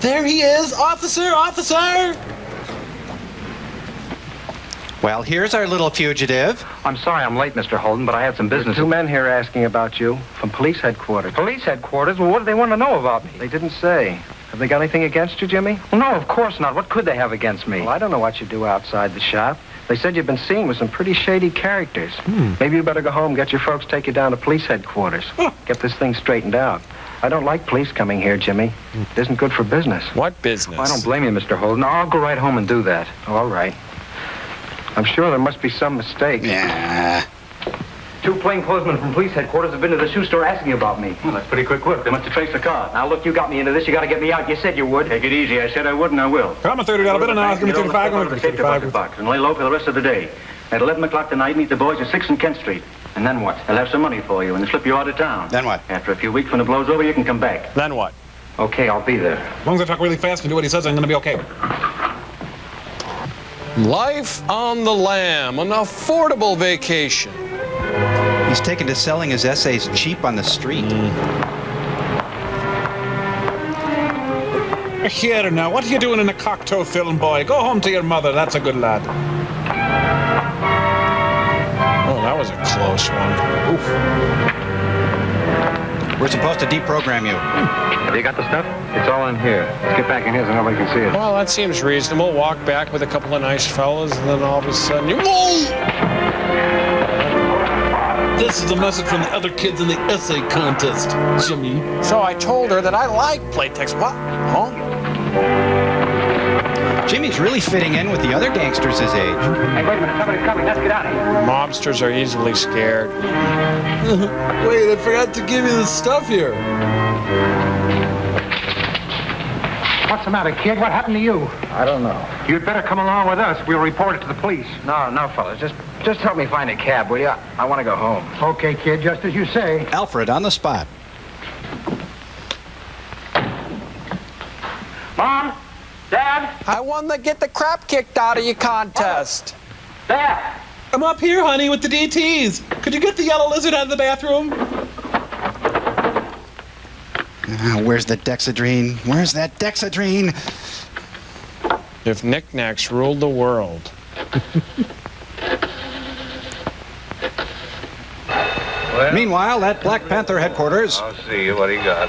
Speaker 9: There he is, officer, officer!
Speaker 4: Well, here's our little fugitive.
Speaker 21: I'm sorry I'm late, Mr. Holden, but I had some business.
Speaker 19: Two men here asking about you from police headquarters.
Speaker 21: Police headquarters? Well, what do they want to know about me?
Speaker 19: They didn't say. Have they got anything against you, Jimmy?
Speaker 21: Well, no, of course not. What could they have against me?
Speaker 19: Well, I don't know what you do outside the shop. They said you've been seen with some pretty shady characters. Maybe you better go home, get your folks, take you down to police headquarters. Get this thing straightened out. I don't like police coming here, Jimmy. It isn't good for business.
Speaker 15: What business?
Speaker 21: Well, I don't blame you, Mr. Holden. I'll go right home and do that.
Speaker 19: All right. I'm sure there must be some mistake.
Speaker 4: Yeah.
Speaker 19: 2 plainclothesmen from police headquarters have been to the shoe store asking about me.
Speaker 21: Well, that's pretty quick work. They must have traced the car.
Speaker 19: Now, look, you got me into this. You got to get me out. You said you would.
Speaker 21: Take it easy. I said I would, and I will.
Speaker 1: Come a $30 bill, and now give me 35.
Speaker 21: Go to the safe deposit box and lay low for the rest of the day. At 11 o'clock tonight, meet the boys at 6th and Kent Street. And then what? They'll have some money for you, and they'll slip you out of town.
Speaker 4: Then what?
Speaker 21: After a few weeks, when it blows over, you can come back.
Speaker 15: Then what?
Speaker 19: Okay, I'll be there.
Speaker 1: As long as I talk really fast and do what he says, I'm going to be okay.
Speaker 15: Life on the lam, an affordable vacation.
Speaker 4: He's taken to selling his essays cheap on the street.
Speaker 1: Here now, what are you doing in a cocktail film, boy? Go home to your mother. That's a good lad.
Speaker 15: Oh, that was a close one.
Speaker 1: Oof.
Speaker 4: We're supposed to deprogram you.
Speaker 19: Have you got the stuff? It's all in here. Let's get back in here so nobody can see it.
Speaker 15: Well, that seems reasonable. Walk back with a couple of nice fellas, and then all of a sudden you... Whoa!
Speaker 1: This is a message from the other kids in the essay contest, Jimmy.
Speaker 15: So I told her that I like playtext. What? Huh?
Speaker 4: Jimmy's really fitting in with the other gangsters his age.
Speaker 19: Hey, wait a minute. Somebody's coming. Let's get out of here.
Speaker 15: Mobsters are easily scared.
Speaker 9: Wait, I forgot to give you the stuff here.
Speaker 19: What's the matter, kid? What happened to you?
Speaker 2: I don't know.
Speaker 19: You'd better come along with us. We'll report it to the police.
Speaker 2: No, fellas. Just help me find a cab, will you? I want to go home.
Speaker 19: Okay, kid. Just as you say.
Speaker 4: Alfred on the spot.
Speaker 19: Mom? Dad?
Speaker 15: I won the get the crap kicked out of you contest.
Speaker 19: Dad?
Speaker 9: I'm up here, honey, with the DTs. Could you get the yellow lizard out of the bathroom?
Speaker 4: Where's the Dexedrine? Where's that Dexedrine?
Speaker 15: If knickknacks ruled the world.
Speaker 2: Well,
Speaker 4: Meanwhile, at Black Panther headquarters.
Speaker 2: I'll see you. What do you got?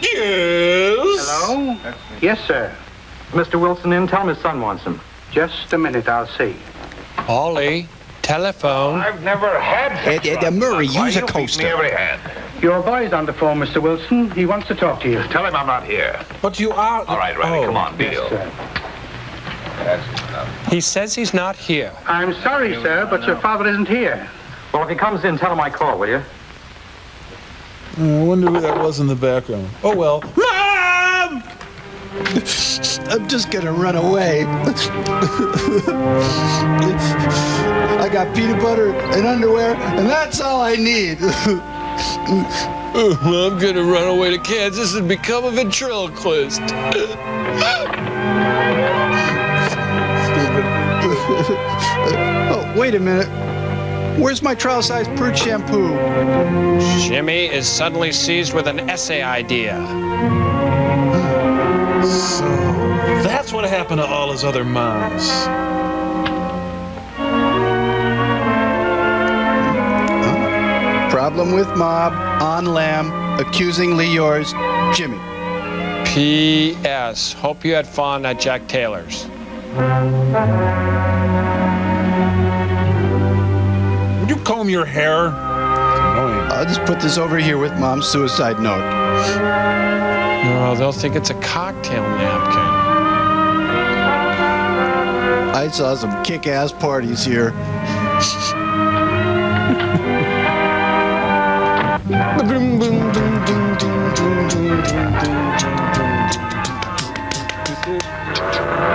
Speaker 1: Yes?
Speaker 19: Hello? Yes, sir. Mr. Wilson in. Tell him his son wants him. Just a minute. I'll see.
Speaker 15: Ollie, telephone.
Speaker 2: I've never had
Speaker 4: Murray, use a coaster.
Speaker 2: every hand.
Speaker 19: Your boy's on the phone, Mr. Wilson. He wants to talk to you.
Speaker 2: Tell him I'm not here.
Speaker 1: But you are...
Speaker 2: All right, Riley, come on,
Speaker 19: Yes,
Speaker 2: deal.
Speaker 19: sir.
Speaker 2: That's enough.
Speaker 15: He says he's not here.
Speaker 19: I'm sorry, sir, but your father isn't here. Well, if he comes in, tell him I called, will you?
Speaker 9: I wonder who that was in the background. Oh, well. Mom!
Speaker 4: I'm just gonna run away. I got peanut butter and underwear, and that's all I need.
Speaker 15: I'm gonna run away to Kansas and become a ventriloquist.
Speaker 4: Oh, wait a minute. Where's my trial-size prude shampoo?
Speaker 15: Jimmy is suddenly seized with an essay idea.
Speaker 1: So, that's what happened to all his other moms.
Speaker 4: Problem with mob, on lam, accusingly yours, Jimmy.
Speaker 15: P.S. Hope you had fun at Jack Taylor's.
Speaker 1: Would you comb your hair?
Speaker 4: I'll just put this over here with Mom's suicide note.
Speaker 15: Oh, they'll think it's a cocktail napkin.
Speaker 4: I saw some kick-ass parties here.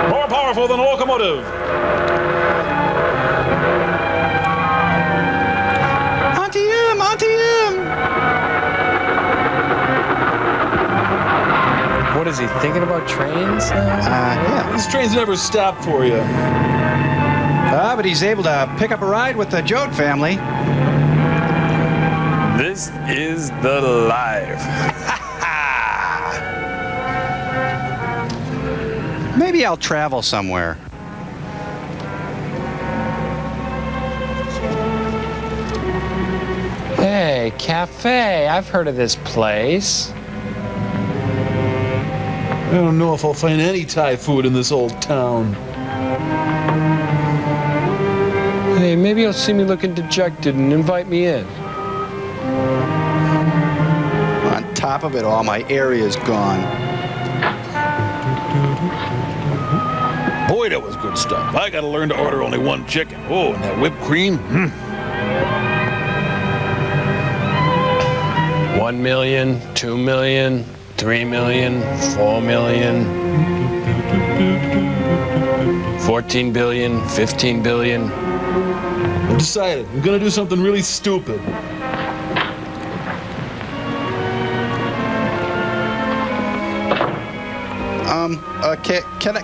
Speaker 1: More powerful than a locomotive.
Speaker 4: Onto him! Onto him!
Speaker 15: What is he thinking about trains now?
Speaker 4: Yeah.
Speaker 1: These trains never stop for you.
Speaker 4: But he's able to pick up a ride with the Joad family.
Speaker 15: This is the life.
Speaker 4: Maybe I'll travel somewhere.
Speaker 15: Hey, cafe. I've heard of this place.
Speaker 1: I don't know if I'll find any Thai food in this old town.
Speaker 15: Hey, maybe you'll see me looking dejected and invite me in.
Speaker 4: On top of it all, my area's gone.
Speaker 1: Boy,
Speaker 9: Boy, that was good stuff. I gotta learn to order only one chicken. Oh, and that whipped cream.
Speaker 15: 1 million, 2 million, 3 million, 4 million, 14 billion, 15 billion.
Speaker 9: I decided. I'm gonna do something really stupid.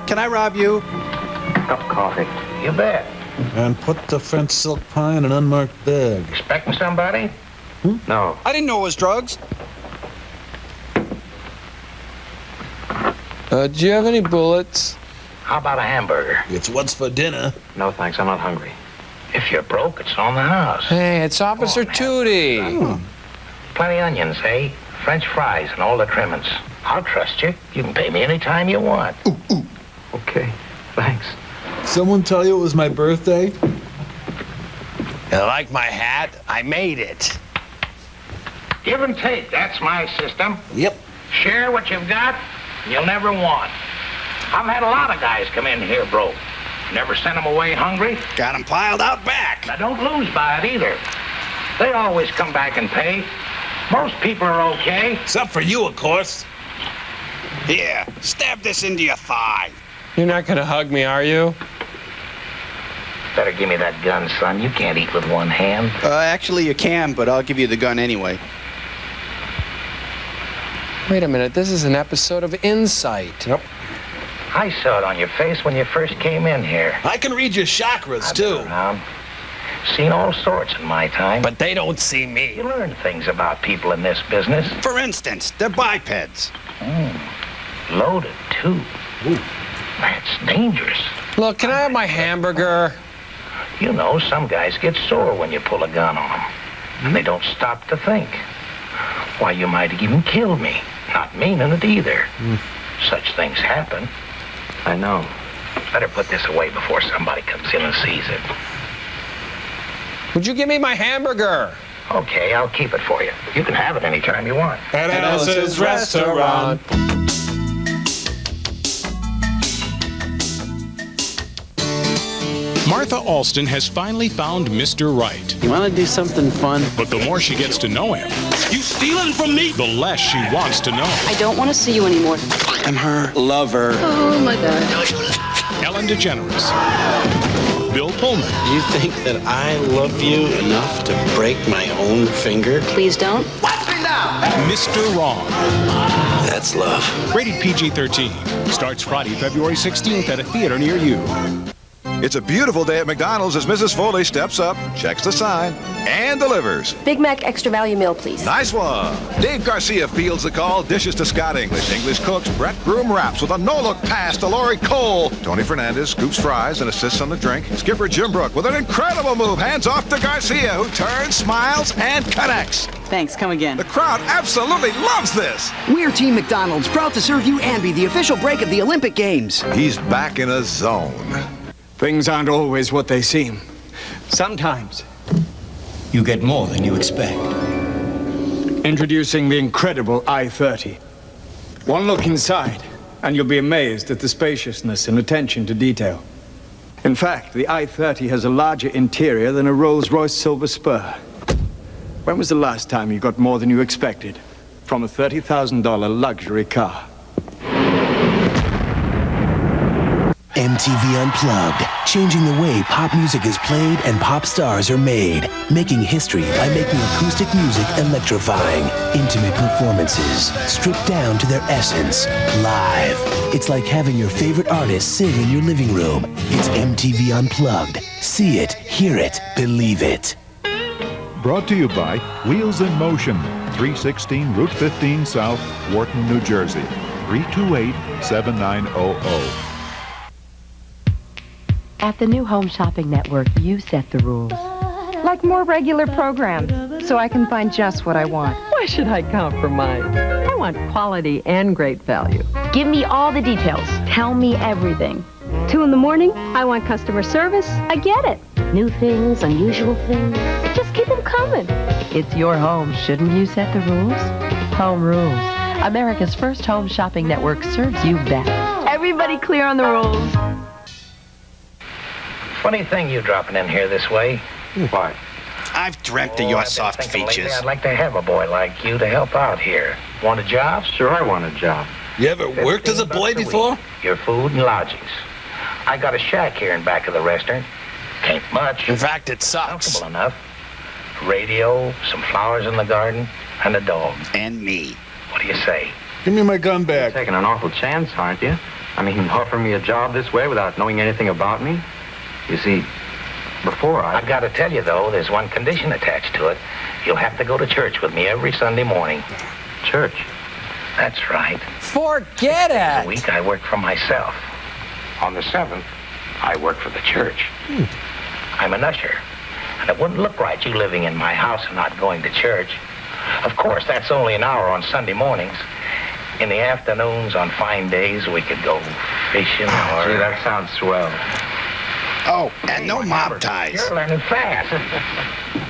Speaker 4: Can I rob you?
Speaker 19: Cup of coffee.
Speaker 21: You bet.
Speaker 9: And put the French silk pie in an unmarked bag.
Speaker 21: Expecting somebody?
Speaker 19: No.
Speaker 4: I didn't know it was drugs.
Speaker 15: Do you have any bullets?
Speaker 21: How about a hamburger?
Speaker 9: It's what's for dinner.
Speaker 19: No, thanks. I'm not hungry.
Speaker 21: If you're broke, it's on the house.
Speaker 15: Hey, it's Officer Tootie.
Speaker 21: Plenty onions, eh? French fries and all the trimmings. I'll trust you. You can pay me any time you want.
Speaker 19: Okay. Thanks.
Speaker 9: Someone tell you it was my birthday?
Speaker 15: You like my hat? I made it.
Speaker 21: Give and take. That's my system.
Speaker 9: Yep.
Speaker 21: Share what you've got, and you'll never want. I've had a lot of guys come in here broke. Never sent them away hungry.
Speaker 4: Got them piled out back.
Speaker 21: I don't lose by it either. They always come back and pay. Most people are okay.
Speaker 9: Except for you, of course.
Speaker 4: Here, stab this into your thigh.
Speaker 15: You're not gonna hug me, are you?
Speaker 21: Better give me that gun, son. You can't eat with one hand.
Speaker 4: Actually, you can, but I'll give you the gun anyway.
Speaker 15: Wait a minute, this is an episode of Insight.
Speaker 9: Yep.
Speaker 21: I saw it on your face when you first came in here.
Speaker 9: I can read your chakras,
Speaker 21: I've
Speaker 9: too.
Speaker 21: been around. Seen all sorts in my time.
Speaker 15: But they don't see me.
Speaker 21: You learn things about people in this business.
Speaker 4: For instance, they're bipeds.
Speaker 21: Loaded, too.
Speaker 9: Ooh.
Speaker 21: That's dangerous.
Speaker 15: Look, can I have my hamburger?
Speaker 21: You know, some guys get sore when you pull a gun on them. And they don't stop to think. Why, you might have even killed me. Not meaning it either. Such things happen.
Speaker 19: I know.
Speaker 21: Better put this away before somebody comes in and sees it.
Speaker 15: Would you give me my hamburger?
Speaker 21: Okay, I'll keep it for you. You can have it anytime you want.
Speaker 9: At Alice's Restaurant.
Speaker 3: Martha Alston has finally found Mr. Right.
Speaker 28: You want to do something fun?
Speaker 3: But the more she gets to know him,
Speaker 28: You stealing from me?
Speaker 3: the less she wants to know.
Speaker 16: I don't want to see you anymore.
Speaker 28: I'm her lover.
Speaker 16: Oh, my God.
Speaker 3: Ellen DeGeneres. Bill Pullman.
Speaker 28: You think that I love you enough to break my own finger?
Speaker 16: Please don't.
Speaker 3: Mr. Wrong.
Speaker 28: That's love.
Speaker 3: Rated PG-13. Starts Friday, February 16th at a theater near you.
Speaker 17: It's a beautiful day at McDonald's as Mrs. Foley steps up, checks the sign, and delivers.
Speaker 7: Big Mac extra value meal, please.
Speaker 17: Nice one. Dave Garcia fields the call, dishes to Scott English. English cooks, Brett Broom wraps with a no-look pass to Lori Cole. Tony Fernandez scoops fries and assists on the drink. Skipper Jim Brook with an incredible move, hands off to Garcia, who turns, smiles, and connects.
Speaker 20: Thanks, come again.
Speaker 17: The crowd absolutely loves this.
Speaker 20: We're Team McDonald's, proud to serve you and be the official break of the Olympic Games.
Speaker 17: He's back in a zone.
Speaker 22: Things aren't always what they seem. Sometimes you get more than you expect. Introducing the incredible I-30. One look inside, and you'll be amazed at the spaciousness and attention to detail. In fact, the I-30 has a larger interior than a Rolls-Royce Silver Spur. When was the last time you got more than you expected from a $30,000 luxury car?
Speaker 13: MTV Unplugged, changing the way pop music is played and pop stars are made, making history by making acoustic music electrifying. Intimate performances, stripped down to their essence, live. It's like having your favorite artist sing in your living room. It's MTV Unplugged. See it, hear it, believe it.
Speaker 18: Brought to you by Wheels in Motion, 316 Route 15 South, Wharton, New Jersey, 328-7900.
Speaker 23: At the new Home Shopping Network, you set the rules.
Speaker 25: Like more regular programs, so I can find just what I want.
Speaker 23: Why should I compromise? I want quality and great value.
Speaker 25: Give me all the details. Tell me everything. 2 in the morning, I want customer service. I get it.
Speaker 7: New things, unusual things.
Speaker 25: Just keep them coming.
Speaker 23: It's your home. Shouldn't you set the rules? Home Rules. America's first home shopping network serves you best.
Speaker 25: Everybody clear on the rules.
Speaker 5: Funny thing you dropping in here this way.
Speaker 19: Why?
Speaker 4: I've dreamt of your soft features.
Speaker 5: I'd like to have a boy like you to help out here. Want a job?
Speaker 19: Sure, I want a job.
Speaker 9: You ever worked as a boy before?
Speaker 5: Your food and lodgings. I got a shack here in back of the restaurant. Ain't much.
Speaker 15: In fact, it sucks.
Speaker 5: Comfortable enough. Radio, some flowers in the garden, and a dog.
Speaker 4: And me.
Speaker 5: What do you say?
Speaker 9: Give me my gun back.
Speaker 19: You're taking an awful chance, aren't you? I mean, offering me a job this way without knowing anything about me? You see, before
Speaker 5: I've got to tell you, though, there's one condition attached to it. You'll have to go to church with me every Sunday morning.
Speaker 19: Church?
Speaker 5: That's right.
Speaker 15: Forget it.
Speaker 5: A week I work for myself. On the 7th, I work for the church. I'm an usher. And it wouldn't look right you living in my house and not going to church. Of course, that's only an hour on Sunday mornings. In the afternoons on fine days, we could go fishing or...
Speaker 19: Gee, that sounds swell.
Speaker 4: Oh, and no mob ties.
Speaker 5: You're learning fast.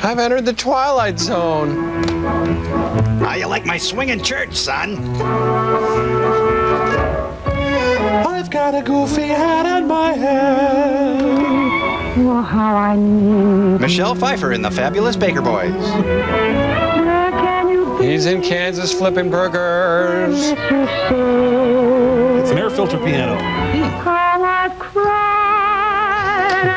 Speaker 15: I've entered the Twilight Zone.
Speaker 4: How you like my swinging church, son?
Speaker 9: I've got a goofy hat on my head.
Speaker 25: Oh, how I need
Speaker 4: Michelle Pfeiffer in The Fabulous Baker Boys.
Speaker 15: He's in Kansas flipping burgers.
Speaker 9: It's an air filter piano.
Speaker 25: How I've cried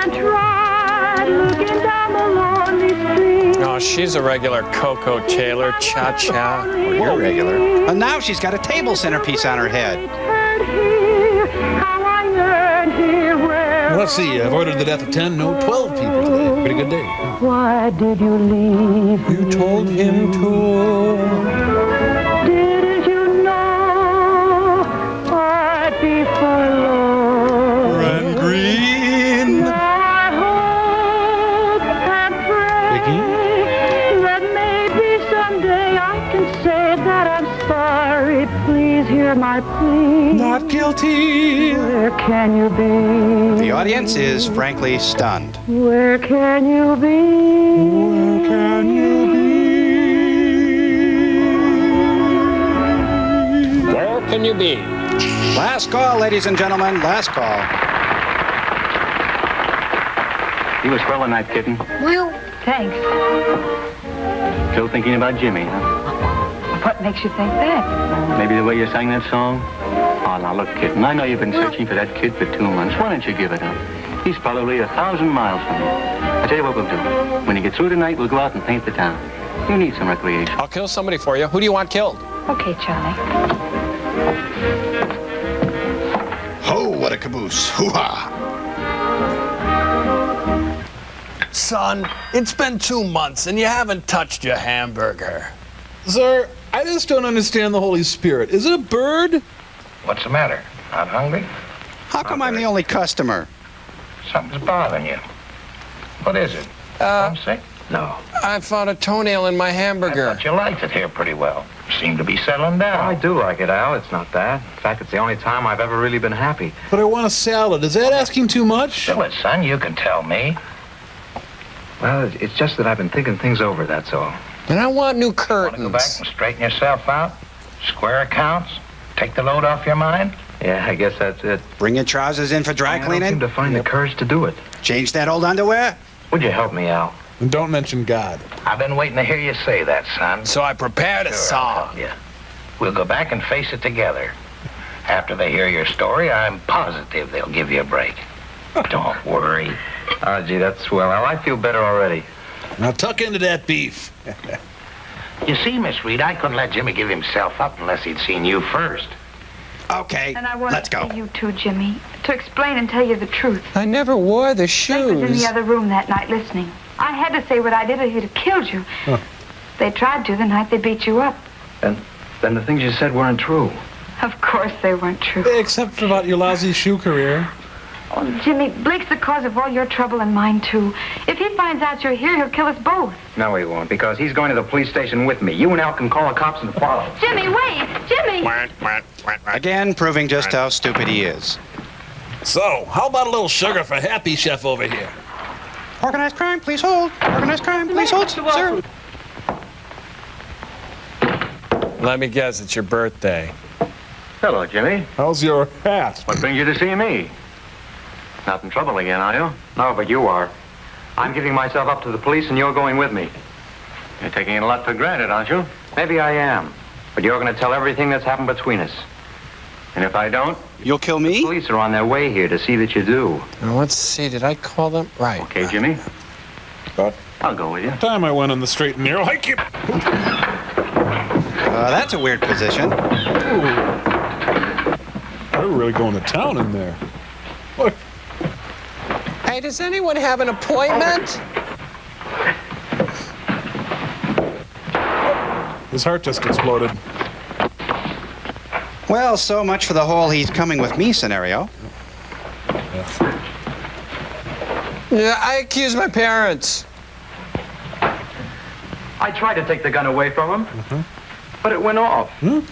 Speaker 25: and tried looking down the lonely street.
Speaker 15: Oh, she's a regular Coco Taylor. Cha-cha.
Speaker 4: Well, you're regular. And now she's got a table centerpiece on her head.
Speaker 9: Well, let's see. I've ordered the death of 10, no, 12 people today. Pretty good day.
Speaker 25: Why did you leave?
Speaker 15: You told him to.
Speaker 25: Didn't you know I'd be forlorn?
Speaker 9: And green.
Speaker 25: Now I hope and pray that maybe someday I can say that I'm sorry. Please hear my plea.
Speaker 9: Not guilty.
Speaker 25: Where can you be?
Speaker 4: The audience is frankly stunned.
Speaker 25: Where can you be?
Speaker 9: Where can you be?
Speaker 15: Where can you be?
Speaker 4: Last call, ladies and gentlemen. Last call.
Speaker 21: You was swell tonight, kitten.
Speaker 7: Well, thanks.
Speaker 21: Still thinking about Jimmy, huh?
Speaker 7: What makes you think that?
Speaker 21: Maybe the way you sang that song? Oh, now look, kitten, I know you've been searching for that kid for 2 months. Why don't you give it up? He's probably 1,000 miles from you. I tell you what we'll do. When you get through tonight, we'll go out and paint the town. You need some recreation.
Speaker 15: I'll kill somebody for you. Who do you want killed?
Speaker 7: Okay, Charlie.
Speaker 3: Oh, what a caboose. Hoo-ha.
Speaker 22: Son, it's been 2 months and you haven't touched your hamburger.
Speaker 9: Sir, I just don't understand the Holy Spirit. Is it a bird?
Speaker 5: What's the matter? Not hungry?
Speaker 4: How come I'm the only customer?
Speaker 5: Something's bothering you. What is it? Homesick? No.
Speaker 15: I found a toenail in my hamburger.
Speaker 5: I thought you liked it here pretty well. Seem to be settling down.
Speaker 19: I do like it, Al. It's not that. In fact, it's the only time I've ever really been happy.
Speaker 9: But I want a salad. Is that asking too much?
Speaker 5: Fill it, son. You can tell me.
Speaker 19: Well, it's just that I've been thinking things over, that's all.
Speaker 15: And I want new curtains.
Speaker 5: Want to go back and straighten yourself out? Square accounts? Take the load off your mind?
Speaker 19: Yeah, I guess that's it.
Speaker 4: Bring your trousers in for dry
Speaker 19: I don't
Speaker 4: cleaning?
Speaker 19: seem to find the courage to do it.
Speaker 4: Change that old underwear?
Speaker 5: Would you help me out?
Speaker 9: And don't mention God.
Speaker 5: I've been waiting to hear you say that, son.
Speaker 15: So I prepared a
Speaker 5: I'll
Speaker 15: song.
Speaker 5: help you. We'll go back and face it together. After they hear your story, I'm positive they'll give you a break. Don't worry.
Speaker 19: Oh, gee, that's swell, Al. I feel better already.
Speaker 9: Now tuck into that beef.
Speaker 5: You see, Miss Reed, I couldn't let Jimmy give himself up unless he'd seen you first.
Speaker 4: Okay,
Speaker 7: And I wanted
Speaker 4: let's go.
Speaker 7: to see you too, Jimmy, to explain and tell you the truth.
Speaker 15: I never wore the
Speaker 7: I was in
Speaker 15: shoes.
Speaker 7: the other room that night listening. I had to say what I did or he'd have killed you.
Speaker 9: Huh.
Speaker 7: They tried to the night they beat you up.
Speaker 19: And then the things you said weren't true.
Speaker 7: Of course they weren't true.
Speaker 9: Except about your lousy shoe career.
Speaker 7: Oh, Jimmy, Blake's the cause of all your trouble and mine, too. If he finds out you're here, he'll kill us both.
Speaker 19: No, he won't, because he's going to the police station with me. You and Al can call the cops and follow.
Speaker 7: Jimmy, wait! Jimmy!
Speaker 4: Again, proving just how stupid he is.
Speaker 9: So, how about a little sugar for Happy Chef over here?
Speaker 4: Organized crime, please hold. Organized crime, please hold, sir.
Speaker 15: Let me guess, it's your birthday.
Speaker 19: Hello, Jimmy.
Speaker 9: How's your hat?
Speaker 19: What brings you to see me?
Speaker 2: Not in trouble again, are you? No, but you are. I'm giving myself up to the police and you're going with me. You're taking it a lot for granted, aren't you? Maybe I am. But you're going to tell everything that's happened between us. And if I don't...
Speaker 4: You'll kill me?
Speaker 2: The police are on their way here to see that you do.
Speaker 15: Now, let's see. Did I call them? Right.
Speaker 2: Okay, Jimmy? I'll go with you.
Speaker 1: Time I went on the straight and narrow. I keep...
Speaker 4: That's a weird position.
Speaker 1: They're really going to town in there. Look.
Speaker 15: Hey, does anyone have an appointment?
Speaker 1: His heart just exploded.
Speaker 4: Well, so much for the whole he's coming with me scenario.
Speaker 15: Yeah, I accuse my parents.
Speaker 2: I tried to take the gun away from him, but it went off. Oh,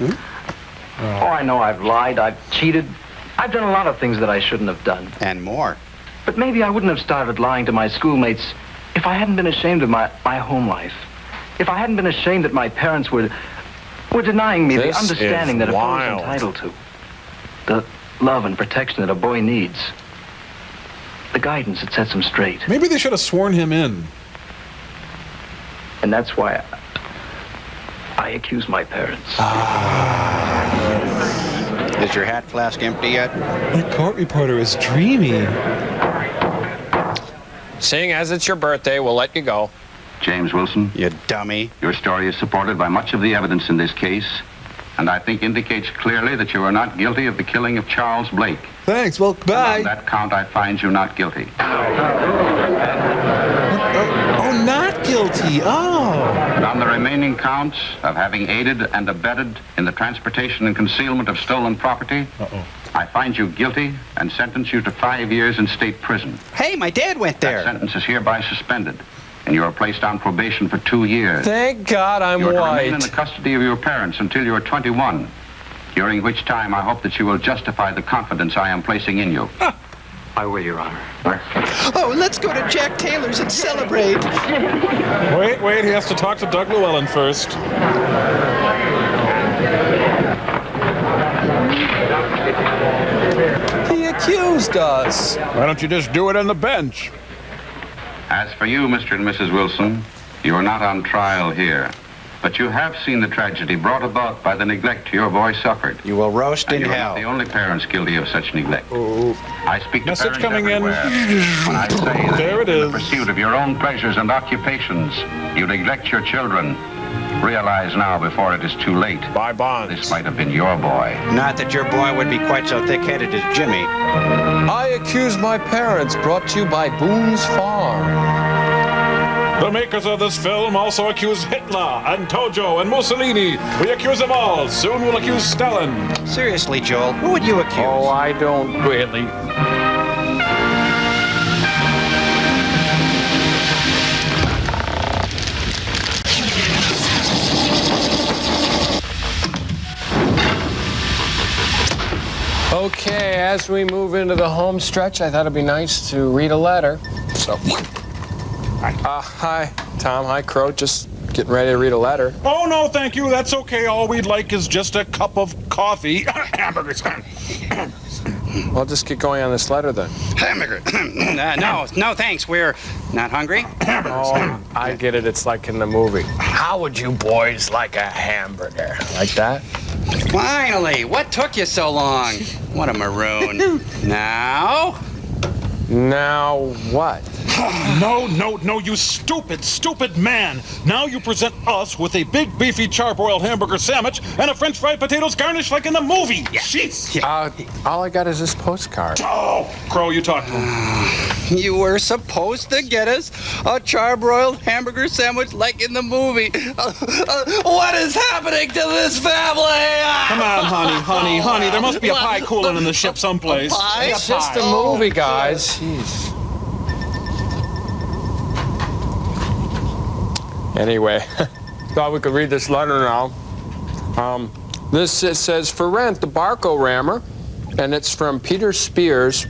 Speaker 2: I know I've lied, I've cheated. I've done a lot of things that I shouldn't have done.
Speaker 4: And more.
Speaker 2: But maybe I wouldn't have started lying to my schoolmates if I hadn't been ashamed of my home life. If I hadn't been ashamed that my parents were denying me the understanding that a boy is entitled to. The love and protection that a boy needs. The guidance that sets him straight.
Speaker 1: Maybe they should have sworn him in.
Speaker 2: And that's why I accuse my parents.
Speaker 4: Is your hat flask empty yet?
Speaker 1: My court reporter is dreamy.
Speaker 15: Seeing as it's your birthday, we'll let you go.
Speaker 6: James Wilson.
Speaker 4: You dummy.
Speaker 6: Your story is supported by much of the evidence in this case, and I think indicates clearly that you are not guilty of the killing of Charles Blake.
Speaker 1: Thanks, well, bye.
Speaker 6: And on that count, I find you not guilty.
Speaker 1: Oh, not guilty. Oh.
Speaker 6: And on the remaining counts of having aided and abetted in the transportation and concealment of stolen property, I find you guilty and sentence you to 5 years in state prison.
Speaker 4: Hey, my dad went there.
Speaker 6: That sentence is hereby suspended, and you are placed on probation for 2 years.
Speaker 15: Thank God I'm
Speaker 6: You are to
Speaker 15: white.
Speaker 6: remain in the custody of your parents until you are 21, during which time I hope that you will justify the confidence I am placing in you.
Speaker 2: I will, Your Honor.
Speaker 20: Oh, let's go to Jack Taylor's and celebrate.
Speaker 1: Wait, he has to talk to Doug Llewellyn first.
Speaker 15: He accused us.
Speaker 1: Why don't you just do it on the bench?
Speaker 6: As for you, Mr. and Mrs. Wilson, you are not on trial here. But you have seen the tragedy brought about by the neglect your boy suffered.
Speaker 4: You will roast in
Speaker 6: you are
Speaker 4: hell.
Speaker 6: not the only parents guilty of such neglect. I speak to
Speaker 1: Message
Speaker 6: parents
Speaker 1: coming in.
Speaker 6: everywhere when I say that
Speaker 1: There it
Speaker 6: in
Speaker 1: is.
Speaker 6: the pursuit of your own pleasures and occupations, you neglect your children. Realize now before it is too late.
Speaker 15: Buy bonds.
Speaker 6: This might have been your boy.
Speaker 4: Not that your boy would be quite so thick-headed as Jimmy.
Speaker 15: I accuse my parents, brought to you by Boone's Farm.
Speaker 1: The makers of this film also accuse Hitler and Tojo and Mussolini. We accuse them all. Soon we'll accuse Stalin.
Speaker 4: Seriously, Joel, who would you accuse?
Speaker 15: Oh, I don't really. Okay, as we move into the home stretch, I thought it'd be nice to read a letter. So, hi, Tom. Hi, Crow. Just getting ready to read a letter.
Speaker 1: Oh, no, thank you. That's okay. All we'd like is just a cup of coffee. Hamburgers.
Speaker 15: Well, just get going on this letter then.
Speaker 4: Hamburger. No, thanks. We're not hungry.
Speaker 15: Oh, I get it. It's like in the movie. How would you boys like a hamburger? Like that?
Speaker 4: Finally! What took you so long? What a maroon. Now?
Speaker 15: Now what?
Speaker 1: No, you stupid man. Now you present us with a big, beefy, charbroiled hamburger sandwich and a French fried potatoes garnished like in the movie. Jeez.
Speaker 15: All I got is this postcard.
Speaker 1: Oh, Crow, you talk to him.
Speaker 4: You were supposed to get us a charbroiled hamburger sandwich like in the movie. What is happening to this family?
Speaker 1: Come on, honey. There must be a pie cooling in the ship someplace.
Speaker 4: Pie?
Speaker 15: It's just a movie, guys. Jeez. Anyway, thought we could read this letter now. This it says, for rent, the Barco Rammer, and it's from Peter Spears.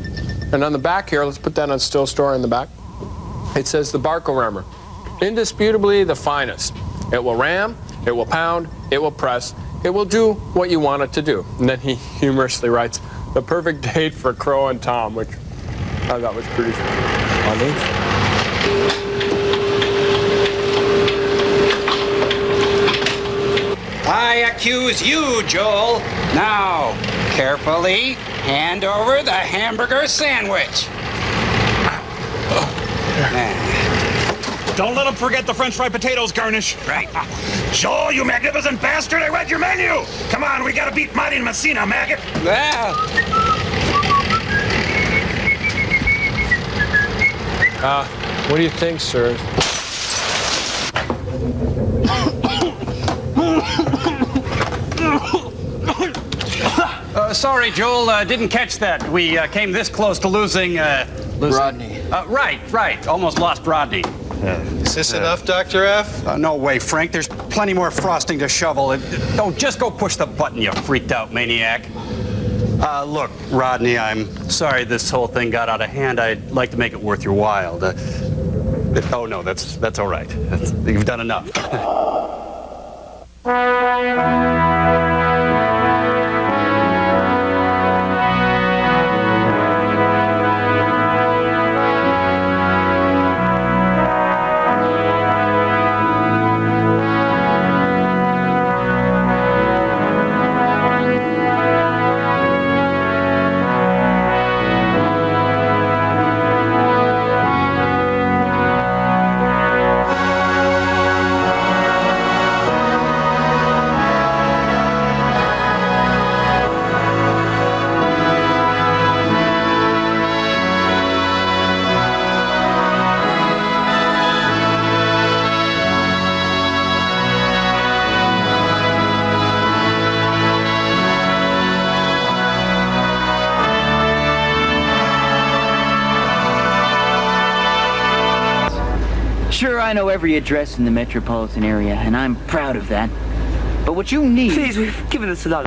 Speaker 15: And on the back here, let's put that on still story in the back. It says, the Barco Rammer, indisputably the finest. It will ram, it will pound, it will press, it will do what you want it to do. And then he humorously writes, the perfect date for Crow and Tom, which
Speaker 22: Oh, that was pretty funny.
Speaker 4: I accuse you, Joel. Now, carefully hand over the hamburger sandwich.
Speaker 1: Don't let him forget the French fried potatoes garnish.
Speaker 4: Right.
Speaker 5: Joel, you magnificent bastard, I read your menu. Come on, we gotta beat Marty and Messina, maggot.
Speaker 15: What do you think, sir?
Speaker 4: Sorry, Joel, didn't catch that. We came this close to losing...
Speaker 22: Rodney.
Speaker 4: Right. Almost lost Rodney.
Speaker 8: Is this enough, Dr. F?
Speaker 4: No way, Frank. There's plenty more frosting to shovel. Don't just go push the button, you freaked out maniac. Look, Rodney, I'm sorry this whole thing got out of hand. I'd like to make it worth your while. Oh, no, that's all right. You've done enough.
Speaker 10: Sure, I know every address in the metropolitan area, and I'm proud of that. But what you need...
Speaker 20: Please, we've given this a lot of